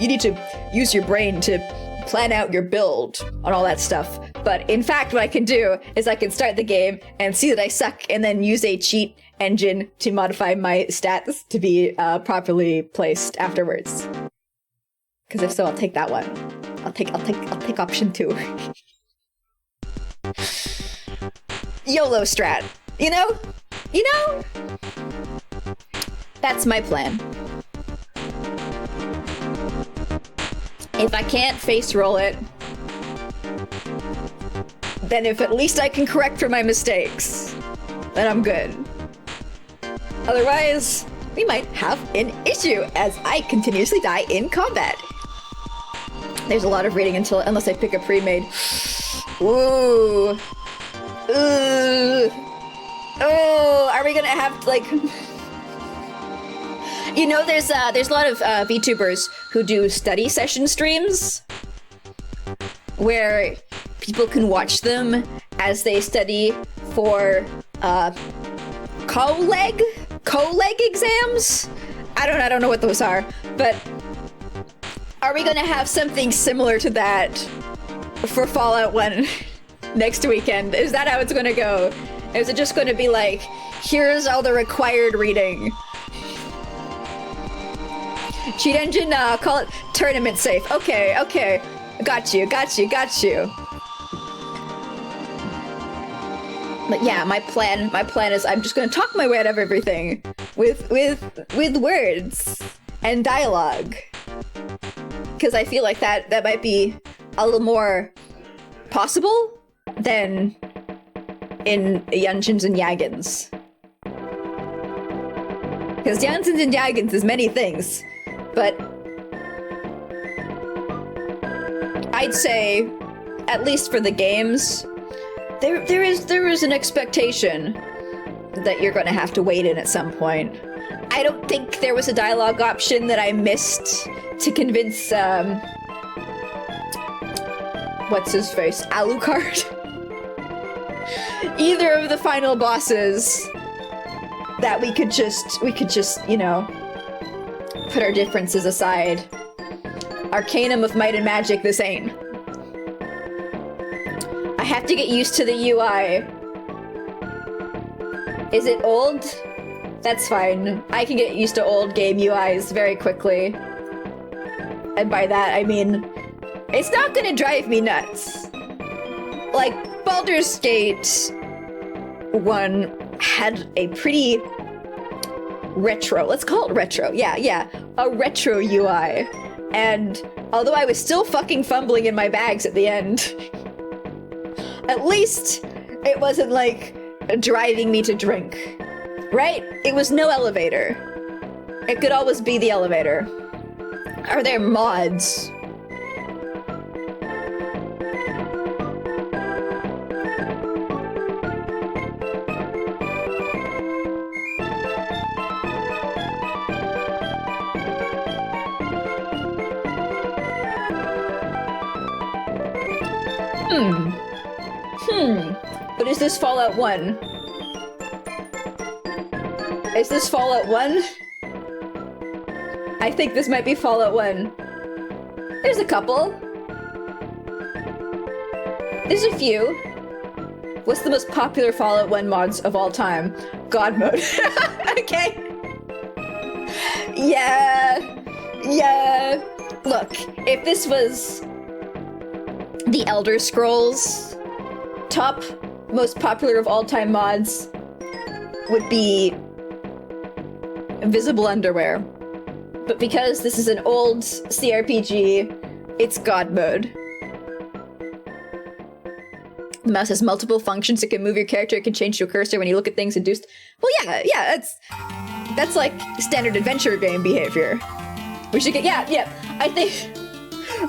use your brain to plan out your build and all that stuff. But in fact, what I can do is I can start the game and see that I suck and then use a cheat engine to modify my stats to be properly placed afterwards. Because if so, I'll take that one. I'll take option 2. YOLO strat. You know? That's my plan. If I can't face roll it, then if at least I can correct for my mistakes, then I'm good. Otherwise, we might have an issue as I continuously die in combat. There's a lot of reading unless I pick a pre-made. Ooh. Oh, are we gonna have like... You know, there's a lot of VTubers who do study session streams where people can watch them as they study for co-leg exams. I don't know what those are, but are we gonna have something similar to that for Fallout 1 next weekend? Is that how it's gonna go? Is it just gonna be like, here's all the required reading? Cheat engine, call it tournament safe. Okay. Got you. But yeah, my plan is I'm just gonna talk my way out of everything with words and dialogue. Because I feel like that might be a little more possible than in Yunjins and Yagins. Because Yunjins and Yagins is many things. But I'd say, at least for the games, there is an expectation that you're going to have to wade in at some point. I don't think there was a dialogue option that I missed to convince what's his face, Alucard, either of the final bosses that we could just, you know, put our differences aside. Arcanum of Might and Magic, this ain't. I have to get used to the UI. Is it old? That's fine. I can get used to old game UIs very quickly. And by that, I mean, it's not gonna drive me nuts. Like, Baldur's Gate 1 had a pretty retro, let's call it retro, yeah, a retro UI. And although I was still fucking fumbling in my bags at the end, at least it wasn't like driving me to drink, right? It was no elevator. It could always be the elevator. Are there mods? But is this Fallout 1? Is this Fallout 1? I think this might be Fallout 1. There's a couple. There's a few. What's the most popular Fallout 1 mods of all time? God mode. Okay. Yeah. Look, if this was the Elder Scrolls, top most popular of all time mods would be Invisible Underwear. But because this is an old CRPG, it's God mode. The mouse has multiple functions. It can move your character. It can change to a cursor when you look at things and do well, yeah, that's like standard adventure game behavior. We should get, yeah. I think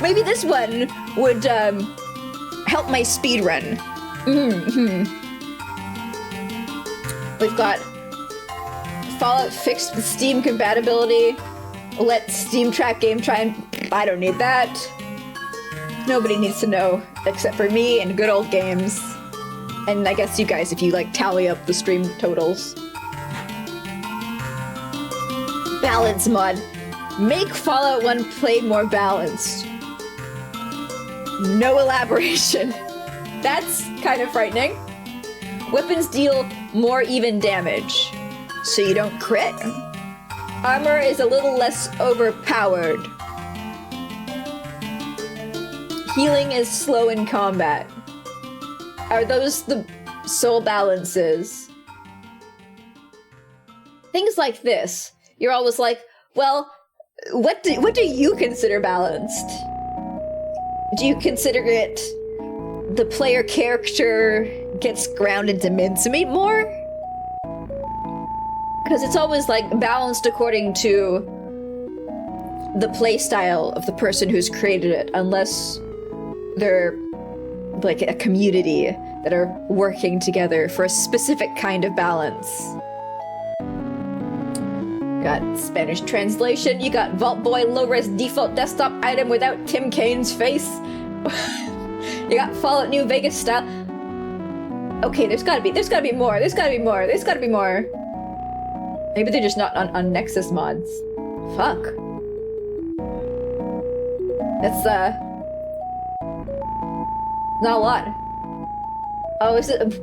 maybe this one would help my speed run. We've got Fallout fixed with Steam compatibility. Let Steam track game try and... I don't need that. Nobody needs to know except for me and good old games. And I guess you guys if you like tally up the stream totals. Balance mod. Make Fallout 1 play more balanced. No elaboration. That's kind of frightening. Weapons deal more even damage, so you don't crit. Armor is a little less overpowered. Healing is slow in combat. Are those the soul balances? Things like this. You're always like, well, what do you consider balanced? Do you consider it the player character gets ground into mincemeat more? Because it's always like balanced according to the play style of the person who's created it, unless they're like a community that are working together for a specific kind of balance. Got Spanish translation, you got Vault Boy low-res default desktop item without Tim Kane's face. You got Fallout New Vegas style. Okay, there's gotta be more. Maybe they're just not on Nexus mods. Fuck. That's not a lot. Oh, is it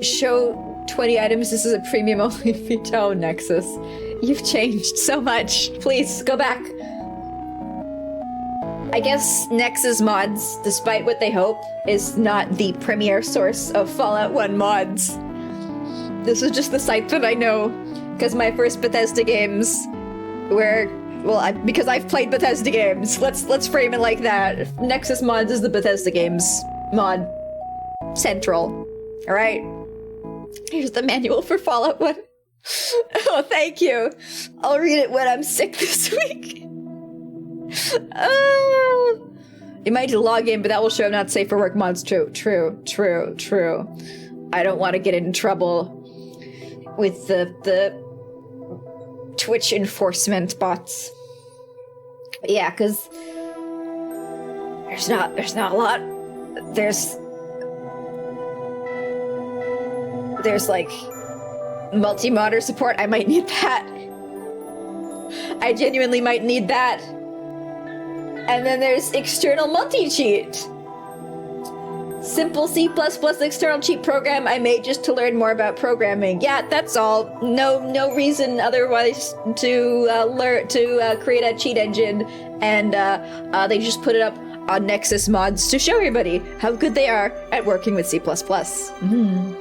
show 20 items? This is a premium only feature. Oh, Nexus. You've changed so much. Please, go back. I guess Nexus mods, despite what they hope, is not the premier source of Fallout 1 mods. This is just the site that I know, because my first Bethesda games were, well, because I've played Bethesda games. Let's frame it like that. Nexus mods is the Bethesda games mod central. All right. Here's the manual for Fallout 1. Oh, thank you. I'll read it when I'm sick this week. Oh. You might log in, but that will show not safe for work mods. True. I don't want to get in trouble with the Twitch enforcement bots. Yeah, because there's not a lot. There's There's like multi-modder support. I might need that. I genuinely might need that. And then there's external multi-cheat. Simple C++ external cheat program I made just to learn more about programming. Yeah, that's all. No reason otherwise to learn to create a cheat engine, and they just put it up on Nexus Mods to show everybody how good they are at working with C++. Mm-hmm.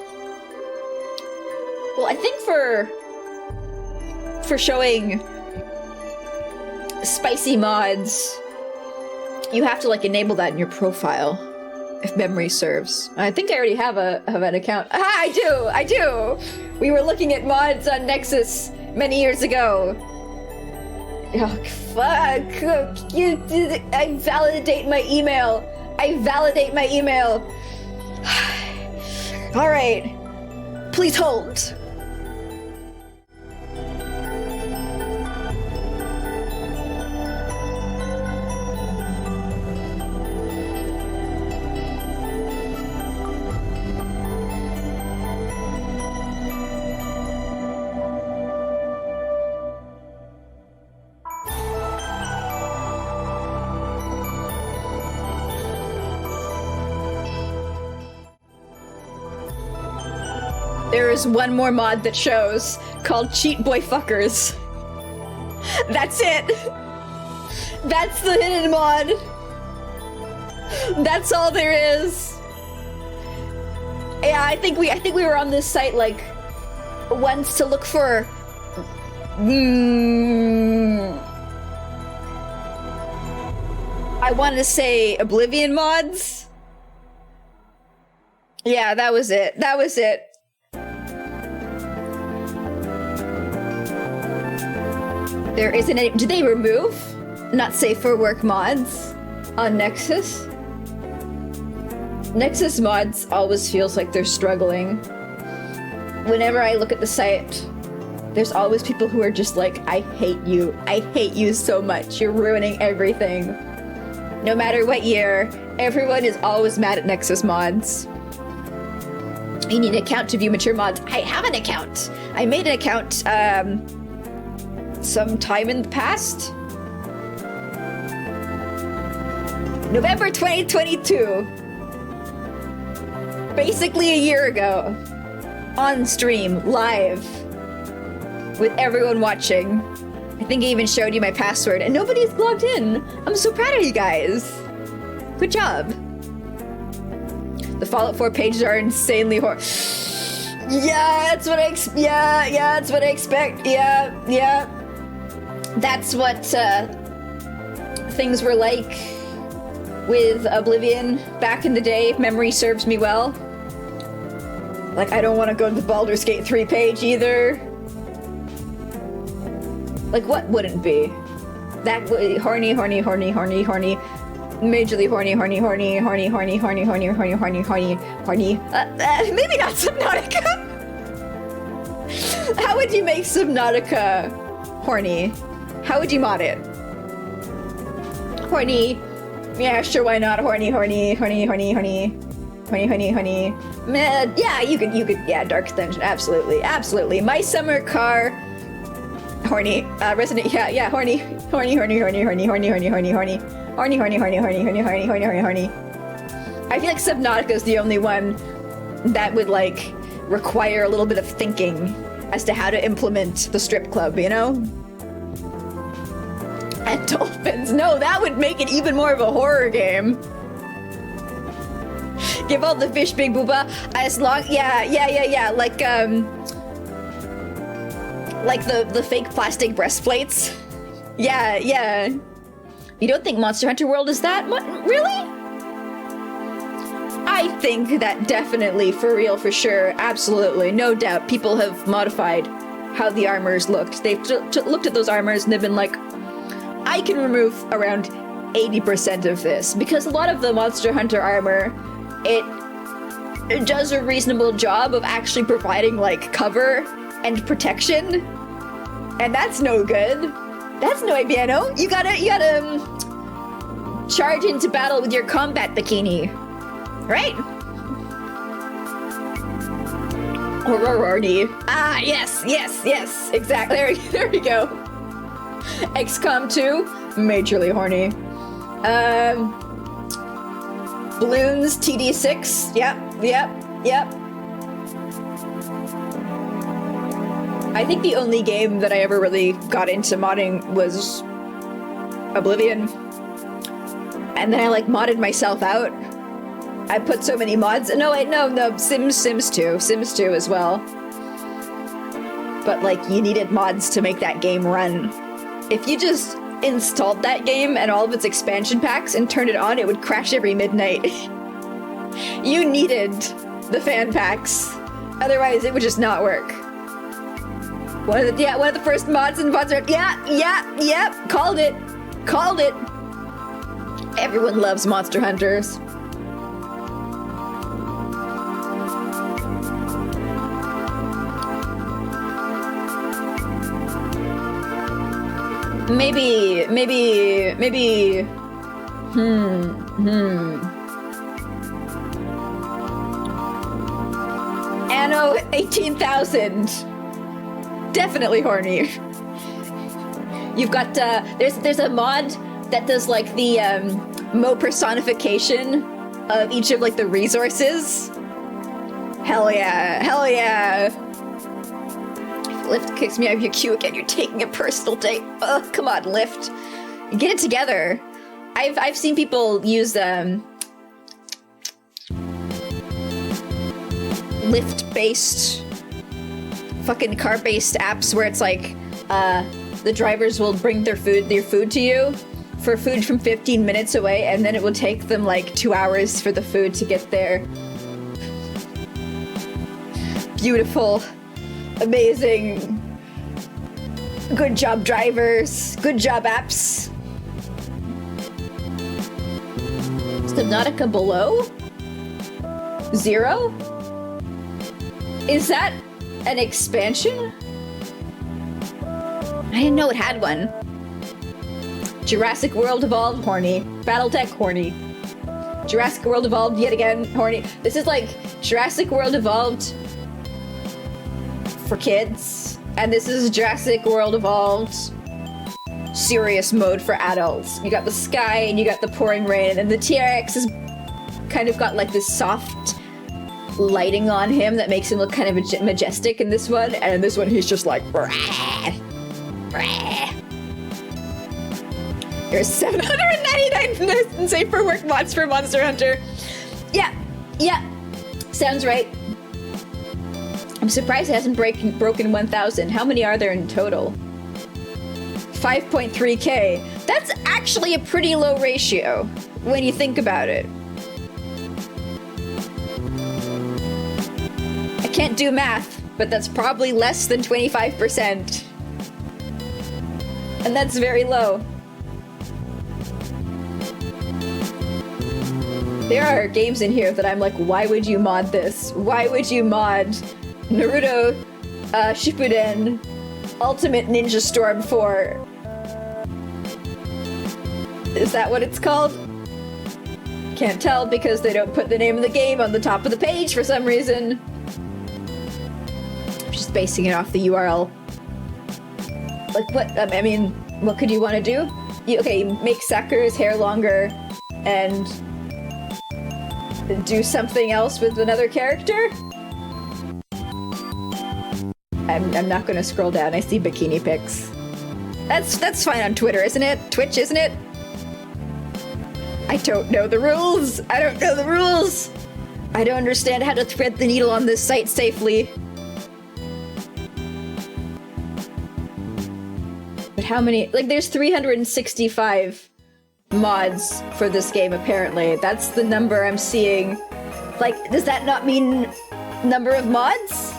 Well, I think for showing spicy mods, you have to like enable that in your profile. If memory serves. I think I already have an account. Ah, I do! We were looking at mods on Nexus many years ago. Oh, fuck. I validate my email. Alright. Please hold. There is one more mod that shows called Cheat Boy Fuckers. That's it. That's the hidden mod. That's all there is. Yeah, I think we were on this site like once to look for I wanted to say Oblivion mods. Yeah, that was it. There isn't any. Did they remove not safe for work mods on Nexus? Nexus mods always feels like they're struggling. Whenever I look at the site, there's always people who are just like, I hate you. I hate you so much. You're ruining everything. No matter what year, everyone is always mad at Nexus mods. You need an account to view mature mods. I have an account. I made an account, some time in the past. November 2022. Basically a year ago. On stream, live. With everyone watching. I think I even showed you my password and nobody's logged in. I'm so proud of you guys. Good job. The Fallout 4 pages are insanely Yeah, that's what I that's what I expect. Yeah. That's what things were like with Oblivion back in the day, if memory serves me well. Like, I don't want to go to the Baldur's Gate 3 page either. Like, what wouldn't be? That horny. Majorly horny. Maybe not Subnautica. How would you make Subnautica horny? How would you mod it? Horny. Yeah, sure, why not? Horny. Yeah, you could, yeah, Dark Dungeon, absolutely. My summer car, horny, Resident, yeah, horny. I feel like Subnautica is the only one that would, like, require a little bit of thinking as to how to implement the strip club, you know? And dolphins, no, that would make it even more of a horror game. Give all the fish big booba, as long, yeah, like the fake plastic breastplates. Yeah. You don't think Monster Hunter World is that? What, really? I think that definitely, for real, for sure, absolutely, no doubt, people have modified how the armors looked. They've looked at those armors and they've been like, I can remove around 80% of this, because a lot of the Monster Hunter armor, it does a reasonable job of actually providing, like, cover and protection, and that's no good. That's no bueno. You gotta charge into battle with your combat bikini, right? Horny. Ah, yes, yes, yes, exactly. There we go. XCOM 2, majorly horny. Balloons TD6. Yep. I think the only game that I ever really got into modding was Oblivion. And then I like modded myself out. I put so many mods. No, wait, no, Sims 2 as well. But like, you needed mods to make that game run. If you just installed that game and all of its expansion packs and turned it on, it would crash every midnight. You needed the fan packs. Otherwise, it would just not work. One of the first mods in Monster. Yeah. Called it. Everyone loves Monster Hunters. Maybe. Anno 18,000. Definitely horny. You've got there's a mod that does like the Mo personification of each of like the resources. Hell yeah. Lyft kicks me out of your queue again. You're taking a personal date. Oh, come on, Lyft. Get it together. I've seen people use Lyft-based, fucking car-based apps where it's like the drivers will bring their food to you for food from 15 minutes away, and then it will take them like 2 hours for the food to get there. Beautiful. Amazing. Good job, drivers. Good job, apps. Subnautica below? 0? Is that an expansion? I didn't know it had one. Jurassic World Evolved, horny. Battletech, horny. Jurassic World Evolved, yet again, horny. This is like Jurassic World Evolved for kids, and this is Jurassic World Evolved serious mode for adults. You got the sky and you got the pouring rain, and the T-Rex has kind of got like this soft lighting on him that makes him look kind of majestic in this one, and in this one he's just like brah, brah. There's 799 safe for work mods for Monster Hunter. Yeah, sounds right. I'm surprised it hasn't broken 1,000. How many are there in total? 5.3k. That's actually a pretty low ratio when you think about it. I can't do math, but that's probably less than 25%. And that's very low. There are games in here that I'm like, why would you mod this? Why would you mod Naruto Shippuden Ultimate Ninja Storm 4? Is that what it's called? Can't tell because they don't put the name of the game on the top of the page for some reason. I'm just basing it off the URL. Like what? I mean, what could you want to do? Okay, make Sakura's hair longer and do something else with another character? I'm not gonna scroll down. I see bikini pics. That's fine on Twitter, isn't it? Twitch, isn't it? I don't know the rules. I don't know the rules. I don't understand how to thread the needle on this site safely. But how many? Like, there's 365 mods for this game, apparently. That's the number I'm seeing. Like, does that not mean number of mods?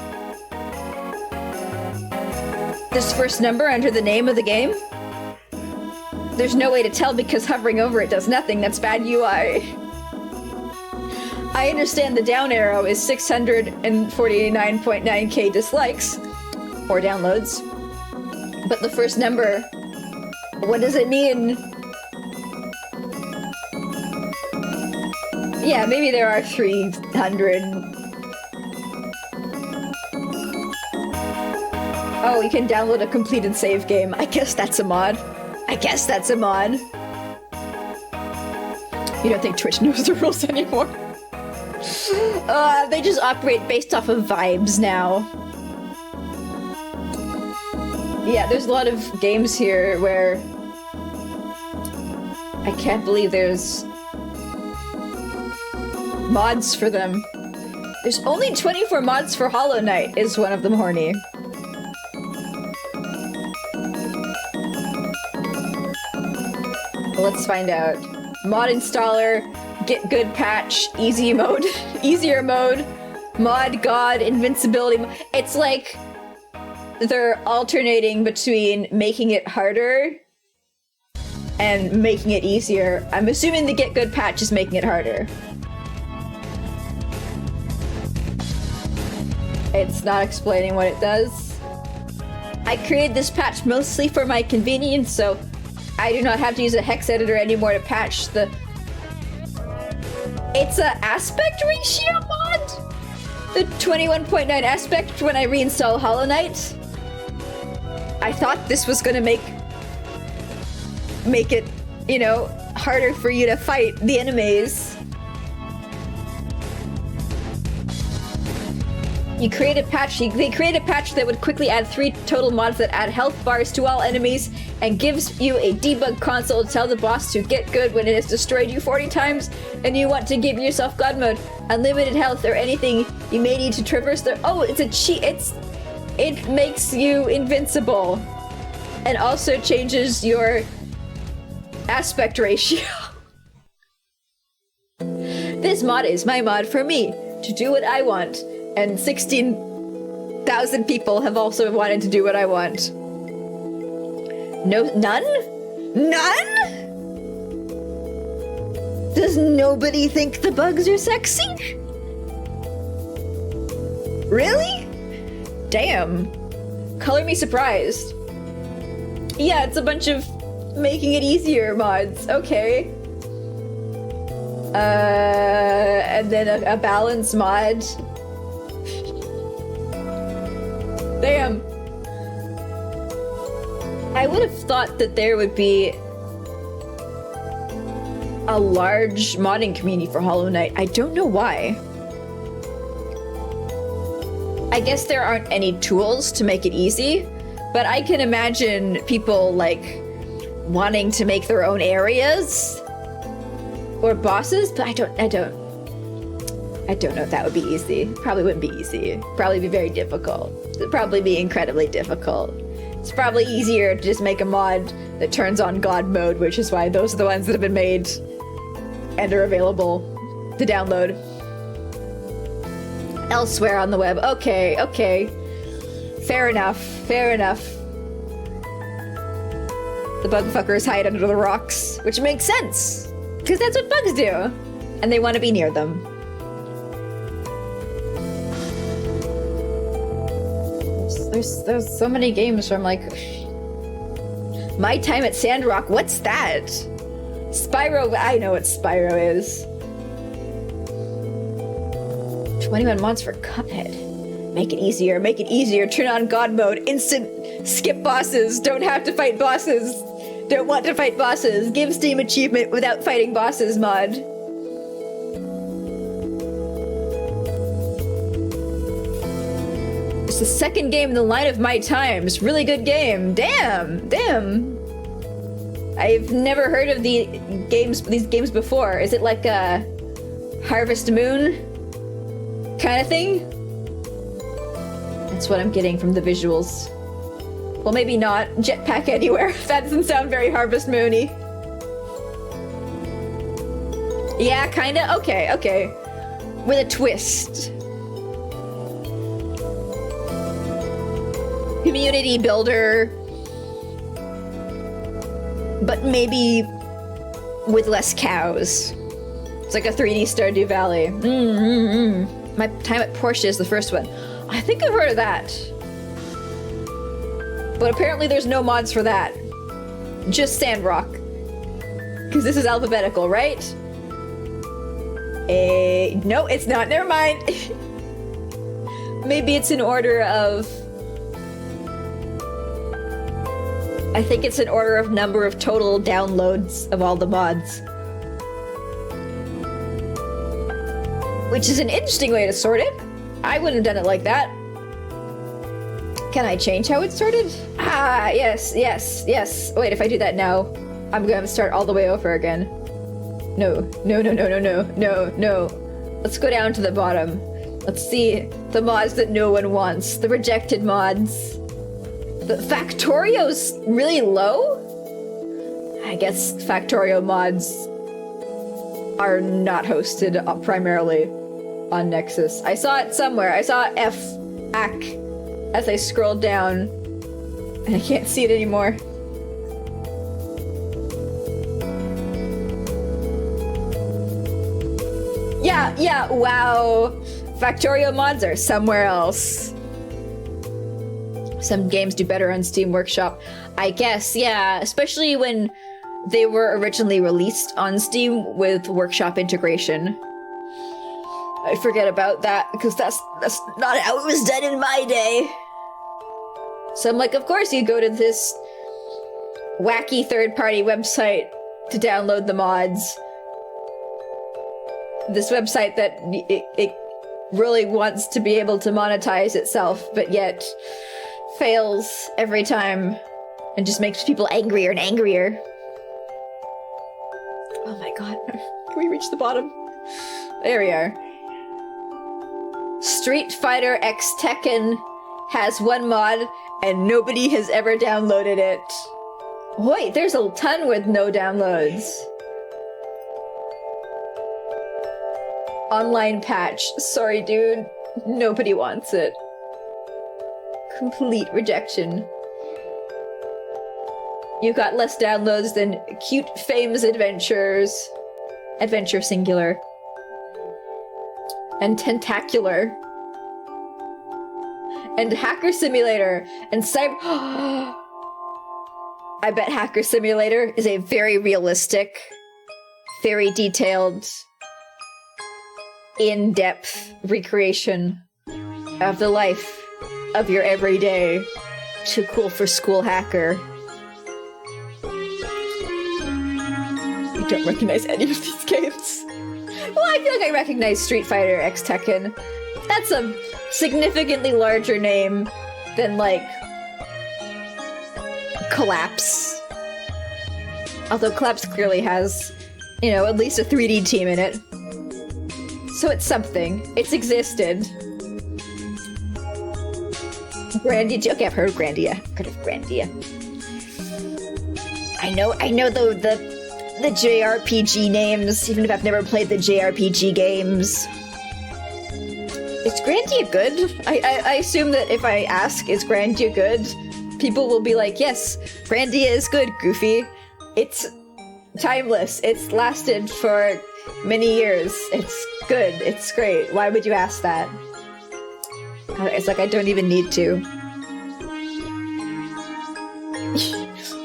This first number under the name of the game? There's no way to tell because hovering over it does nothing. That's bad UI. I understand the down arrow is 649.9k dislikes or downloads. But the first number, what does it mean? Yeah, maybe there are 300. Oh, you can download a completed save game. I guess that's a mod. I guess that's a mod. You don't think Twitch knows the rules anymore? They just operate based off of vibes now. Yeah, there's a lot of games here where I can't believe there's mods for them. There's only 24 mods for Ha0nk. Is one of them horny? Let's find out. Mod installer, get good patch, easy mode, easier mode, mod god, invincibility. It's like they're alternating between making it harder and making it easier. I'm assuming the get good patch is making it harder. It's not explaining what it does. I created this patch mostly for my convenience, so I do not have to use a hex editor anymore to patch the... It's a aspect ratio mod? The 21.9 aspect when I reinstall Ha0nk? I thought this was gonna make it, you know, harder for you to fight the enemies. You create a patch. They create a patch that would quickly add 3 total mods that add health bars to all enemies and gives you a debug console to tell the boss to get good when it has destroyed you 40 times and you want to give yourself god mode, unlimited health, or anything you may need to traverse the... Oh, it's a cheat. It makes you invincible and also changes your aspect ratio. This mod is my mod for me to do what I want. And 16,000 people have also wanted to do what I want. No, none? None? Does nobody think the bugs are sexy? Really? Damn. Color me surprised. Yeah, it's a bunch of making it easier mods. Okay. And then a balance mod. Damn. I would have thought that there would be a large modding community for Ha0nk. I don't know why. I guess there aren't any tools to make it easy, but I can imagine people like wanting to make their own areas or bosses, but I don't know if that would be easy. Probably wouldn't be easy. Probably be very difficult. It'd probably be incredibly difficult. It's probably easier to just make a mod that turns on God mode, which is why those are the ones that have been made and are available to download elsewhere on the web. Okay, okay. Fair enough, fair enough. The bug fuckers hide under the rocks, which makes sense, because that's what bugs do, and they want to be near them. There's so many games where I'm like, My Time at Sandrock, what's that? Spyro, I know what Spyro is. 21 mods for Cuphead. Make it easier, turn on God mode, instant skip bosses, don't have to fight bosses, don't want to fight bosses, give Steam achievement without fighting bosses mod. The second game in the line of My Times. Really good game. Damn. I've never heard of these games before. Is it like a Harvest Moon kind of thing? That's what I'm getting from the visuals. Well, maybe not. Jetpack Anywhere. That doesn't sound very Harvest Moon-y. Yeah, kinda. Okay. With a twist. Community builder, but maybe with less cows. It's like a 3D Stardew Valley. My Time at Porsche is the first one. I think I've heard of that. But apparently there's no mods for that. Just Sandrock. Because this is alphabetical, right? No, it's not. Never mind. Maybe it's in order of I think it's an order of number of total downloads of all the mods. Which is an interesting way to sort it. I wouldn't have done it like that. Can I change how it's sorted? Ah, yes, yes, yes. Wait, if I do that now, I'm gonna start all the way over again. No, no, no, no, no, no, no, no. Let's go down to the bottom. Let's see the mods that no one wants. The rejected mods. The Factorio's really low? I guess Factorio mods are not hosted primarily on Nexus. I saw it somewhere. I saw F-AC as I scrolled down, and I can't see it anymore. Yeah, wow. Factorio mods are somewhere else. Some games do better on Steam Workshop. I guess, yeah, especially when they were originally released on Steam with Workshop integration. I forget about that because that's not how it was done in my day. So I'm like, of course you go to this wacky third-party website to download the mods. This website that it really wants to be able to monetize itself, but yet fails every time and just makes people angrier and angrier. Oh my god. Can we reach the bottom? There we are. Street Fighter X Tekken has one mod and nobody has ever downloaded it. Wait, there's a ton with no downloads. Online patch. Sorry, dude. Nobody wants it. Complete rejection. You got less downloads than Cute Fame's Adventures. Adventure singular. And Tentacular. And Hacker Simulator. And Cyber... I bet Hacker Simulator is a very realistic, very detailed, in-depth recreation of the life of your everyday, too cool for school hacker. I don't recognize any of these games. Well, I feel like I recognize Street Fighter X Tekken. That's a significantly larger name than, like, Collapse. Although Collapse clearly has, you know, at least a 3D team in it. So it's something. It's existed. Grandia. Okay, I've heard of Grandia. I know the JRPG names, even if I've never played the JRPG games. Is Grandia good? I assume that if I ask, is Grandia good? People will be like, yes, Grandia is good, Goofy. It's timeless. It's lasted for many years. It's good. It's great. Why would you ask that? It's like I don't even need to.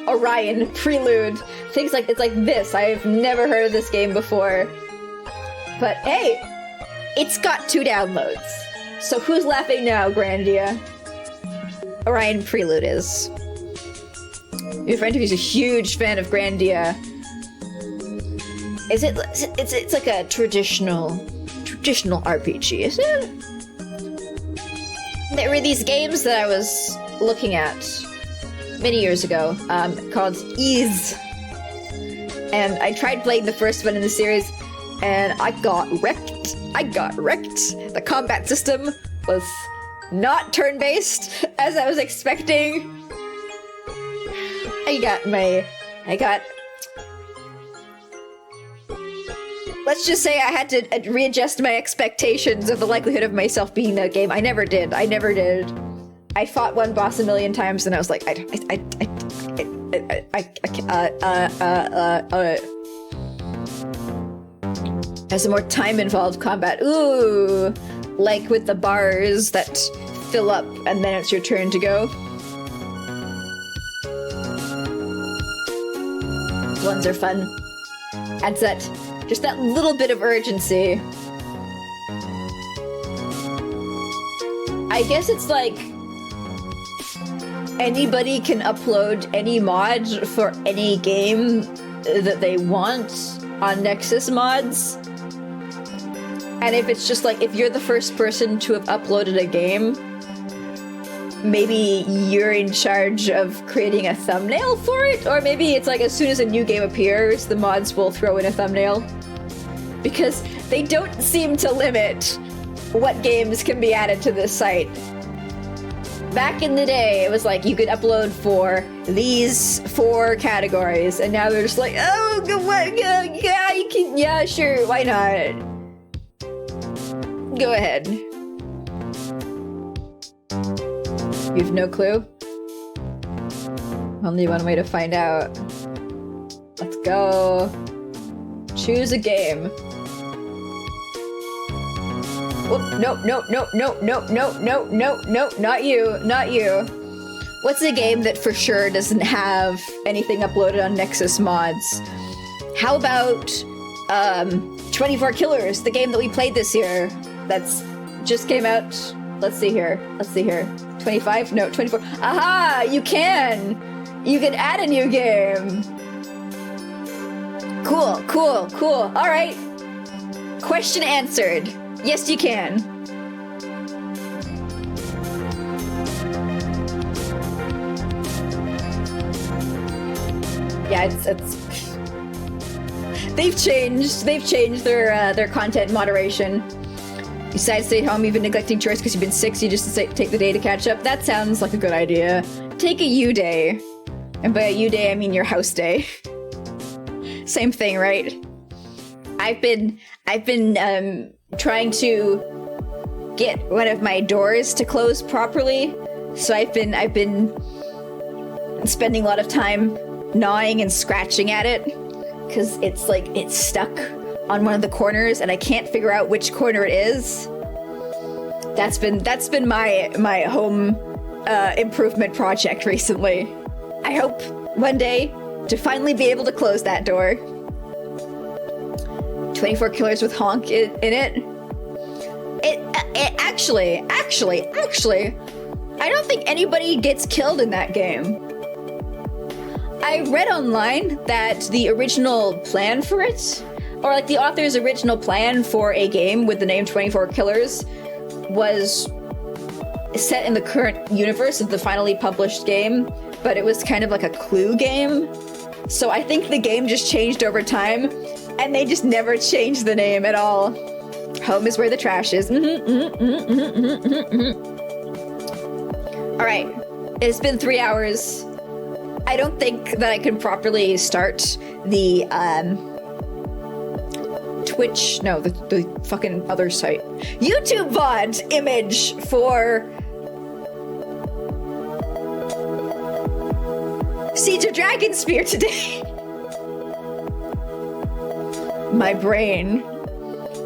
Orion, Prelude. Things like, it's like this. I've never heard of this game before. But hey, it's got 2 downloads. So who's laughing now, Grandia? Orion Prelude is. Your friend who's a huge fan of Grandia. It's like a traditional RPG, is it? There were these games that I was looking at many years ago, called Ease. And I tried playing the first one in the series, and I got wrecked. The combat system was not turn-based, as I was expecting. Let's just say I had to readjust my expectations of the likelihood of myself beating that game. I never did. I fought one boss a million times, and I was like, There's a more time-involved combat. Ooh, like with the bars that fill up, and then it's your turn to go. Those ones are fun. Adds just that little bit of urgency. I guess it's like anybody can upload any mod for any game that they want on Nexus Mods. And if it's just like, if you're the first person to have uploaded a game, maybe you're in charge of creating a thumbnail for it? Or maybe it's like as soon as a new game appears, the mods will throw in a thumbnail. Because they don't seem to limit what games can be added to this site. Back in the day, it was like you could upload for these 4 categories, and now they're just like, oh, what? Yeah, you can, yeah, sure, why not? Go ahead. You have no clue? Only one way to find out. Let's go. Choose a game. Oh, no, not you, not you. What's a game that for sure doesn't have anything uploaded on Nexus Mods? How about 24 Killers, the game that we played this year? That's just came out. Let's see here. 25? No, 24. Aha! You can add a new game. Cool. All right. Question answered. Yes, you can. Yeah, it's they've changed their content moderation. You decide to stay at home, you've been neglecting chores because you've been sick, so you just take the day to catch up. That sounds like a good idea. Take a U day. And by a U day, I mean your house day. Same thing, right? I've been trying to get one of my doors to close properly, so I've been spending a lot of time gnawing and scratching at it because it's like it's stuck on one of the corners and I can't figure out which corner it is. That's been my home improvement project recently. I hope one day to finally be able to close that door. 24 Killers with Ha0nk in it. It actually, I don't think anybody gets killed in that game. I read online that the original plan for it, or like the author's original plan for a game with the name 24 Killers, was set in the current universe of the finally published game, but it was kind of like a clue game. So I think the game just changed over time, and they just never changed the name at all. Home is where the trash is. All right, it's been 3 hours. I don't think that I can properly start the Twitch, no, the fucking other site. YouTube VOD image for Siege of Dragonspear today. My brain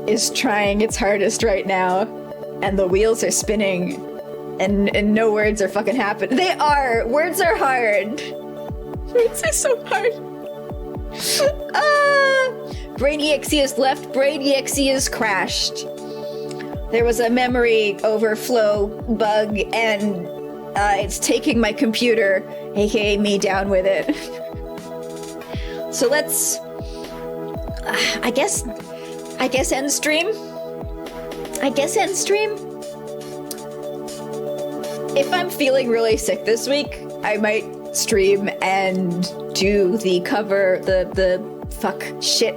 is trying its hardest right now, and the wheels are spinning, and no words are fucking happening. They are! Words are hard! Words are so hard. Brain EXE is left, Brain EXE is crashed. There was a memory overflow bug, and it's taking my computer, aka me, down with it. So let's... I guess end stream? If I'm feeling really sick this week, I might stream and do the cover, the fuck shit,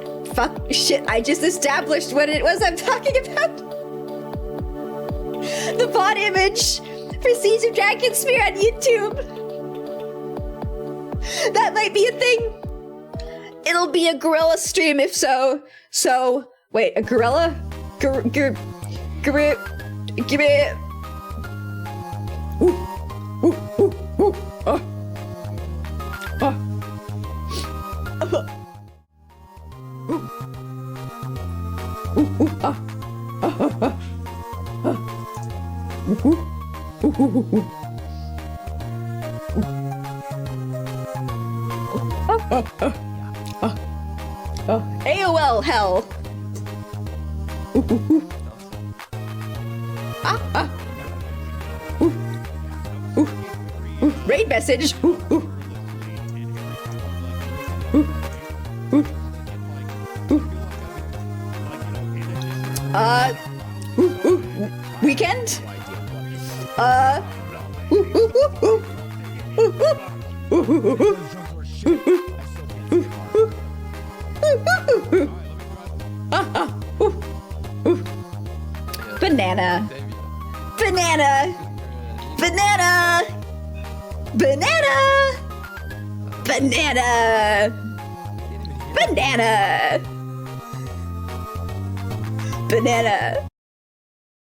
I just established what it was I'm talking about. The bot image for Siege of Dragonspear on YouTube. That might be a thing. It'll be a gorilla stream if so. So, wait, a gorilla? AOL hell. Raid message. Weekend? Banana. Banana. Banana. Banana. Banana. Banana. Banana.